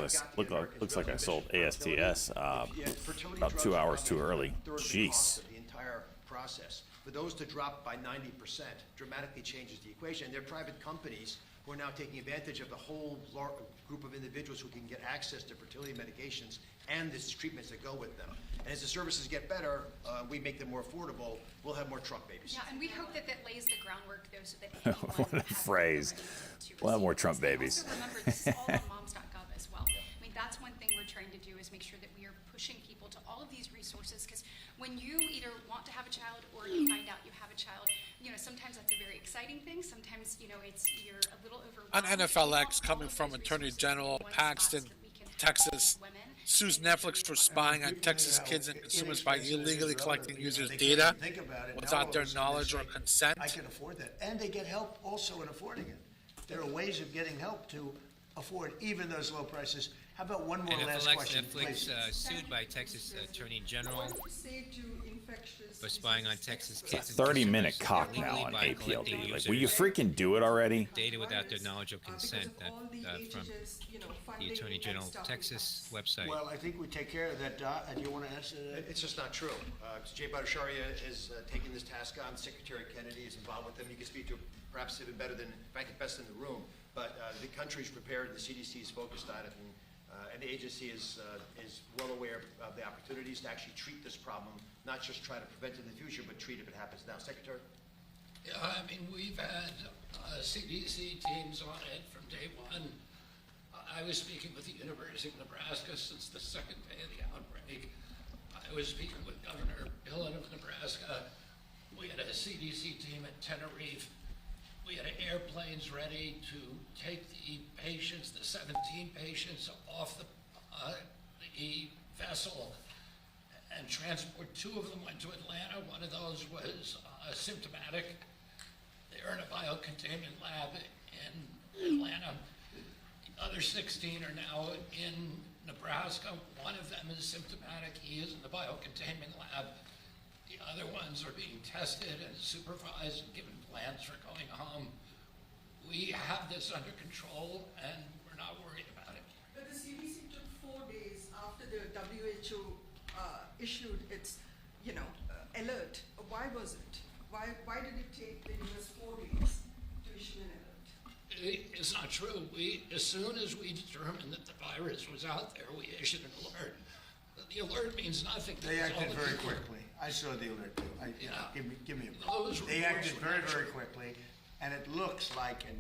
Looks like I sold ASTS about 2 hours too early. Jeez. The entire process. For those to drop by 90% dramatically changes the equation. They're private companies who are now taking advantage of the whole group of individuals who can get access to fertility medications and the treatments that go with them. And as the services get better, we make them more affordable, we'll have more Trump babies. Yeah, and we hope that that lays the groundwork, though, so that anyone What a phrase. We'll have more Trump babies. Also remember, this is all on moms.gov as well. That's one thing we're trying to do is make sure that we are pushing people to all of these resources, because when you either want to have a child or you find out you have a child, sometimes that's a very exciting thing. Sometimes, you're a little overwhelmed. On NFLX, coming from Attorney General Paxton, Texas, sues Netflix for spying on Texas kids and consumers by illegally collecting users' data without their knowledge or consent. I can afford that. And they get help also in affording it. There are ways of getting help to afford even those low prices. How about one more And last question, Netflix please? sued by Texas Attorney General What do you say to infectious for spying on Texas It's a cases. 30-minute cock now on APLD. Like, will you freaking do it already? Data without their knowledge or consent. That from the Attorney General Texas website. Well, I think we take care of that, Dot. Do you want to answer that? It's just not true. Jay Bhattacharya is taking this task on. Secretary Kennedy is involved with them. You can speak to perhaps even better than, in fact, the best in the room. But the country's prepared, the CDC is focused on it, and the agency is well aware of the opportunities to actually treat this problem, not just try to prevent it in the future, but treat it if it happens now. Secretary? Yeah, I mean, we've had CDC teams on it from day one. I was speaking with the University of Nebraska since the second day of the outbreak. I was speaking with Governor Billen of Nebraska. We had a CDC team at Tenerife. We had airplanes ready to take the patients, the 17 patients, off the vessel and transport. 2 of them went to Atlanta. One of those was symptomatic. They're in a biocontainment lab in Atlanta. The other 16 are now in Nebraska. One of them is symptomatic. He is in the biocontainment lab. The other ones are being tested and supervised and given plans for going home. We have this under control, and we're not worried about it. But the CDC took 4 days after the WHO issued its, alert. Why was it? Why did it take the US 4 days to issue an alert? It's not true. As soon as we determined that the virus was out there, we issued an alert. The alert means nothing. They acted very quickly. I saw the alert too. Give me a break. They acted very, very quickly, and it looks like, and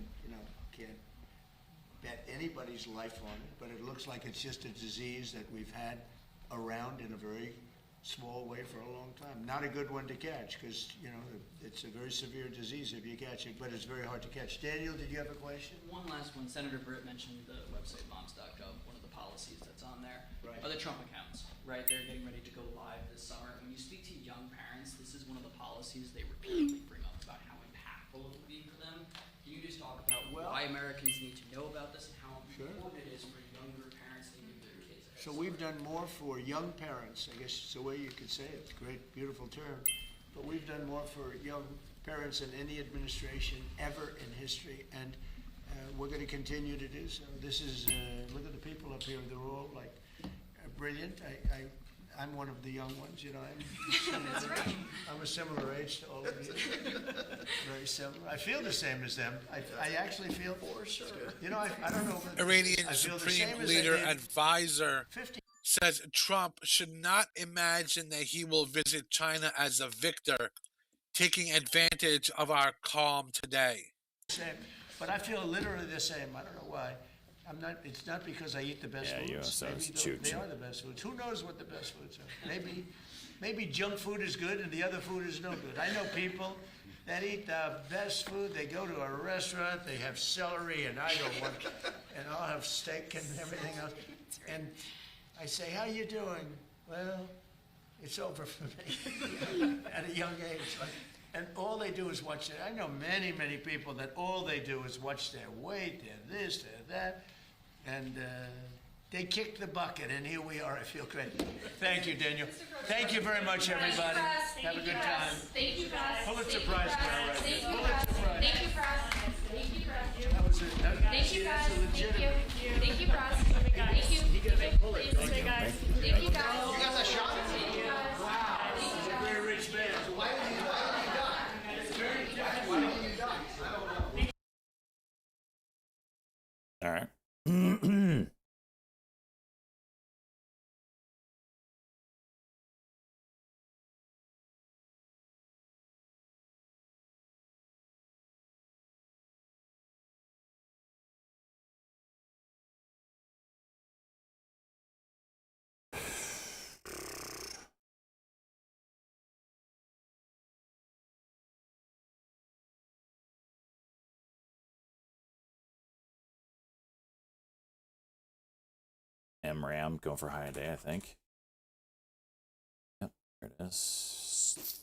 can't bet anybody's life on it, but it looks like it's just a disease that we've had around in a very small way for a long time. Not a good one to catch because, it's a very severe disease if you catch it, but it's very hard to catch. Daniel, did you have a question? One last one. Senator Britt mentioned the website bombs.gov, one of the policies that's on there. Right. Are the Trump accounts, right? They're getting ready to go live this summer. When you speak to young parents, this is one of the policies they repeatedly bring up about how impactful it will be for them. Can you just talk about why Americans need to know about this and how important it is for younger parents to give their kids access? So we've done more for young parents. I guess it's the way you could say it. It's a great, beautiful term. But we've done more for young parents than any administration ever in history, and we're going to continue to do so. This is, look at the people up here. They're all like brilliant. I'm one of the young ones, I'm a similar age to all of you. Very similar. I feel the same as them. I actually feel, for sure. I don't know. Iranian Supreme Leader Advisor says Trump should not imagine that he will visit China as a victor, taking advantage of our calm today. Same. But I feel literally the same. I don't know why. It's not because I eat the best foods. They are the best foods. Who knows what the best foods are? Maybe junk food is good and the other food is no good. I know people that eat the best food. They go to a restaurant, they have celery, and I don't want, and I'll have steak and everything else. And I say, how you doing? Well, it's over for me at a young age. And all they do is watch it. I know many, many people that all they do is watch their weight, their this, their that, and they kick the bucket, and here we are. I feel great. Thank you, Daniel. Thank you very much, everybody. Have a good time. Thank you, Press. Pulitzer Prize winner right Thank there. you, Pulitzer Prize. Thank you, Press. Thank you, Press. That was it. Thank you, guys. That's Thank you. legitimate. Thank you, Press. Thank you. He got a Pulitzer. Please, Thank you. guys. Thank you, guys. You got that shot? Thank you, guys. Wow. He's a very rich man. So why did you die? It's very important. Why did you die? I don't know. All right. MRAM going for high day, I think. Yep, there it is.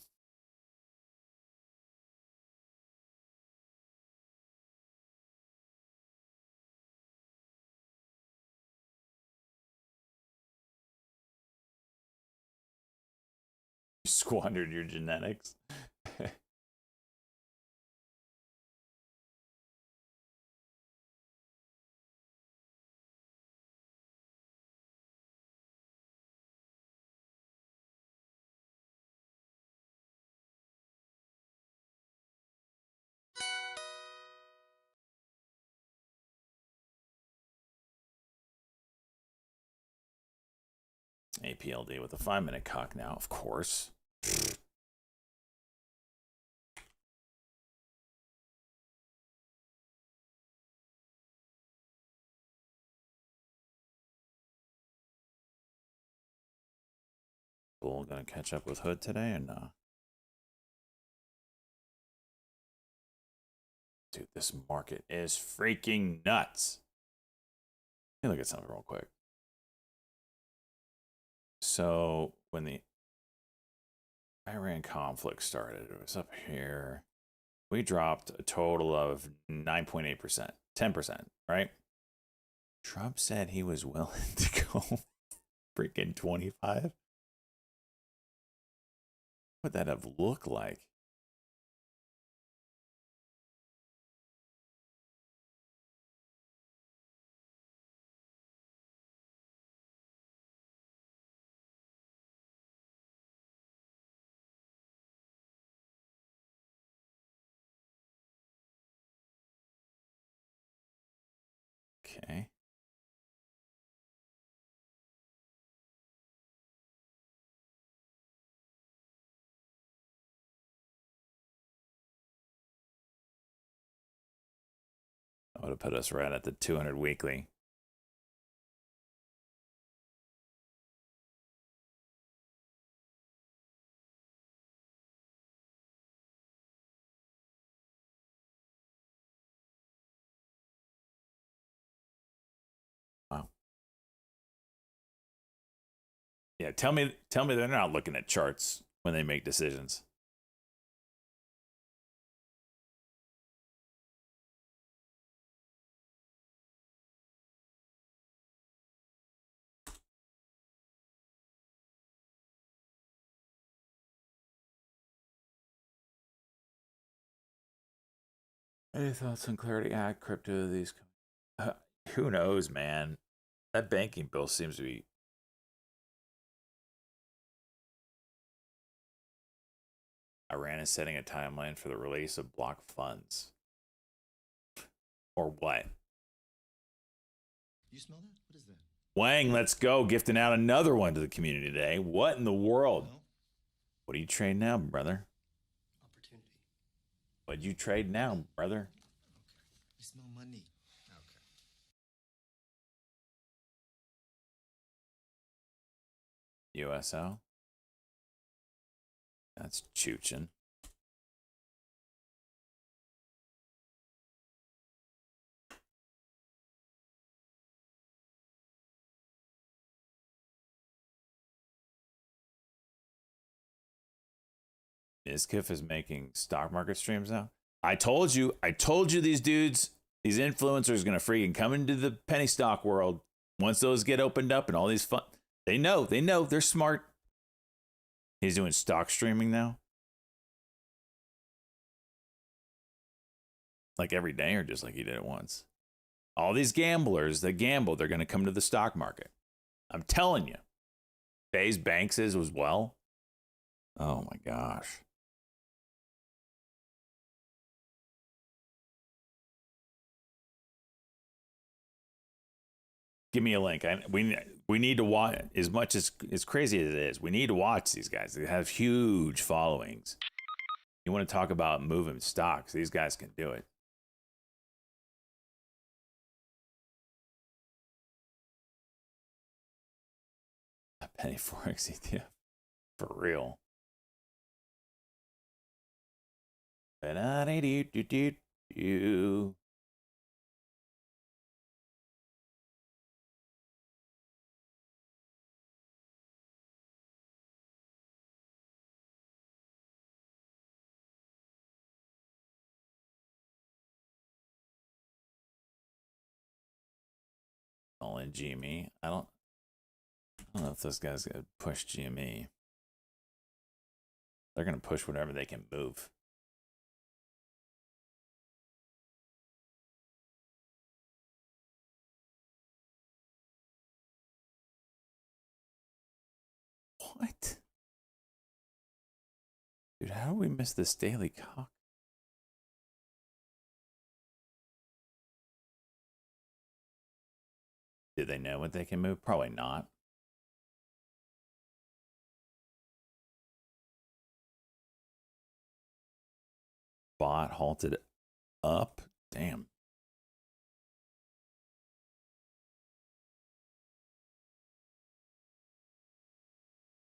You squandered your genetics. APLD with a 5-minute cock now, of course. Bull gonna catch up with Hood today and dude, this market is freaking nuts. Let me look at something real quick. So when the Iran conflict started, it was up here. We dropped a total of 9.8%, 10%, right? Trump said he was willing to go freaking 25. What would that have looked like? Okay. That would have put us right at the 200 weekly. Wow. Yeah, tell me they're not looking at charts when they make decisions. Any thoughts on clarity? Crypto, these. Who knows, man? That banking bill seems to be. Iran is setting a timeline for the release of block funds. Or what? You smell that? What is that? Wang, let's go. Gifting out another one to the community today. What in the world? No. What do you trade now, brother? Opportunity. What'd you trade now, brother? Okay. You smell money. Okay. USO. That's choochin'. Iskif is making stock market streams now. I told you these dudes, these influencers, gonna freaking come into the penny stock world. Once those get opened up and all these fun, they know, they're smart. He's doing stock streaming now, like every day, or just like he did it once. All these gamblers that gamble, they're gonna come to the stock market. I'm telling you. Bayes Banks is as well. Oh my gosh. Give me a link. We need to watch, as much as crazy as it is. We need to watch these guys. They have huge followings. You want to talk about moving stocks? These guys can do it. A penny forex ETF, for real. All in GME. I don't know if this guy's gonna push GME. They're going to push whatever they can move. What? Dude, how do we miss this daily cock? Did they know what they can move? Probably not. Bot halted up. Damn.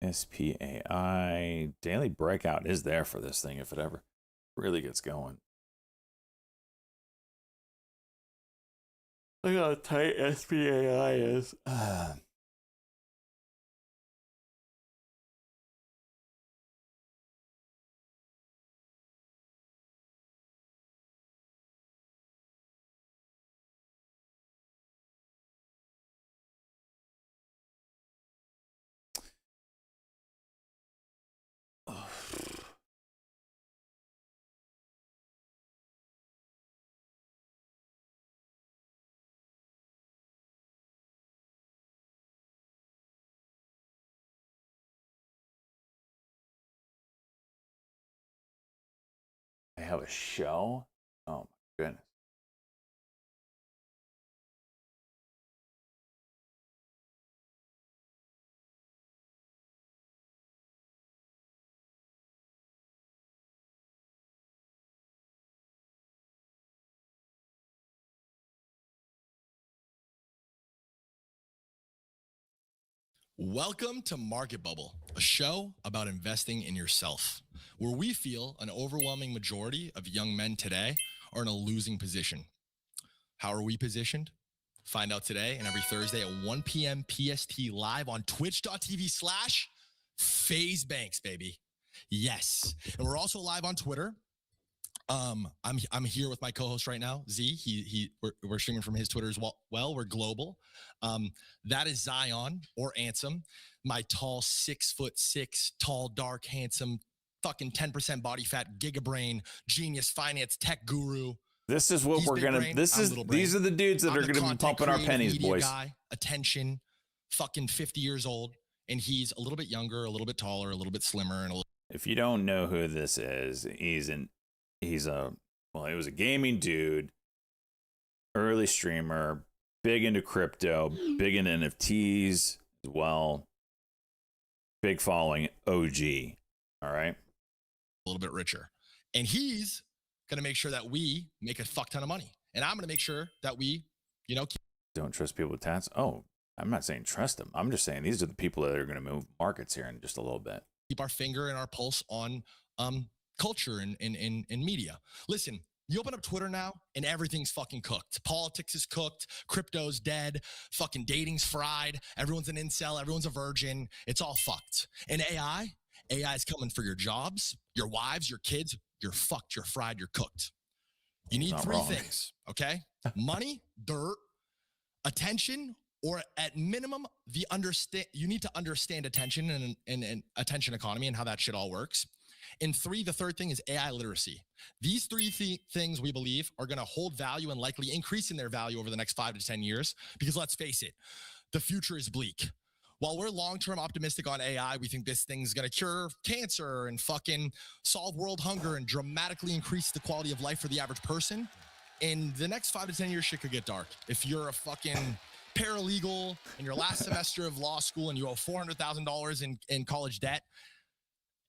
SPAI. Daily breakout is there for this thing if it ever really gets going. Look how tight SPAI is. I have a show? Oh my goodness. Welcome to Market Bubble, a show about investing in yourself, where we feel an overwhelming majority of young men today are in a losing position. How are we positioned? Find out today and every Thursday at 1 p.m. PST live on twitch.tv/FaZe Banks, baby. Yes. And we're also live on Twitter. I'm here with my co-host right now, Z. We're streaming from his Twitter as well. We're global. That is Zion or Ansem, my tall 6'6", tall, dark, handsome, fucking 10% body fat, gigabrain, genius, finance, tech guru. This is what we're gonna. These are the dudes that are gonna be pumping our pennies, boys. Guy, attention, fucking 50 years old, and he's a little bit younger, a little bit taller, a little bit slimmer, and if you don't know who this is, he was a gaming dude, early streamer, big into crypto, big into NFTs as well. Big following, OG. All right. A little bit richer. And he's going to make sure that we make a fuck ton of money. And I'm going to make sure that we, don't trust people with tats. Oh, I'm not saying trust them. I'm just saying these are the people that are going to move markets here in just a little bit. Keep our finger and our pulse on culture and media. Listen, you open up Twitter now and everything's fucking cooked. Politics is cooked. Crypto's dead. Fucking dating's fried. Everyone's an incel. Everyone's a virgin. It's all fucked. And AI is coming for your jobs, your wives, your kids. You're fucked. You're fried. You're cooked. You need three things, okay? Money, dirt, attention, or at minimum, you need to understand attention and attention economy and how that shit all works. And the third thing is AI literacy. These three things we believe are going to hold value and likely increase in their value over the next 5 to 10 years. Because let's face it, the future is bleak. While we're long-term optimistic on AI, we think this thing's going to cure cancer and fucking solve world hunger and dramatically increase the quality of life for the average person. In the next 5 to 10 years, shit could get dark. If you're a fucking paralegal in your last semester of law school and you owe $400,000 in college debt,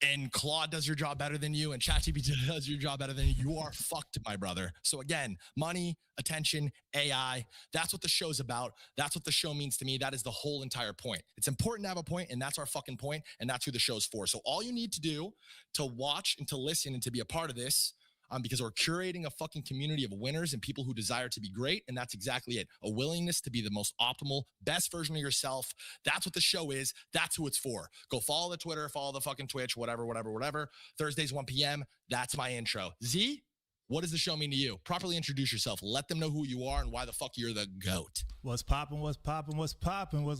and Claude does your job better than you, and ChatGPT does your job better than you, you are fucked, my brother. So again, money, attention, AI, that's what the show's about. That's what the show means to me. That is the whole entire point. It's important to have a point, and that's our fucking point, and that's who the show's for. So all you need to do to watch and to listen and to be a part of this, because we're curating a fucking community of winners and people who desire to be great. And that's exactly it. A willingness to be the most optimal, best version of yourself. That's what the show is. That's who it's for. Go follow the Twitter, follow the fucking Twitch, whatever. Thursdays, 1 p.m. That's my intro. Z, what does the show mean to you? Properly introduce yourself. Let them know who you are and why the fuck you're the GOAT. What's poppin', what's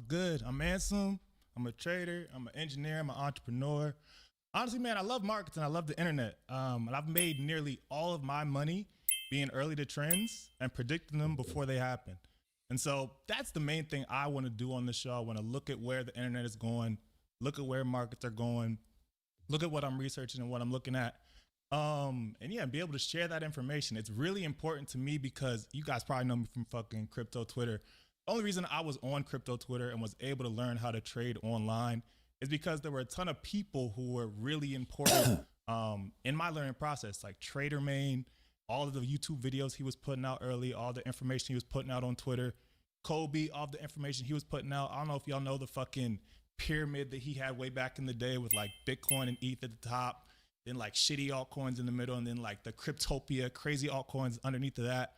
good? I'm Ansem. I'm a trader. I'm an engineer. I'm an entrepreneur. Honestly, man, I love markets and I love the internet. And I've made nearly all of my money being early to trends and predicting them before they happen. And so that's the main thing I want to do on this show. I want to look at where the internet is going, look at where markets are going, look at what I'm researching and what I'm looking at. And yeah, be able to share that information. It's really important to me because you guys probably know me from fucking crypto Twitter. The only reason I was on crypto Twitter and was able to learn how to trade online is because there were a ton of people who were really important in my learning process, like Trader Main, all of the YouTube videos he was putting out early, all the information he was putting out on Twitter, Kobe, all the information he was putting out. I don't know if y'all know the fucking pyramid that he had way back in the day with like Bitcoin and ETH at the top, then like shitty altcoins in the middle, and then like the Cryptopia, crazy altcoins underneath of that.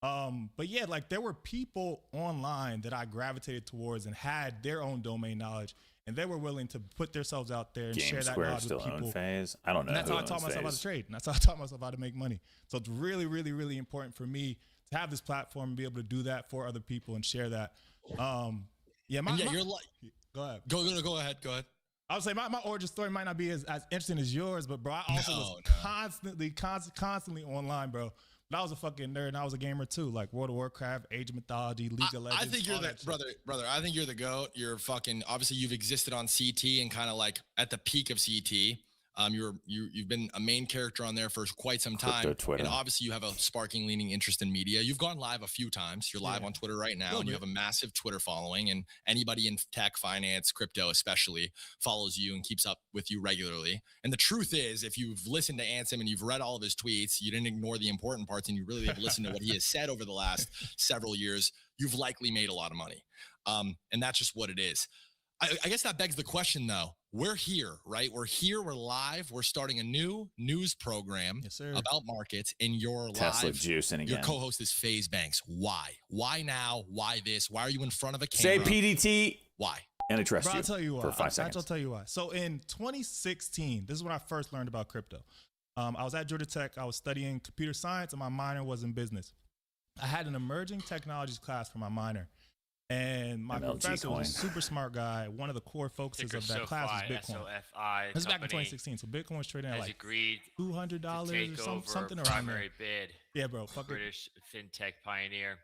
But yeah, like there were people online that I gravitated towards and had their own domain knowledge, and they were willing to put themselves out there and share that knowledge with people. Phase. I don't know. And that's how I taught myself how to trade. And that's how I taught myself how to make money. So it's really, really, really important for me to have this platform and be able to do that for other people and share that. You're like, go ahead. Go ahead. I would say my origin story might not be as interesting as yours, but bro, I also was constantly online, bro. But I was a fucking nerd and I was a gamer too, like World of Warcraft, Age of Mythology, League of Legends. I think you're the brother. I think you're the GOAT. You're fucking, obviously you've existed on CT and kind of like at the peak of CT. You've been a main character on there for quite some time, and obviously you have a sparking leaning interest in media. You've gone live a few times. You're live on Twitter right now, and you have a massive Twitter following. And anybody in tech, finance, crypto, especially, follows you and keeps up with you regularly. And the truth is, if you've listened to Ansem and you've read all of his tweets, you didn't ignore the important parts, and you really have listened to what he has said over the last several years, you've likely made a lot of money. And that's just what it is. I guess that begs the question, though. We're here, right? We're here. We're live. We're starting a new news program about markets, and you're Tesla live. juicing again. Your co-host is FaZe Banks. Why? Why now? Why this? Why are you in front of a Say camera? PDT. Why? And I trust you. I'll tell you why. For 5 seconds. I'll tell you why. So in 2016, this is when I first learned about crypto. I was at Georgia Tech. I was studying computer science, and my minor was in business. I had an emerging technologies class for my minor. And my professor was a super smart guy. One of the core focuses of that class was Bitcoin. This is back in 2016. So Bitcoin was trading at like $200 or something around there. Bid. Yeah, bro. British fintech pioneer.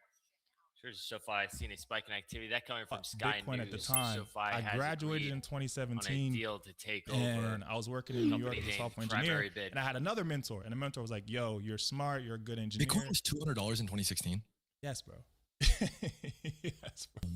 Sure, SoFi has seen a spike in activity. That coming from Sky Bitcoin News. at the time. SoFi I graduated in 2017. On a deal to take over. And I was working in New York as a software engineer. And I had another mentor. And the mentor was like, yo, you're smart. You're a good engineer. Bitcoin was $200 in 2016. Yes, bro. Yes, bro.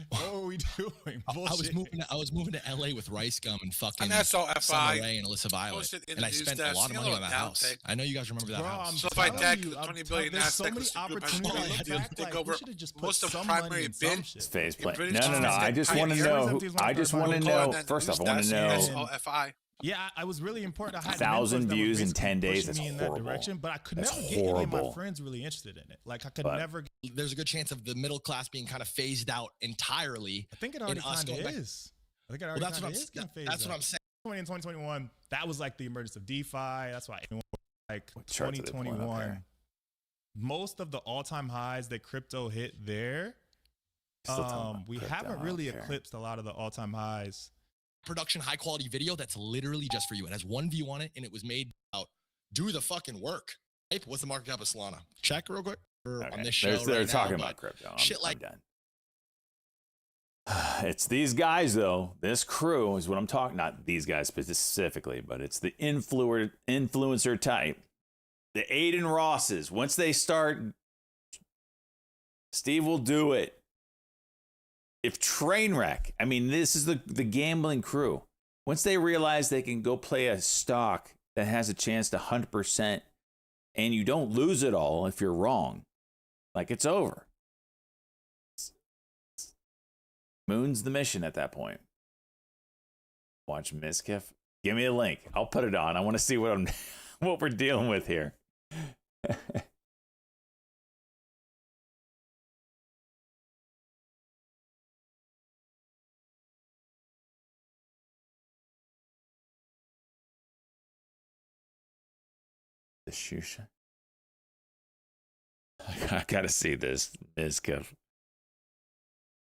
What were we doing? I was moving to LA with Rice Gum and fucking SOFI and Alyssa Violet, and I spent a lot of money on that house. I know you guys remember that house. SoFi Tech, $20 billion Nasdaq opportunities. take over most of the primary bids. Phase play. No. I just want to know. First off, I want to know. SOFI. Yeah, I was really important. I had 1,000 views in 10 days. That's in horrible. That direction, but I could never get any of my friends really interested in it. Like I could never. There's a good chance of the middle class being kind of phased out entirely. I think it already kind of is. I think it already kind of is. That's what I'm saying. In 2021, that was like the emergence of DeFi. That's why like 2021, most of the all-time highs that crypto hit there, we haven't really eclipsed a lot of the all-time highs. Production high quality video that's literally just for you. It has one view on it, and it was made out. Do the fucking work. What's the market cap of Solana? Check real quick. On this show they're talking about crypto. I'm done. It's these guys though. This crew is what I'm talking. Not these guys specifically, but it's the influencer type. The Aiden Rosses. Once they start, Steve will do it. If Trainwreck, I mean, this is the gambling crew. Once they realize they can go play a stock that has a chance to 100% and you don't lose it all if you're wrong, like it's over. Moon's the mission at that point. Watch Miskiff. Give me a link. I'll put it on. I want to see what we're dealing with here. The Shusha. I gotta see this, Miskiff.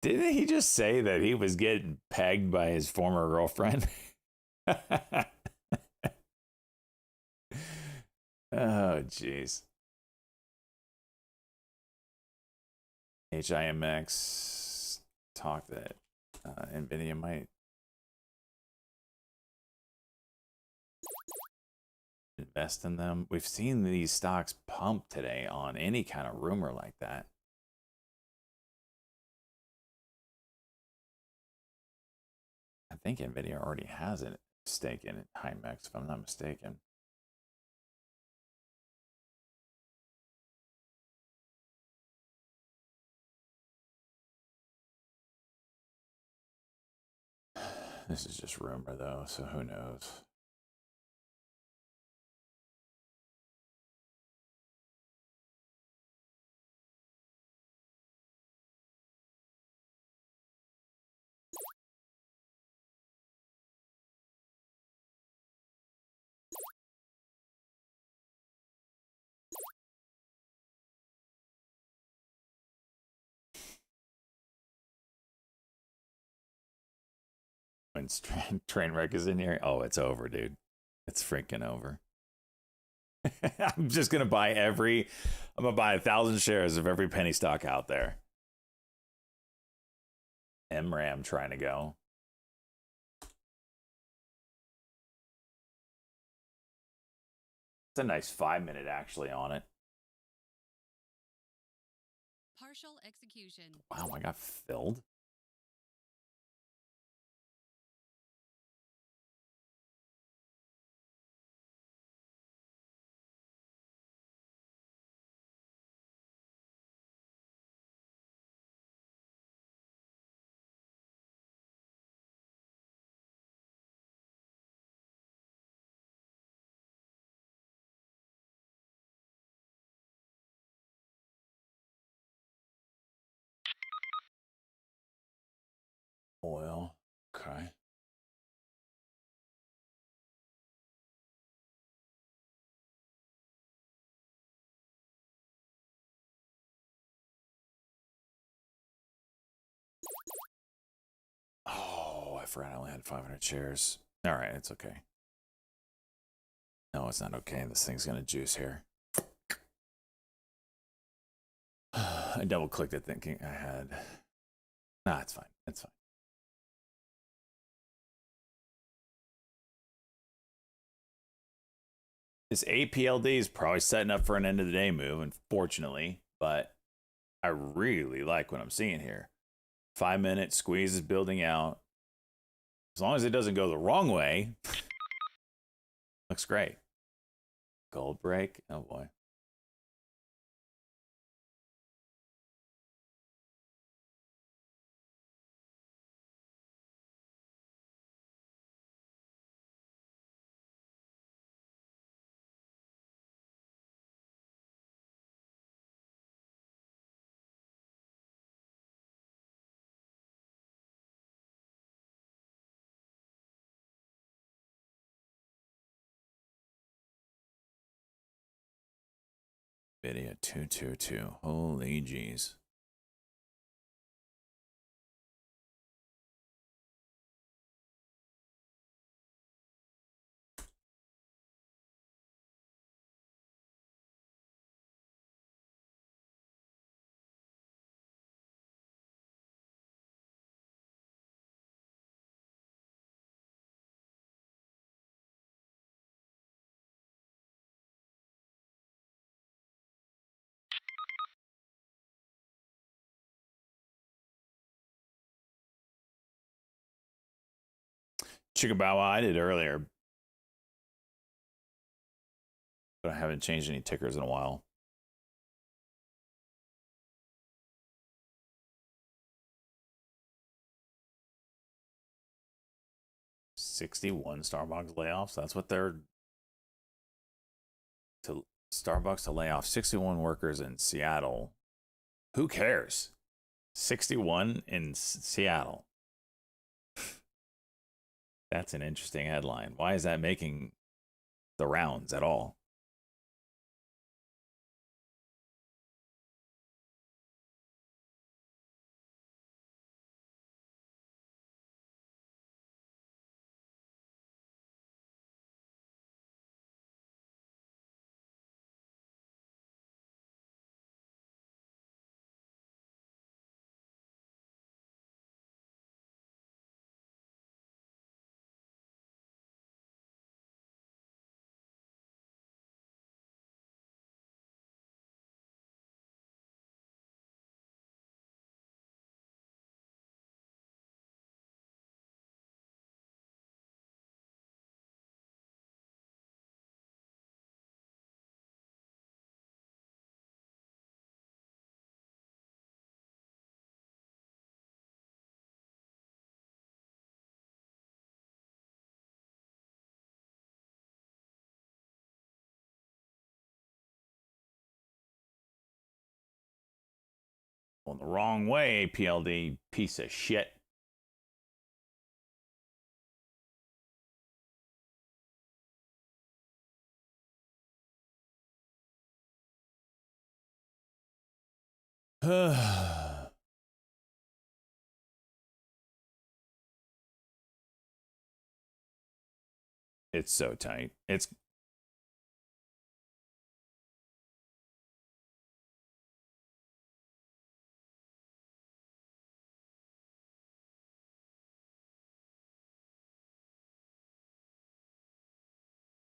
Didn't he just say that he was getting pegged by his former girlfriend? Oh, jeez. HIMX talk that NVIDIA might invest in them. We've seen these stocks pump today on any kind of rumor like that. I think NVIDIA already has a stake in HIMX, if I'm not mistaken. This is just rumor, though, so who knows? When train wreck is in here, oh, it's over, dude. It's freaking over. I'm just gonna buy I'm gonna buy 1,000 shares of every penny stock out there. MRAM trying to go. It's a nice 5-minute actually on it. Partial execution. Wow, I got filled. Oil. Okay. Oh, I forgot I only had 500 shares. All right, it's okay. No, it's not okay. This thing's gonna juice here. I double clicked it thinking I had. Nah, it's fine. It's fine. This APLD is probably setting up for an end of the day move, unfortunately, but I really like what I'm seeing here. 5-minute squeeze is building out. As long as it doesn't go the wrong way, looks great. Gold break. Oh boy. Video 222. Holy jeez. Chickabawa, I did earlier, but I haven't changed any tickers in a while. $61 Starbucks layoffs. That's what they're to Starbucks to lay off 61 workers in Seattle. Who cares? 61 in Seattle. That's an interesting headline. Why is that making the rounds at all? the wrong way, PLD, piece of shit. It's so tight. It's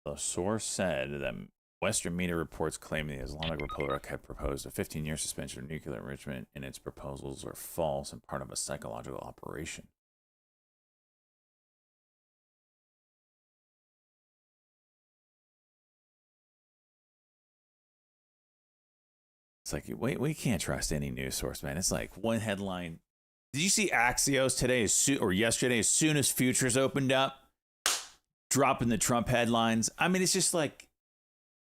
the source said that Western media reports claiming the Islamic Republic had proposed a 15-year suspension of nuclear enrichment and its proposals are false and part of a psychological operation. It's like, we can't trust any news source, man. It's like one headline. Did you see Axios today or yesterday, as soon as futures opened up, dropping the Trump headlines? I mean, it's just like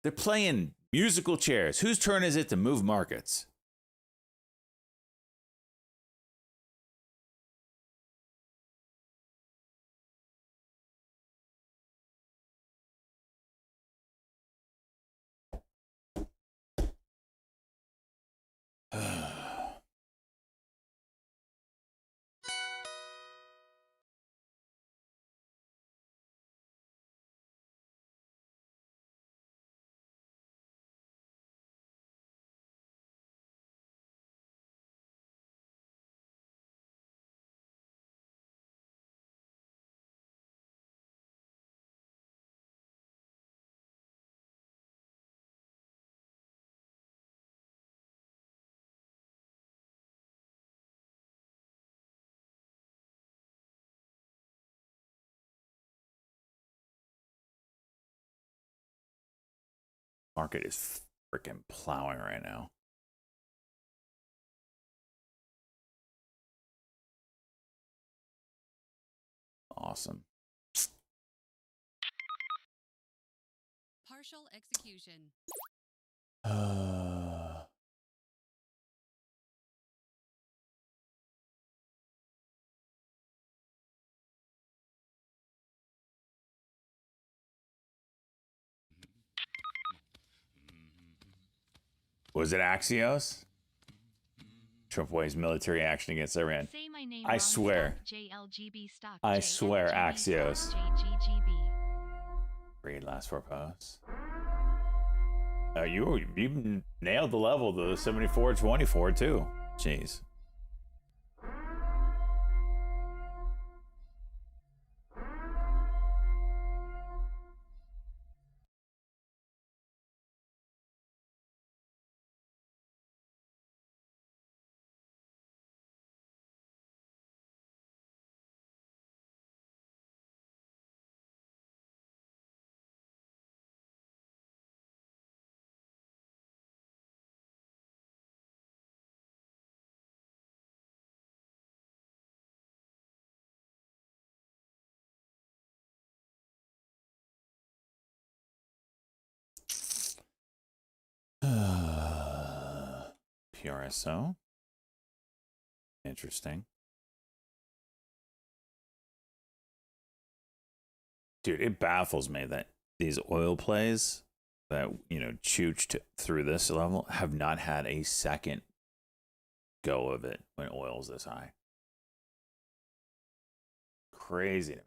they're playing musical chairs. Whose turn is it to move markets? Market is freaking plowing right now. Awesome. Partial execution. Was it Axios? Trump weighs military action against Iran. I swear. I swear, Axios. Read last 4 posts. You nailed the level to the 74.24 too. Jeez. PRSO. Interesting. Dude, it baffles me that these oil plays that, chooched through this level have not had a second go of it when oil's this high. Crazy to me.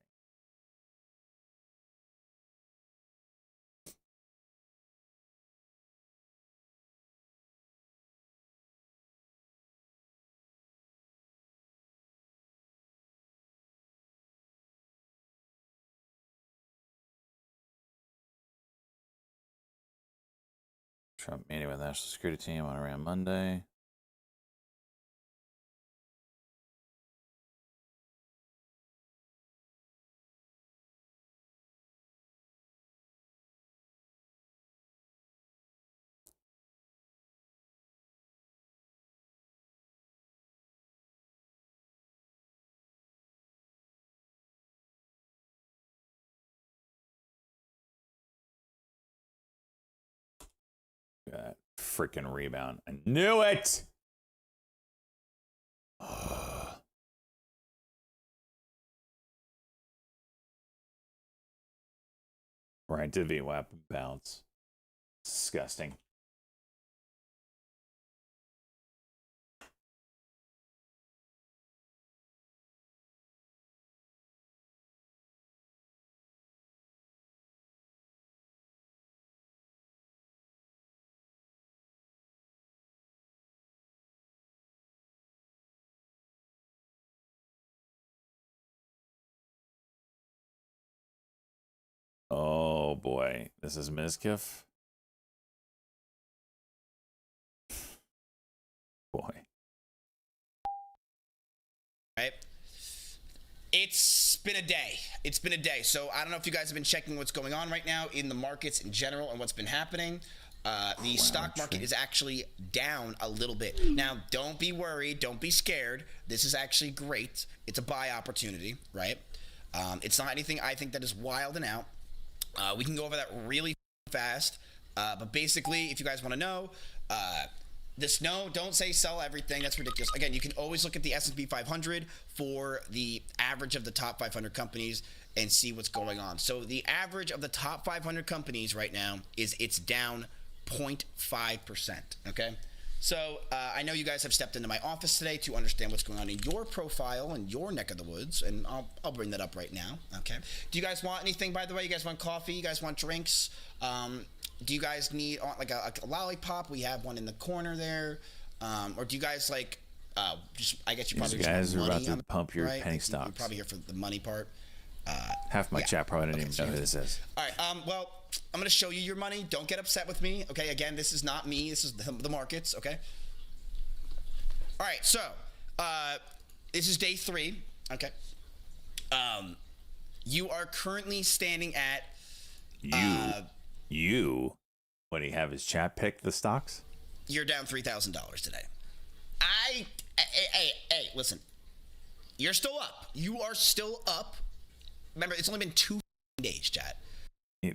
Trump meeting with National Security Team on around Monday. That freaking rebound. I knew it. Right to the VWAP bounce. Disgusting. Oh boy, this is Mizkif. Boy. Right? It's been a day. It's been a day. So I don't know if you guys have been checking what's going on right now in the markets in general and what's been happening. The stock market is actually down a little bit. Now, don't be worried. Don't be scared. This is actually great. It's a buy opportunity, right? It's not anything I think that is wild and out. We can go over that really fast. But basically, if you guys want to know, don't say sell everything. That's ridiculous. Again, you can always look at the S&P 500 for the average of the top 500 companies and see what's going on. So the average of the top 500 companies right now it's down 0.5%. Okay. So I know you guys have stepped into my office today to understand what's going on in your profile and your neck of the woods, and I'll bring that up right now. Okay. Do you guys want anything, by the way? You guys want coffee? You guys want drinks? Do you guys need like a lollipop? We have one in the corner there. Or do you guys like just? I guess you probably These guys are about to pump your right? penny You're stocks. probably here for the money part. Half my chat probably didn't even know who this is. All right. Well, I'm going to show you your money. Don't get upset with me. Okay. Again, this is not me. This is the markets. Okay. All right. So, this is day 3. Okay. You are currently standing at. You. What do you have his chat pick the stocks? You're down $3,000 today. Hey, listen. You're still up. You are still up. Remember, it's only been 2 days, chat.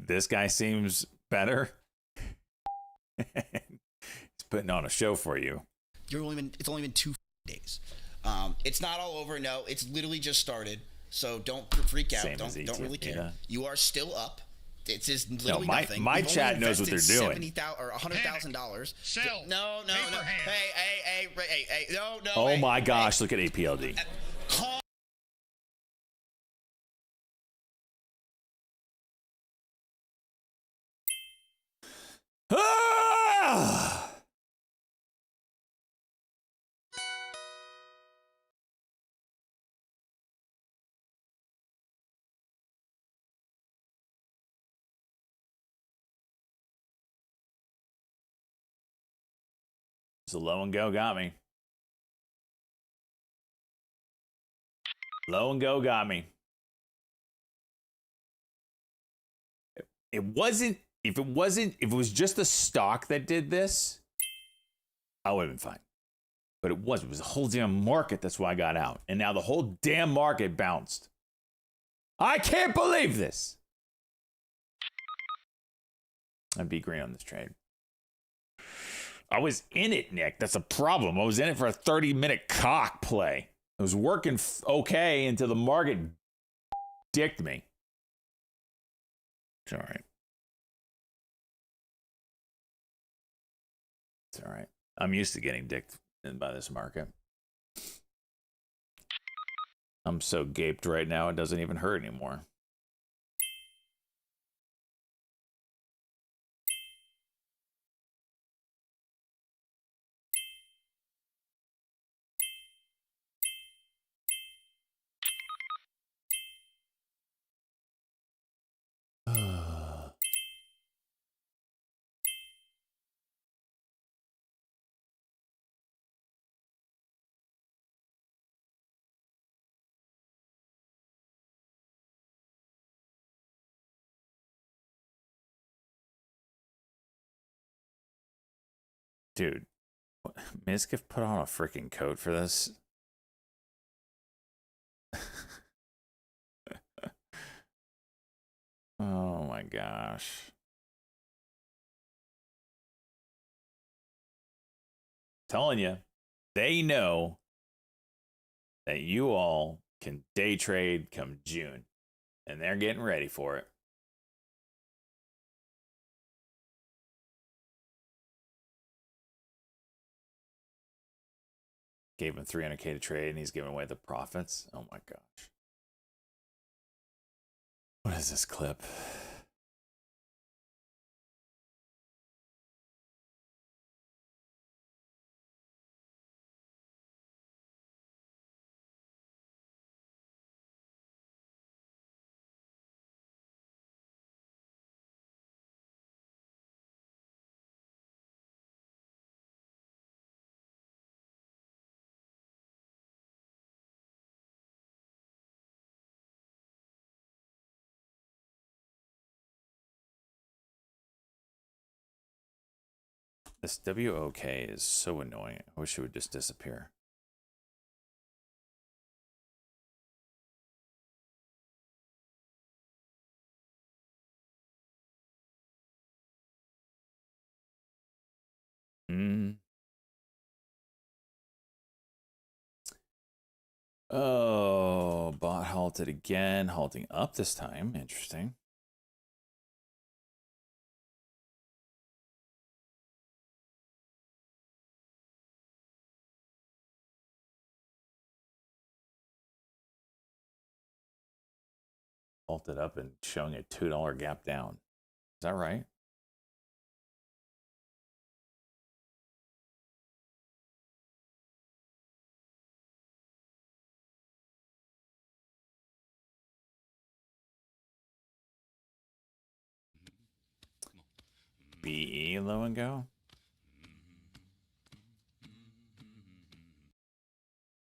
This guy seems better. He's putting on a show for you. It's only been 2 days. It's not all over. No, it's literally just started. So don't freak out. Don't really care. Yeah. You are still up. It's just literally nothing. My chat knows what they're doing. $70,000 or $100,000. Sell. No. Hey. No. Oh my gosh! Look at APLD. Ah! So low and go got me. Low and go got me. It wasn't. If it was just the stock that did this, I would have been fine. But it was the whole damn market. That's why I got out. And now the whole damn market bounced. I can't believe this. I'd be green on this trade. I was in it, Nick. That's a problem. I was in it for a 30-minute cock play. It was working okay until the market dicked me. It's all right. It's all right. I'm used to getting dicked by this market. I'm so gaped right now, it doesn't even hurt anymore. Dude, Mizkif put on a freaking coat for this. Oh my gosh. Telling you, they know that you all can day trade come June, and they're getting ready for it. gave him 300K to trade, and he's giving away the profits. Oh my gosh. What is this clip? This WOK is so annoying. I wish it would just disappear. Oh, bot halted again, halting up this time. Interesting. Halted up and showing a $2 gap down. Is that right? BE low and go.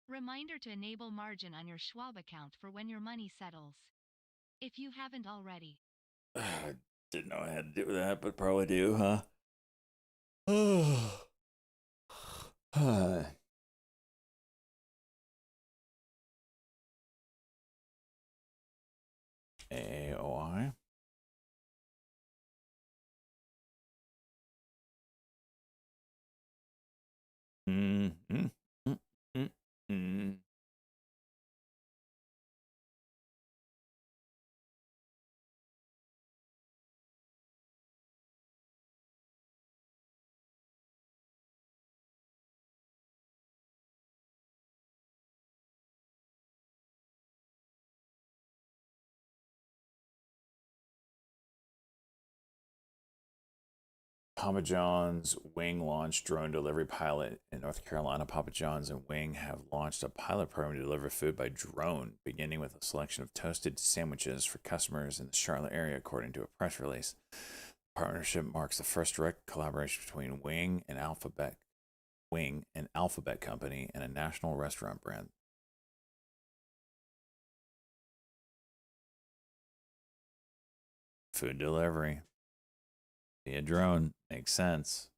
Reminder to enable margin on your Schwab account for when your money settles. If you haven't already. Didn't know I had to do that, but probably do, huh? Oh. AOI. Papa John's Wing launched drone delivery pilot in North Carolina. Papa John's and Wing have launched a pilot program to deliver food by drone, beginning with a selection of toasted sandwiches for customers in the Charlotte area, according to a press release. The partnership marks the first direct collaboration between Wing and Alphabet Company, and a national restaurant brand. Food delivery via drone makes sense.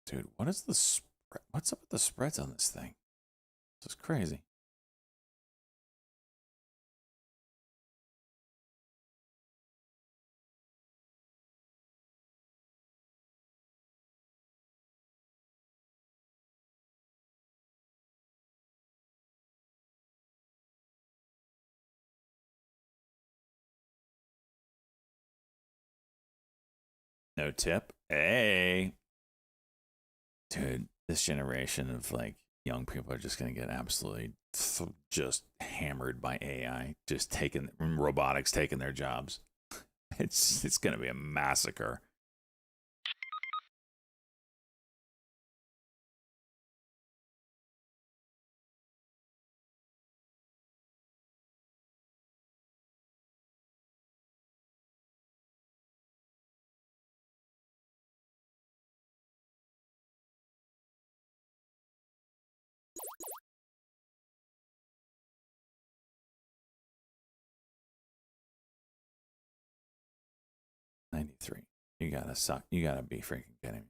Dude, what is the spread? What's up with the spreads on this thing? This is crazy. No tip. Hey. Dude, this generation of like young people are just going to get absolutely just hammered by AI, just taking robotics, taking their jobs. It's going to be a massacre. $93. You gotta suck. You gotta be freaking kidding me.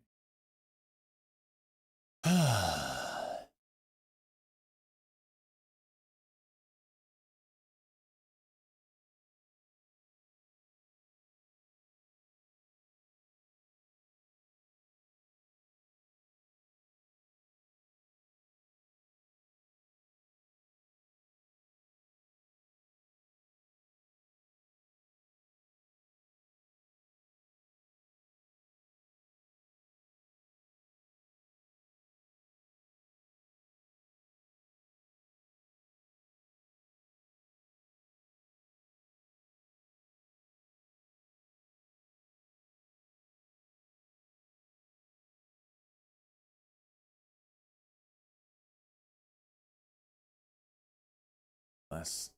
less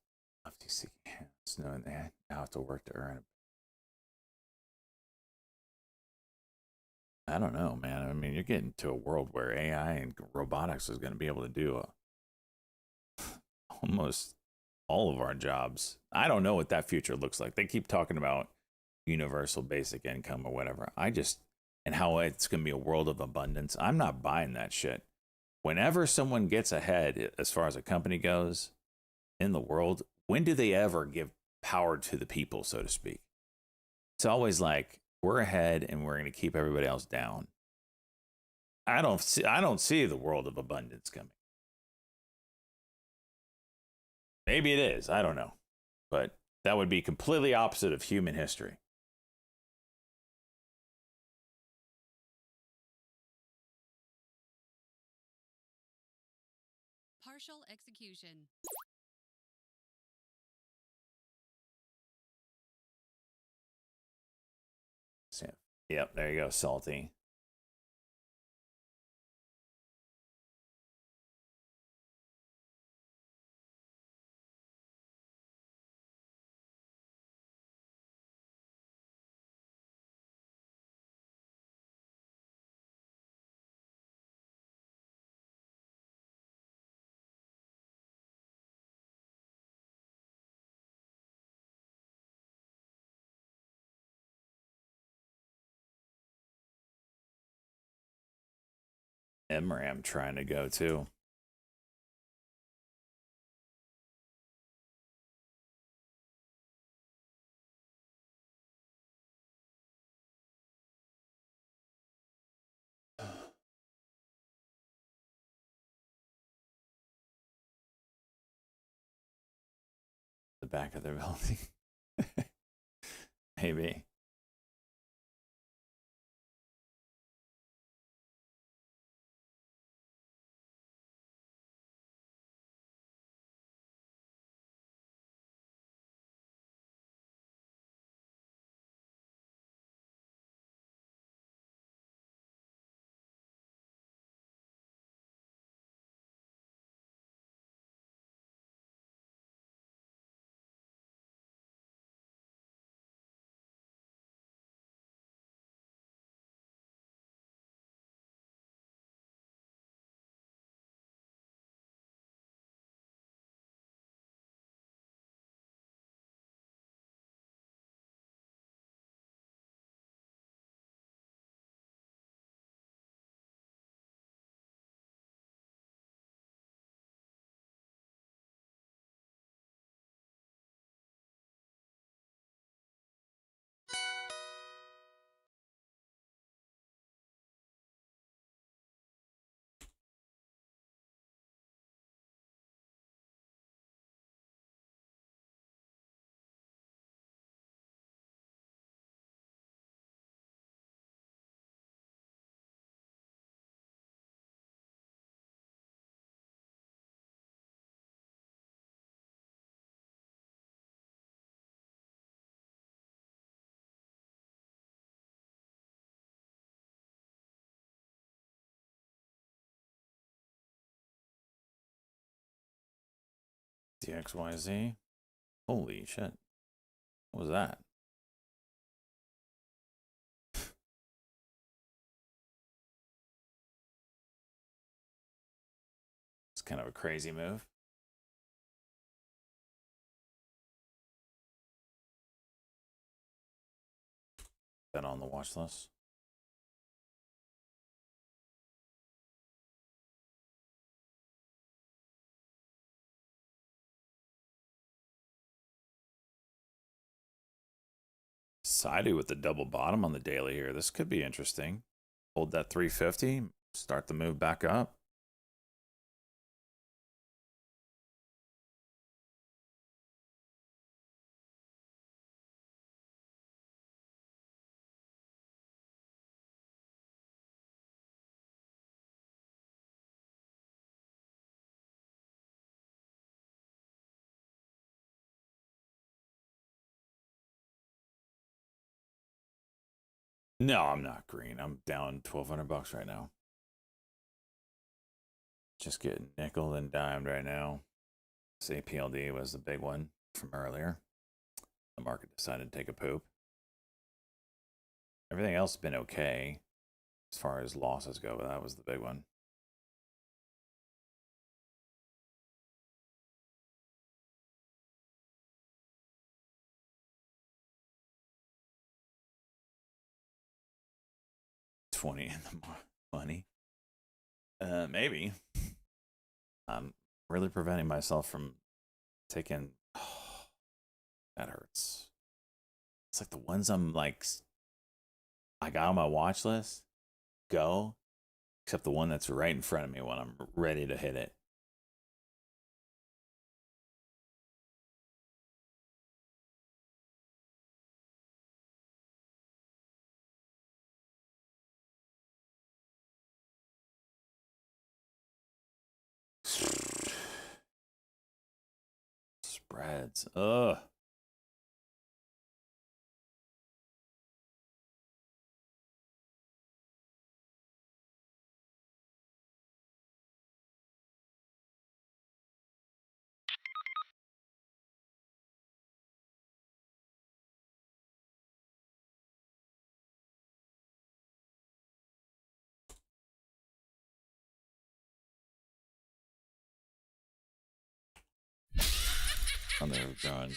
FTC hands, knowing they have to work to earn it. I don't know, man. I mean, you're getting to a world where AI and robotics is going to be able to do almost all of our jobs. I don't know what that future looks like. They keep talking about universal basic income or whatever. And how it's going to be a world of abundance. I'm not buying that shit. Whenever someone gets ahead as far as a company goes in the world, when do they ever give power to the people, so to speak? It's always like, we're ahead and we're going to keep everybody else down. I don't see the world of abundance coming. Maybe it is, I don't know. But that would be completely opposite of human history. Partial execution. Yep, there you go, salty. MRAM trying to go too. The back of their building. Maybe. DXYZ. Holy shit. What was that? It's kind of a crazy move. That on the watch list. Sided with the double bottom on the daily here. This could be interesting. Hold that 350, start the move back up. No, I'm not green. I'm down $1,200 right now. Just getting nickel and dimed right now. See, PLD was the big one from earlier. The market decided to take a poop. Everything else has been okay as far as losses go, but that was the big one. $20 in the money. Maybe. I'm really preventing myself from taking. Oh, that hurts. It's like the ones I got on my watch list. Go. Except the one that's right in front of me when I'm ready to hit it. Spreads. Ugh. Oh, they're going.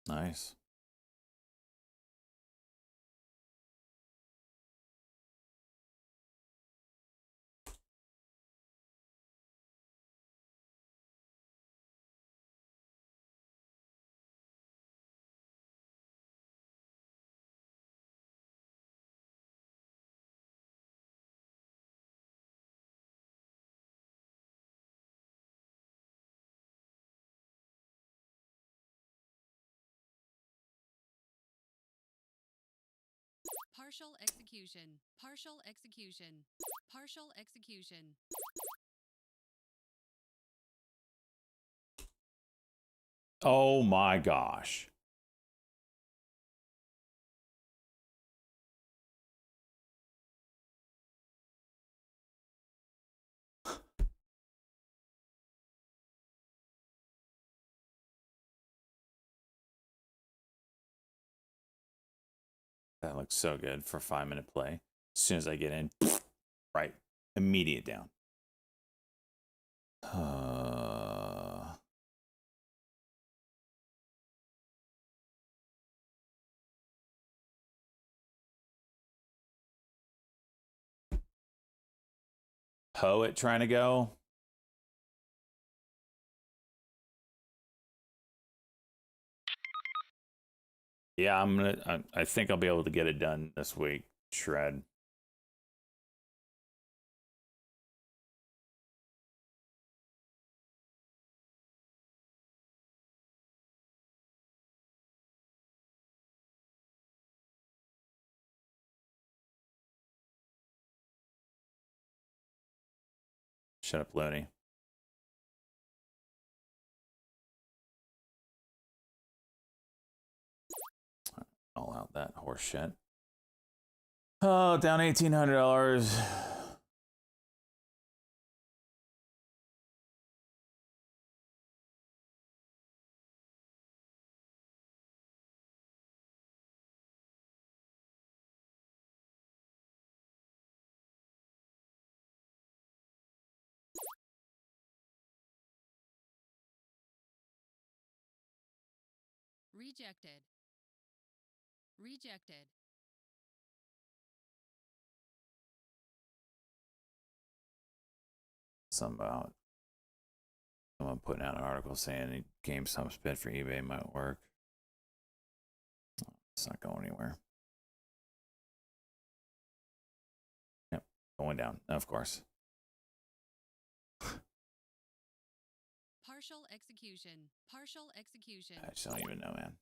Nice. Partial execution. Partial execution. Partial execution. Oh my gosh. That looks so good for 5-minute play. As soon as I get in, right, immediate down. Poet trying to go. Yeah, I think I'll be able to get it done this week. Shred. Shut up, Looney. All out that horse shit. Oh, down $1,800. Rejected. Rejected. Something about someone putting out an article saying GameStop's bid for eBay might work. It's not going anywhere. Yep, going down, of course. Partial execution. Partial execution. I just don't even know, man.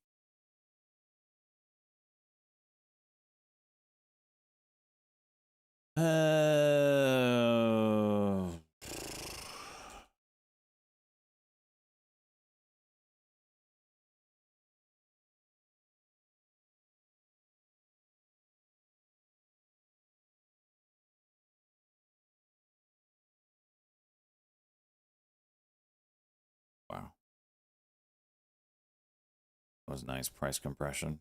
Wow. That was nice price compression.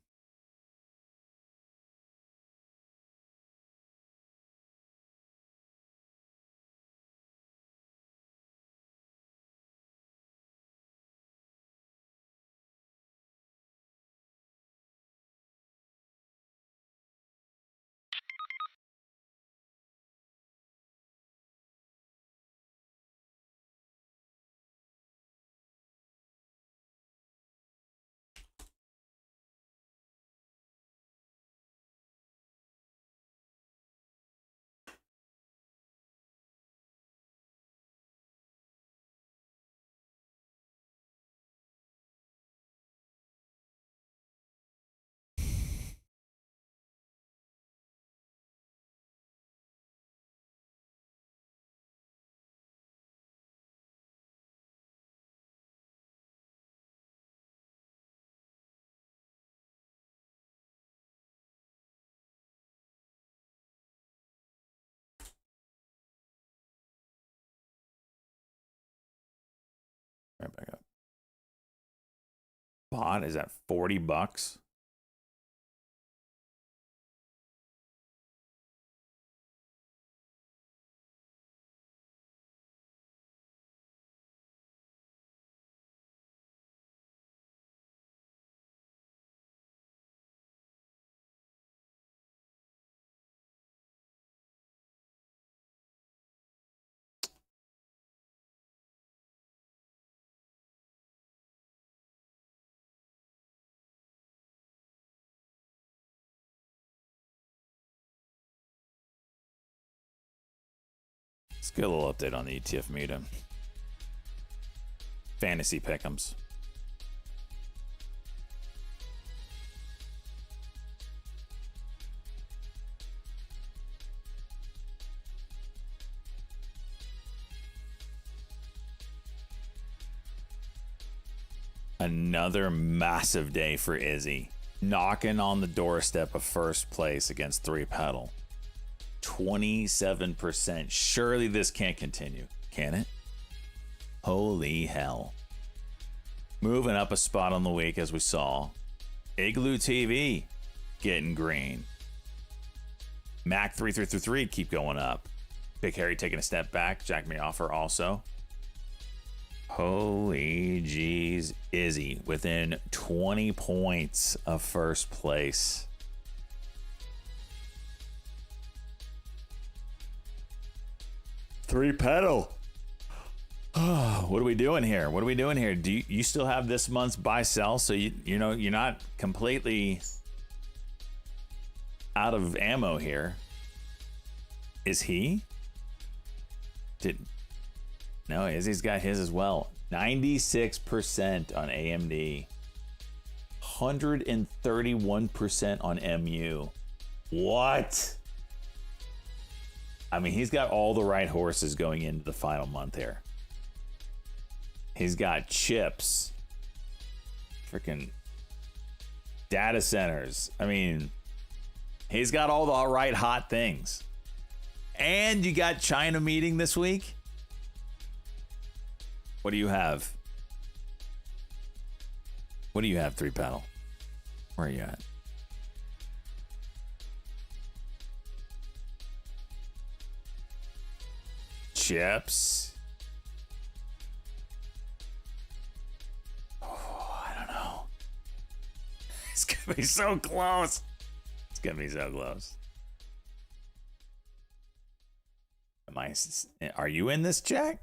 Right back up. Bot is at $40. Let's get a little update on the ETF meter. Fantasy pick'ems. Another massive day for Izzy. Knocking on the doorstep of first place against 3 Pedal. 27%. Surely this can't continue, can it? Holy hell. Moving up a spot on the week as we saw. Igloo TV getting green. Mac 3333 keep going up. Big Harry taking a step back. Jack Me Offer also. Holy jeez. Izzy within 20 points of first place. Three Pedal. Oh, what are we doing here? What are we doing here? Do you still have this month's buy sell? So you know you're not completely out of ammo here. Is he? No, Izzy's got his as well. 96% on AMD. 131% on MU. What? I mean, he's got all the right horses going into the final month here. He's got chips. Freaking data centers. I mean, he's got all the right hot things. And you got China meeting this week. What do you have? What do you have, 3 Pedal? Where are you at? Chips. Oh, I don't know. It's gonna be so close. It's gonna be so close. Are you in this, Jack?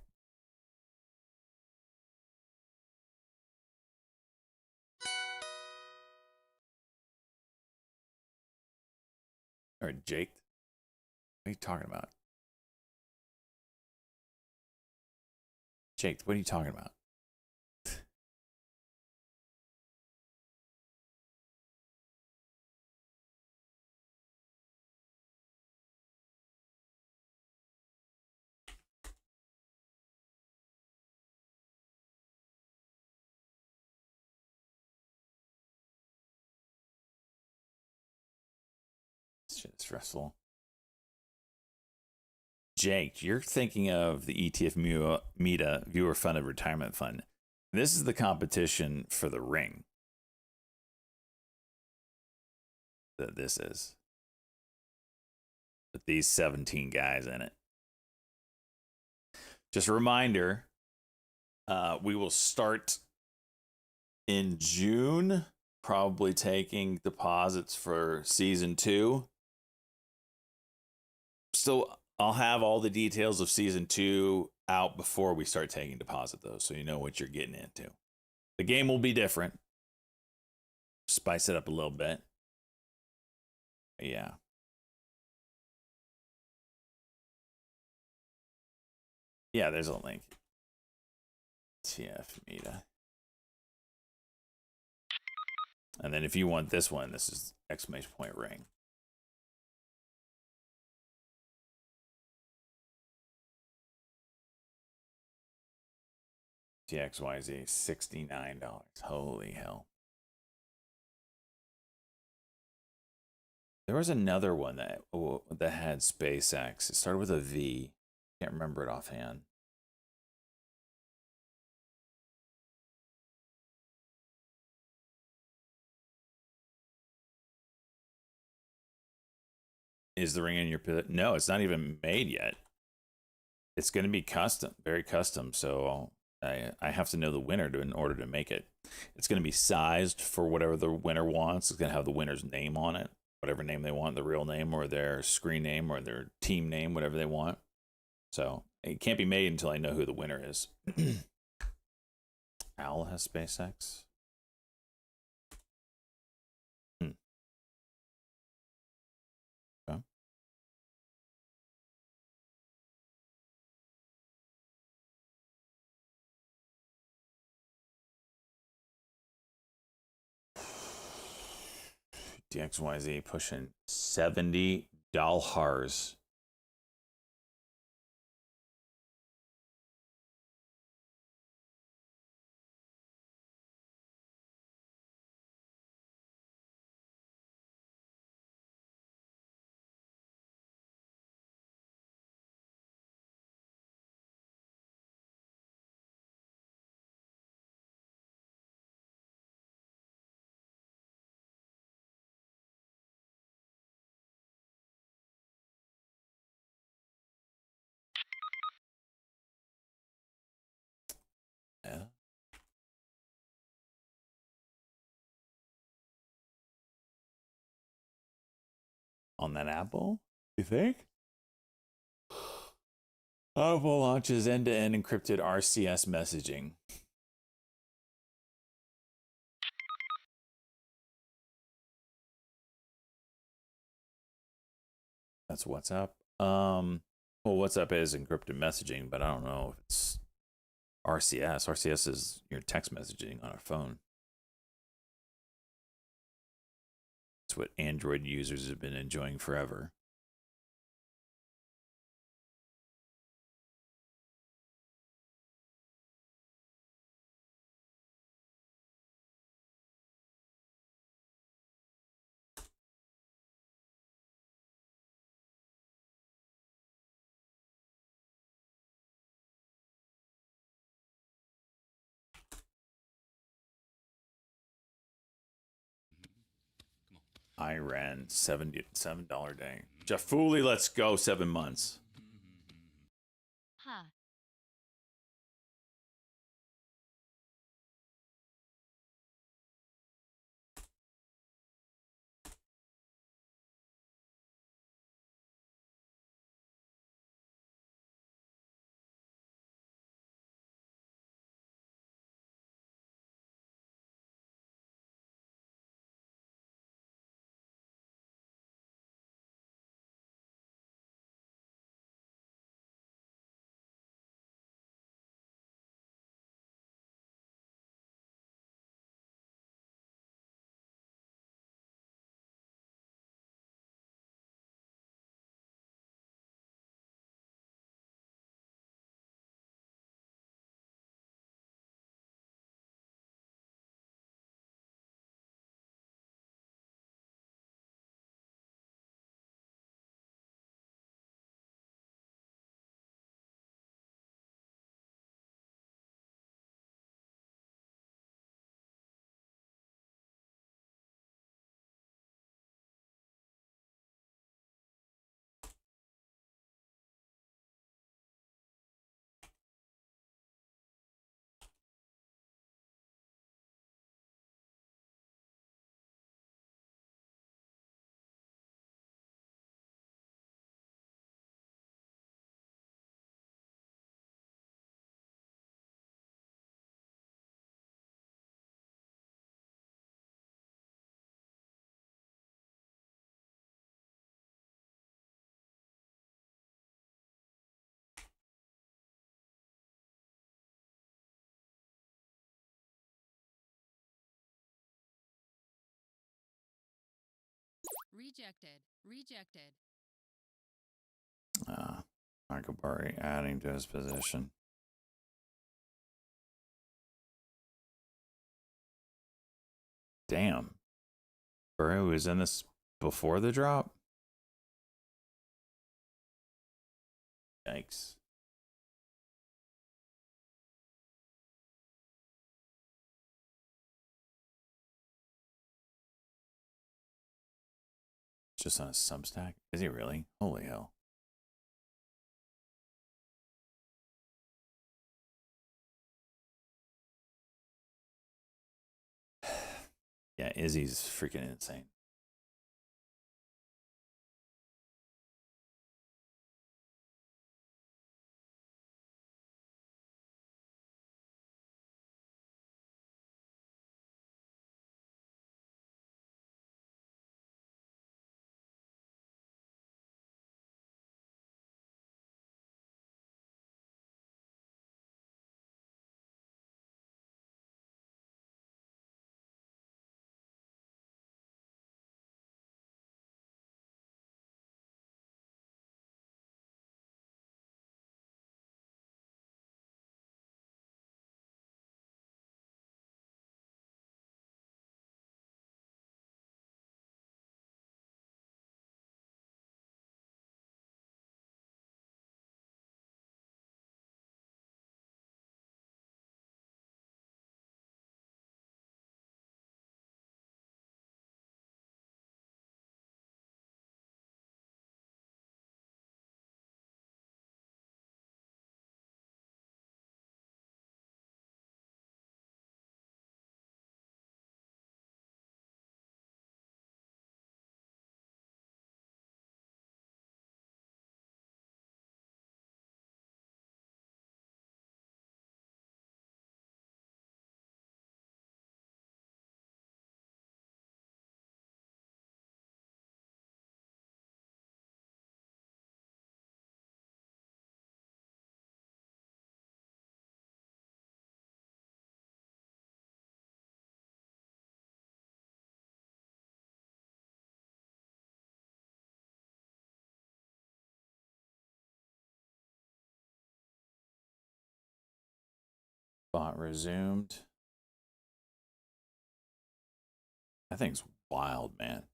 Or Jake? What are you talking about? Jake, what are you talking about? Shit's stressful. Jake, you're thinking of the ETF Meta Viewer Funded Retirement Fund. This is the competition for the ring. That this is. With these 17 guys in it. Just a reminder, we will start in June, probably taking deposits for season 2. Still, I'll have all the details of season 2 out before we start taking deposit, though, so you know what you're getting into. The game will be different. Spice it up a little bit. Yeah. Yeah, there's a link. TF Meta. And then if you want this one, this is exclamation point ring. DXYZ, $69. Holy hell. There was another one that had SpaceX. It started with a V. Can't remember it offhand. Is the ring in your pit? No, it's not even made yet. It's going to be custom, very custom. So I have to know the winner in order to make it. It's going to be sized for whatever the winner wants. It's going to have the winner's name on it, whatever name they want, the real name or their screen name or their team name, whatever they want. So it can't be made until I know who the winner is. Owl has SpaceX. Okay. DXYZ pushing $70. Yeah. On that Apple, you think? Apple launches end-to-end encrypted RCS messaging. That's WhatsApp. Well, WhatsApp is encrypted messaging, but I don't know if it's RCS. RCS is your text messaging on a phone. It's what Android users have been enjoying forever. I ran $7 day. Jeff Fooley, let's go 7 months. Huh. Rejected. Rejected. Akabari adding to his position. Damn. Burrow was in this before the drop? Yikes. Just on a Substack? Is he really? Holy hell. Yeah, Izzy's freaking insane. Bot resumed. That thing's wild, man.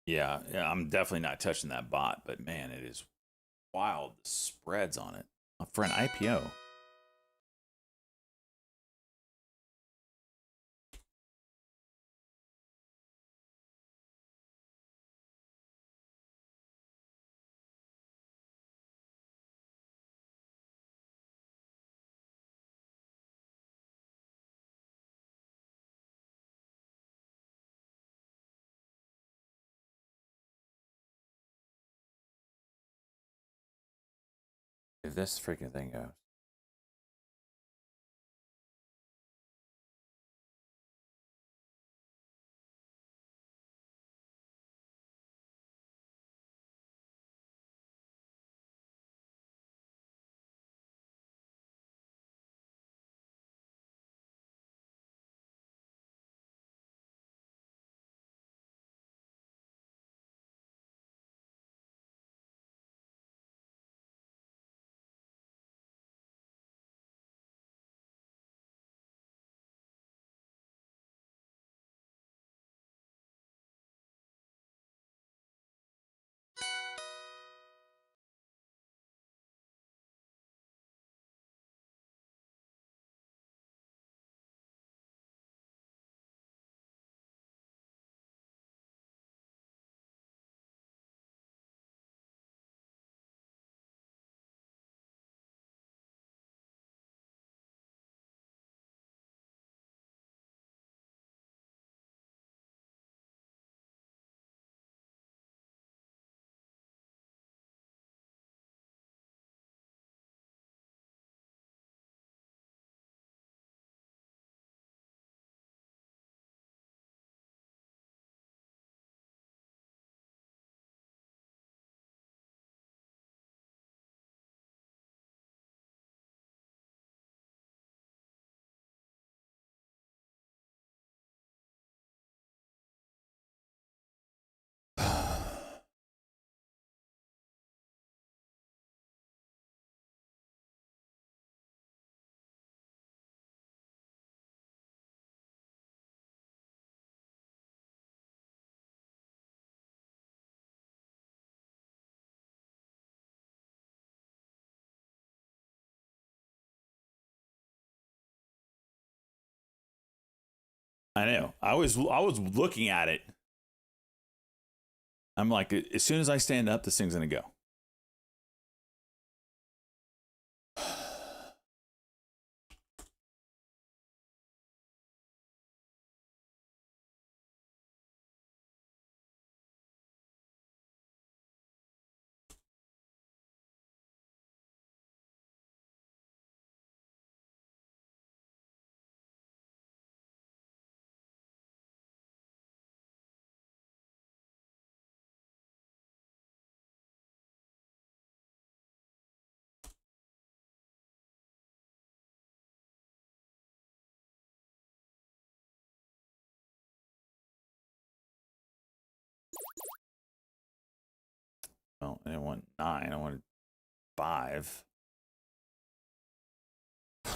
Yeah, I'm definitely not touching that bot, but man, it is wild. The spreads on it for an IPO. If this freaking thing goes. I know. I was looking at it. I'm like, as soon as I stand up, this thing's gonna go. Well, I didn't want 9. I wanted 5. The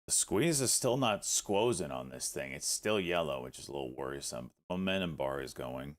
squeeze is still not squozing on this thing. It's still yellow, which is a little worrisome. The momentum bar is going.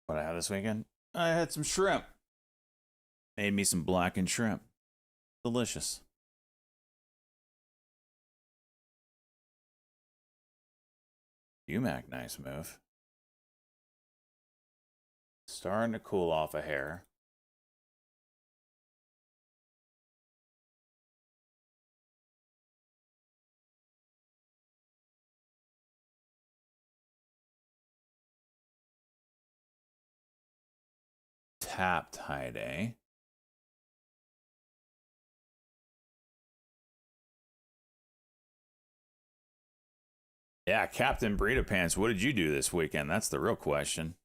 What I had this weekend? I had some shrimp. Made me some blackened shrimp. Delicious. UMAC, nice move. Starting to cool off a hair. Tapped high day. Yeah, Captain Burrito Pants, what did you do this weekend? That's the real question.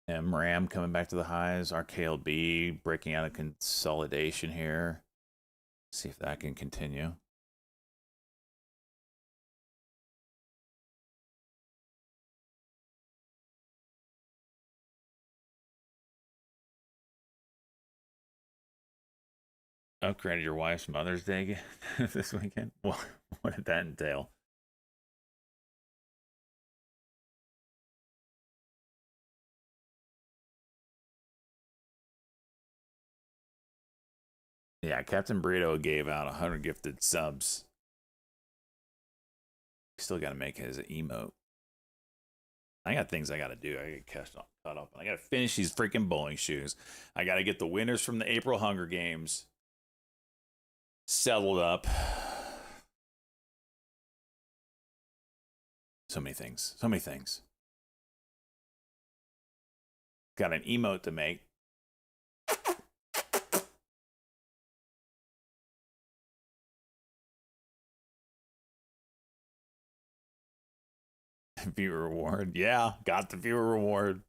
MRAM coming back to the highs. RKLB breaking out of consolidation here. See if that can continue. Upgraded your wife's Mother's Day this weekend? What did that entail? Yeah, Captain Burrito gave out 100 gifted subs. Still got to make his emote. I got things I got to do. I get caught up. I got to finish these freaking bowling shoes. I got to get the winners from the April Hunger Games settled up. So many things. So many things. got an emote to make. Viewer reward. Yeah, got the viewer reward.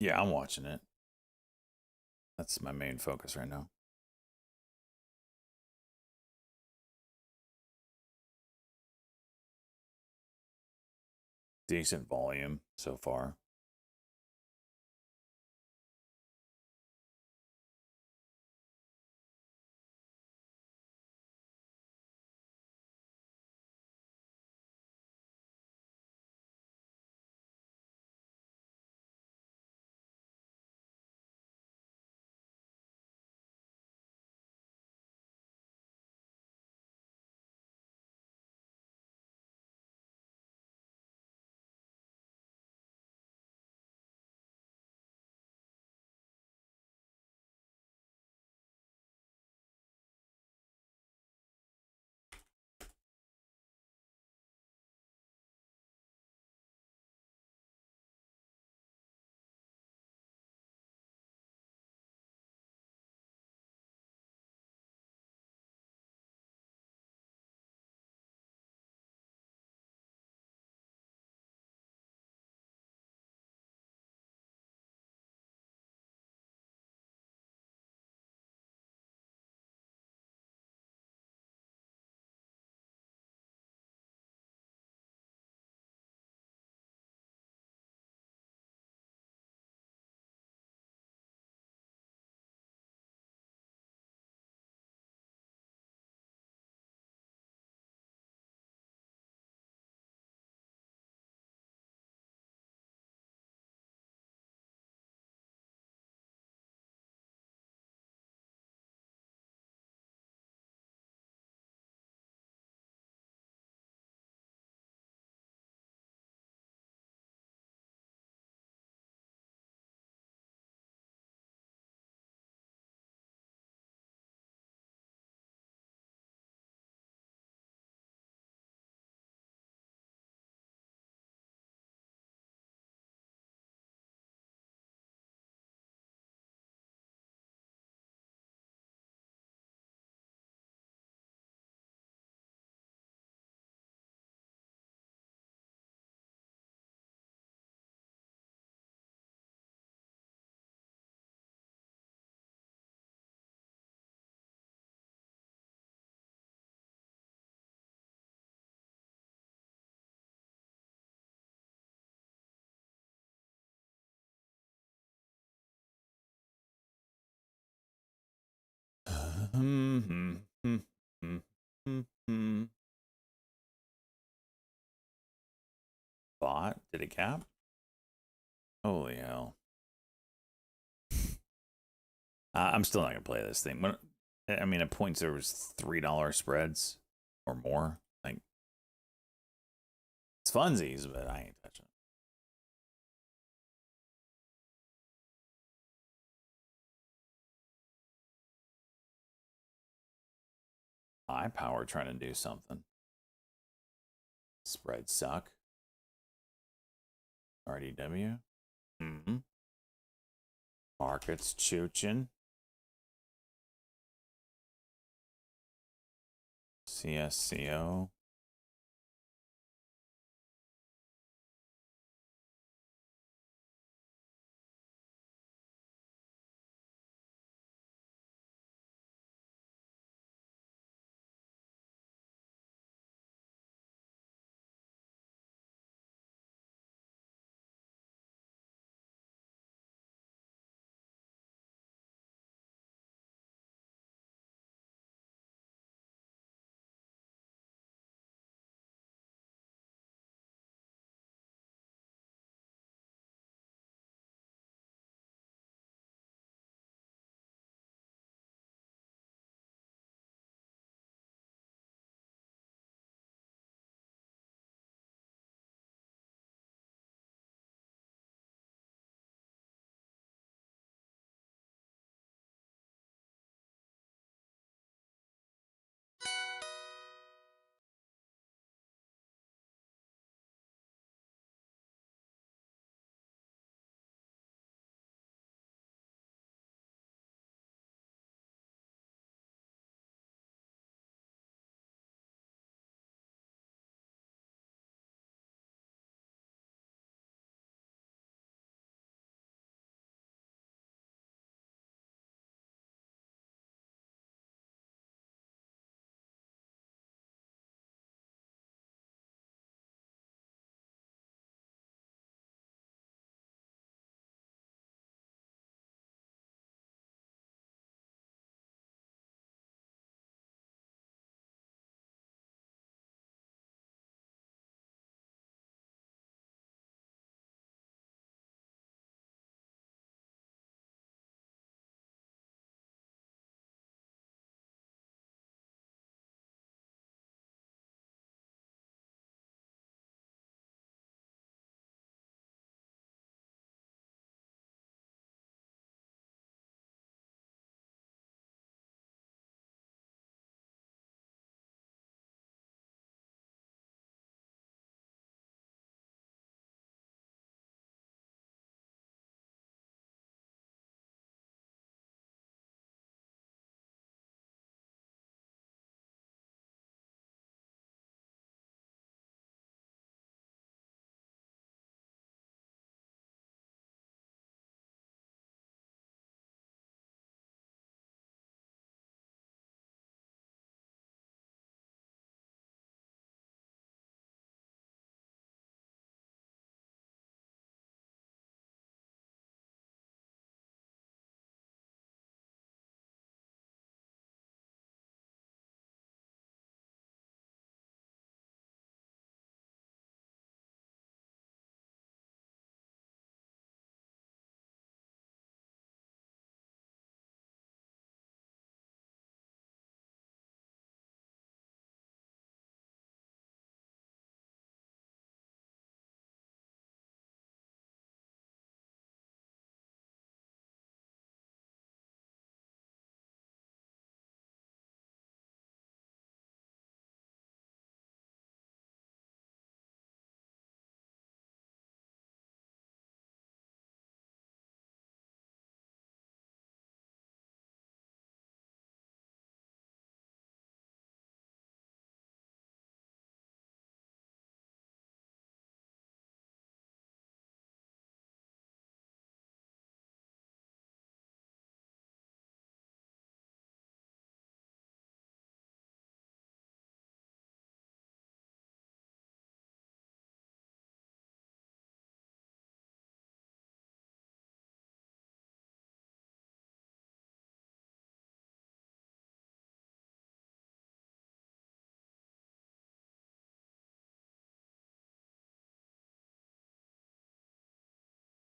Yeah, I'm watching it. That's my main focus right now. Decent volume so far. Bot? Did it cap? Holy hell. I'm still not going to play this thing. I mean, at points there was $3 spreads or more. Like, it's funsies, but I ain't touching it. High power trying to do something. Spreads suck. RDW. Markets chooching. CSCO.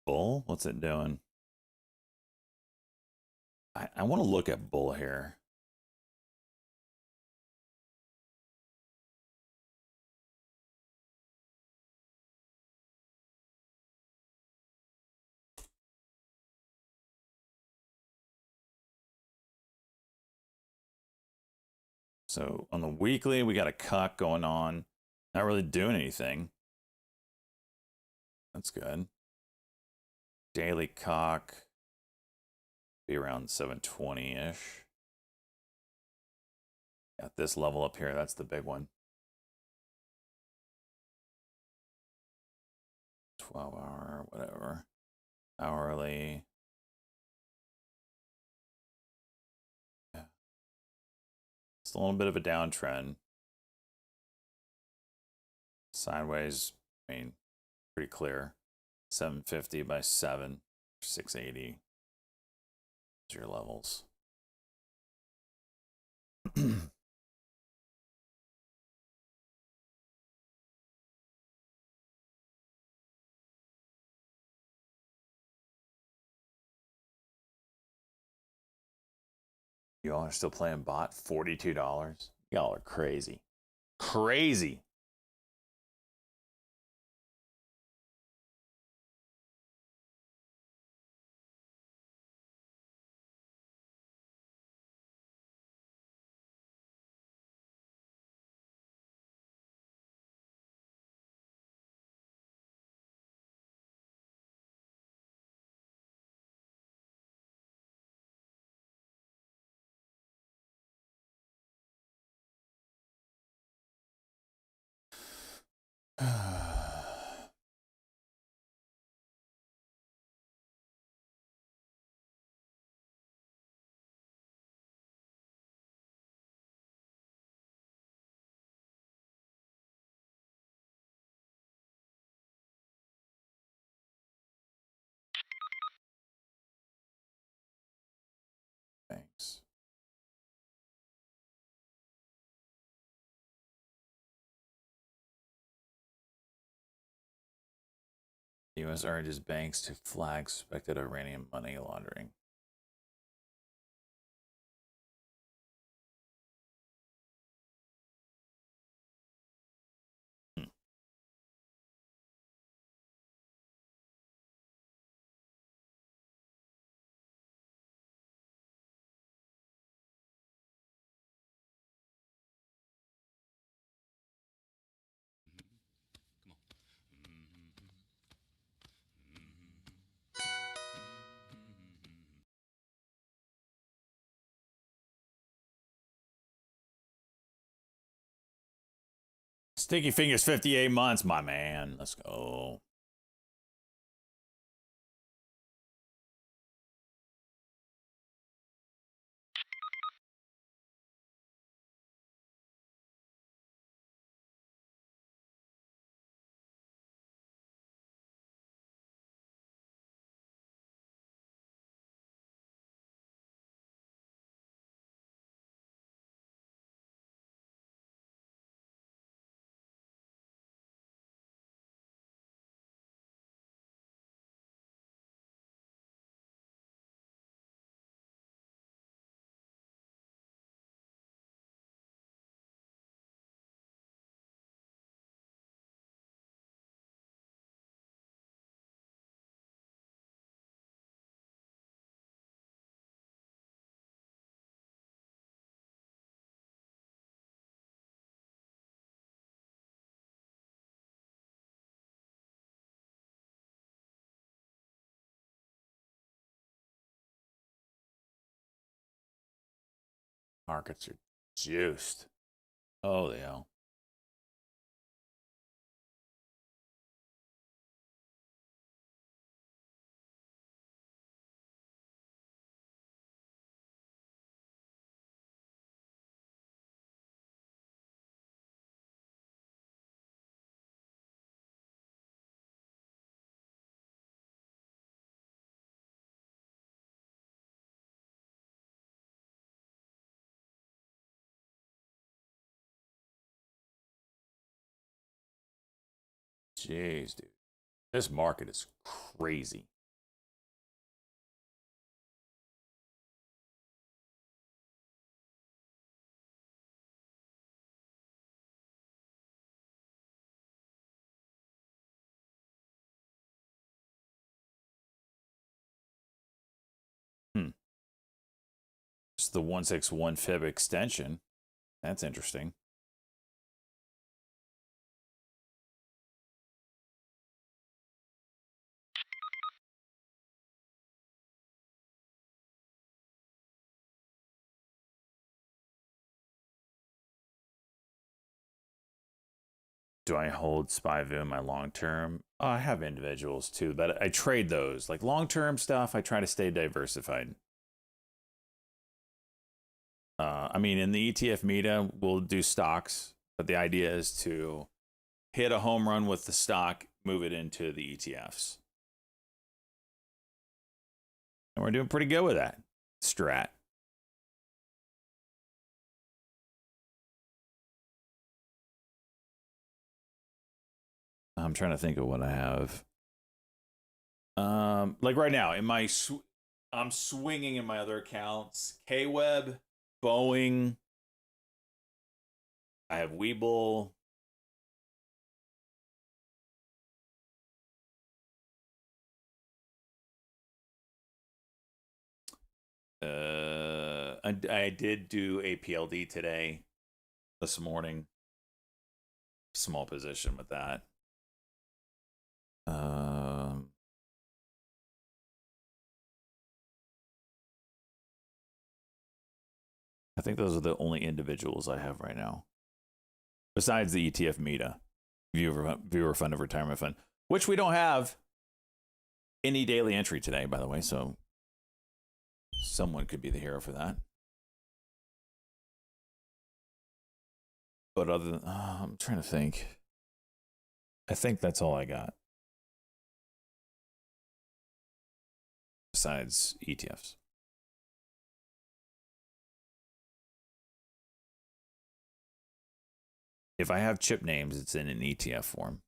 Bull? What's it doing? I want to look at Bull here. So on the weekly, we got a cock going on. Not really doing anything. That's good. Daily cock be around 720-ish. Got this level up here. That's the big one. 12-hour, whatever. Hourly. Yeah. It's a little bit of a downtrend. Sideways, I mean, pretty clear. 750 by 7, 680. Those are your levels. Y'all are still playing bot? $42? Y'all are crazy. Crazy. Thanks. U.S. urges banks to flag suspected Iranian money laundering. Sticky Fingers 58 months, my man. Let's go. Markets are juiced. Holy hell. Jeez, dude. This market is crazy. There's the 161 fib extension. That's interesting. Do I hold SpyView in my long term? Oh, I have individuals too, but I trade those. Like long term stuff, I try to stay diversified. I mean, in the ETF meta, we'll do stocks, but the idea is to hit a home run with the stock, move it into the ETFs. And we're doing pretty good with that strat. I'm trying to think of what I have. Like right now, in my I'm swinging in my other accounts. K-Web, Boeing. I have Webull. I did do APLD today, this morning. Small position with that. I think those are the only individuals I have right now. Besides the ETF Meta, viewer fund of retirement fund, which we don't have any daily entry today, by the way, so someone could be the hero for that. But other than, I'm trying to think. I think that's all I got. Besides ETFs. If I have chip names, it's in an ETF form.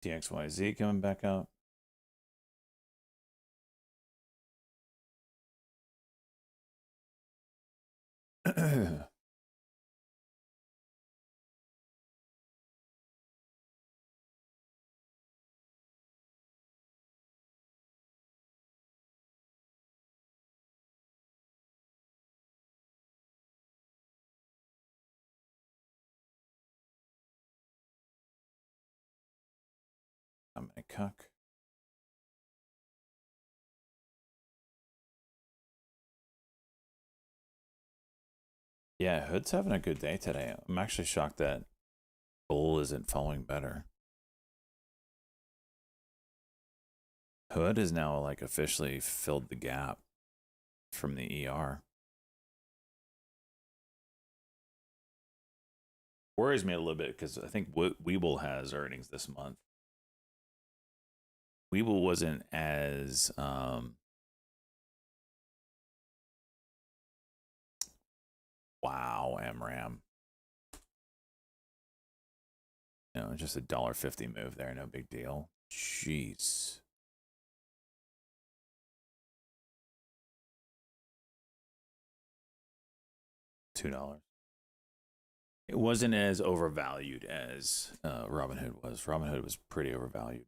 DXYZ coming back up. I'm a cuck. Yeah, Hood's having a good day today. I'm actually shocked that Bull isn't following better. Hood is now like officially filled the gap from the ER. Worries me a little bit because I think Webull has earnings this month. Webull wasn't as wow, MRAM. You know, just a $1.50 move there, no big deal. Jeez. $2. It wasn't as overvalued as Robinhood was. Robinhood was pretty overvalued.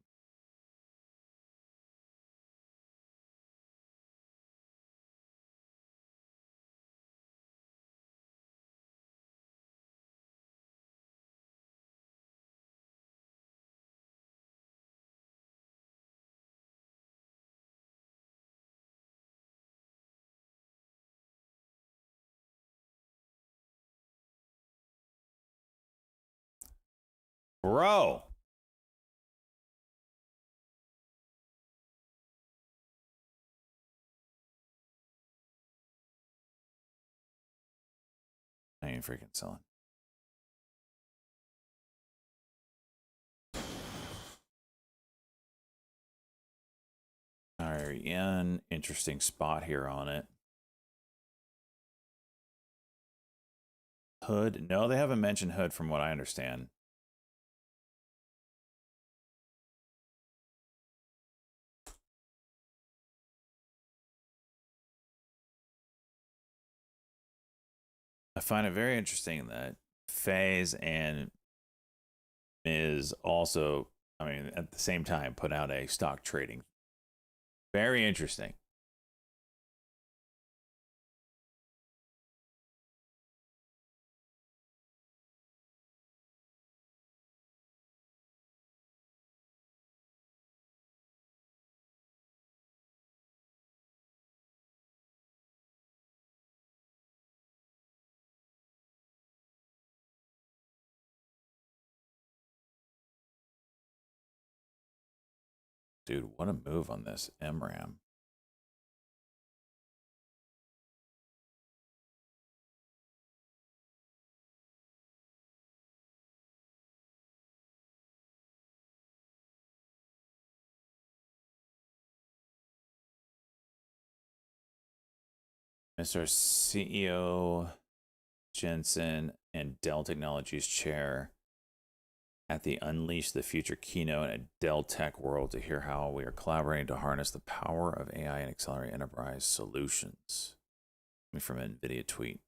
Bro. I ain't freaking selling. All right, yen, interesting spot here on it. Hood, no, they haven't mentioned Hood from what I understand. I find it very interesting that FaZe and Miz also, I mean, at the same time, put out a stock trading. Very interesting. Dude, what a move on this MRAM. Mr. CEO Jensen and Dell Technologies chair at the Unleash the Future keynote at Dell Tech World to hear how we are collaborating to harness the power of AI and accelerate enterprise solutions. From an NVIDIA tweet.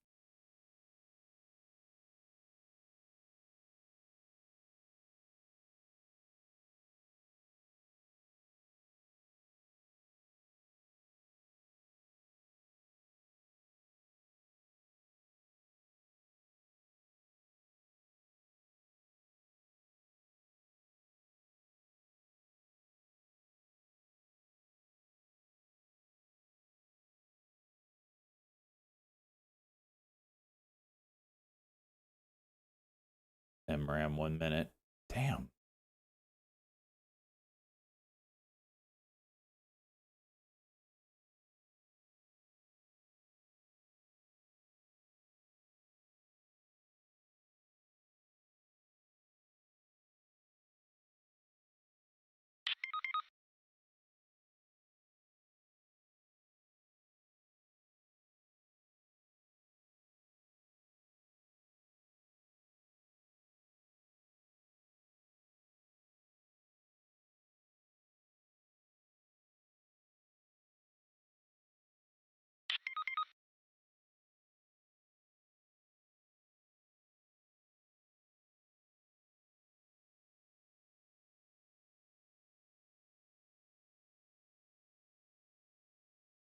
MRAM 1 minute. Damn.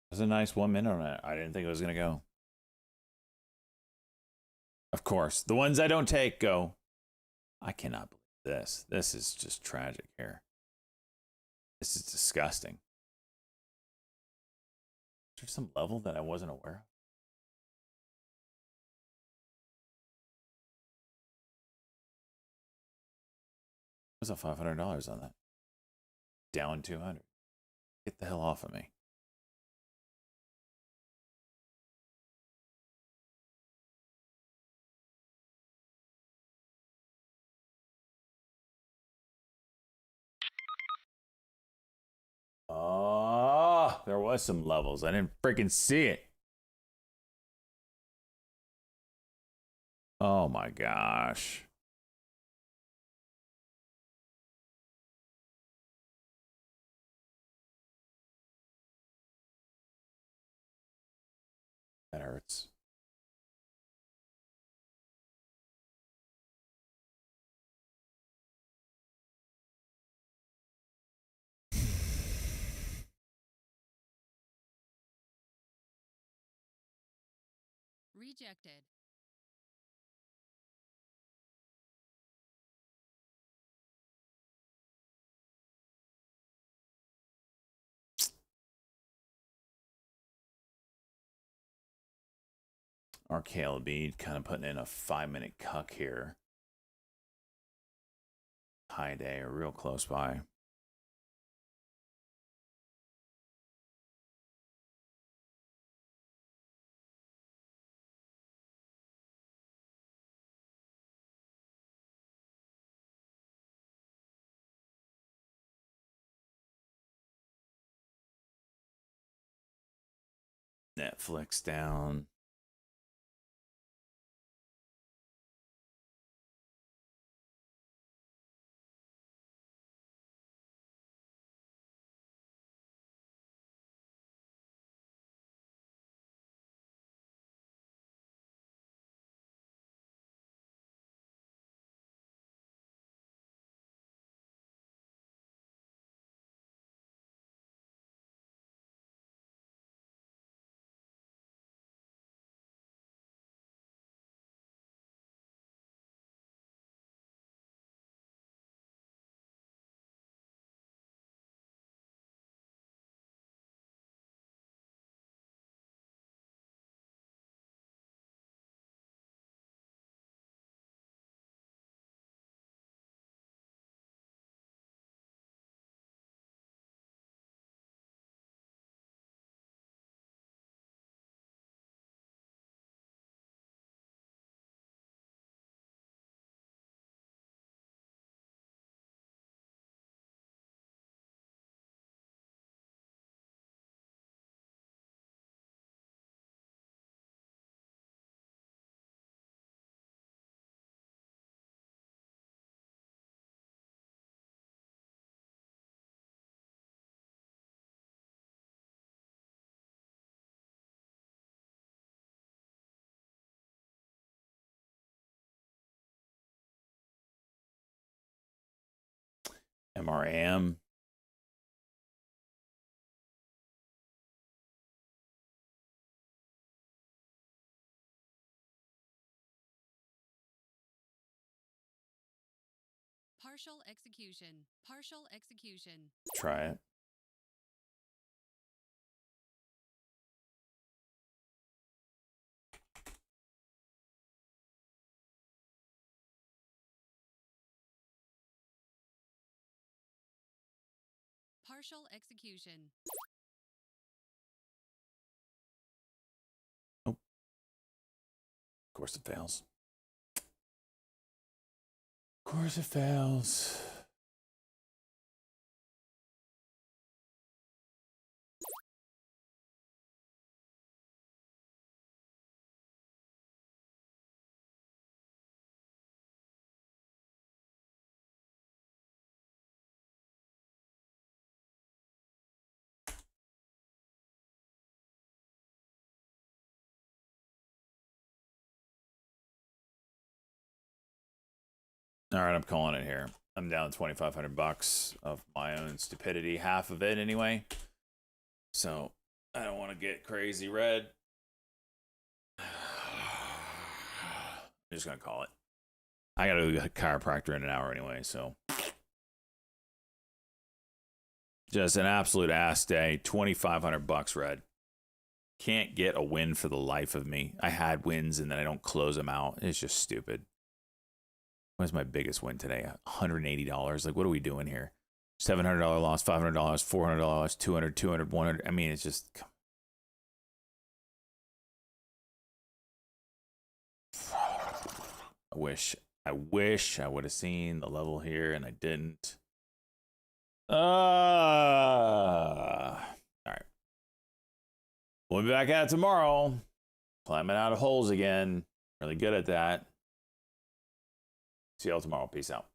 It was a nice 1 minute on it. I didn't think it was going to go. Of course, the ones I don't take go. I cannot believe this. This is just tragic here. This is disgusting. Is there some level that I wasn't aware of? What's up $500 on that? Down 200. Get the hell off of me. Oh, there was some levels. I didn't freaking see it. Oh my gosh. That hurts. Rejected. Our KLB kind of putting in a 5-minute cuck here. High day or real close by. Netflix down. MRAM. Partial execution. Partial execution. Try it. Partial execution. Oh. Of course it fails. Of course it fails. All right, I'm calling it here. I'm down $2,500 of my own stupidity, half of it anyway. So I don't want to get crazy red. I'm just gonna call it. I gotta do a chiropractor in an hour anyway, so just an absolute ass day. $2,500 red. Can't get a win for the life of me. I had wins and then I don't close them out. It's just stupid. What's my biggest win today? $180. Like, what are we doing here? $700 loss, $500, $400, $200, $200, $100. I mean, it's just. I wish I would have seen the level here and I didn't. All right. We'll be back at it tomorrow. Climbing out of holes again. Really good at that. See y'all tomorrow. Peace out.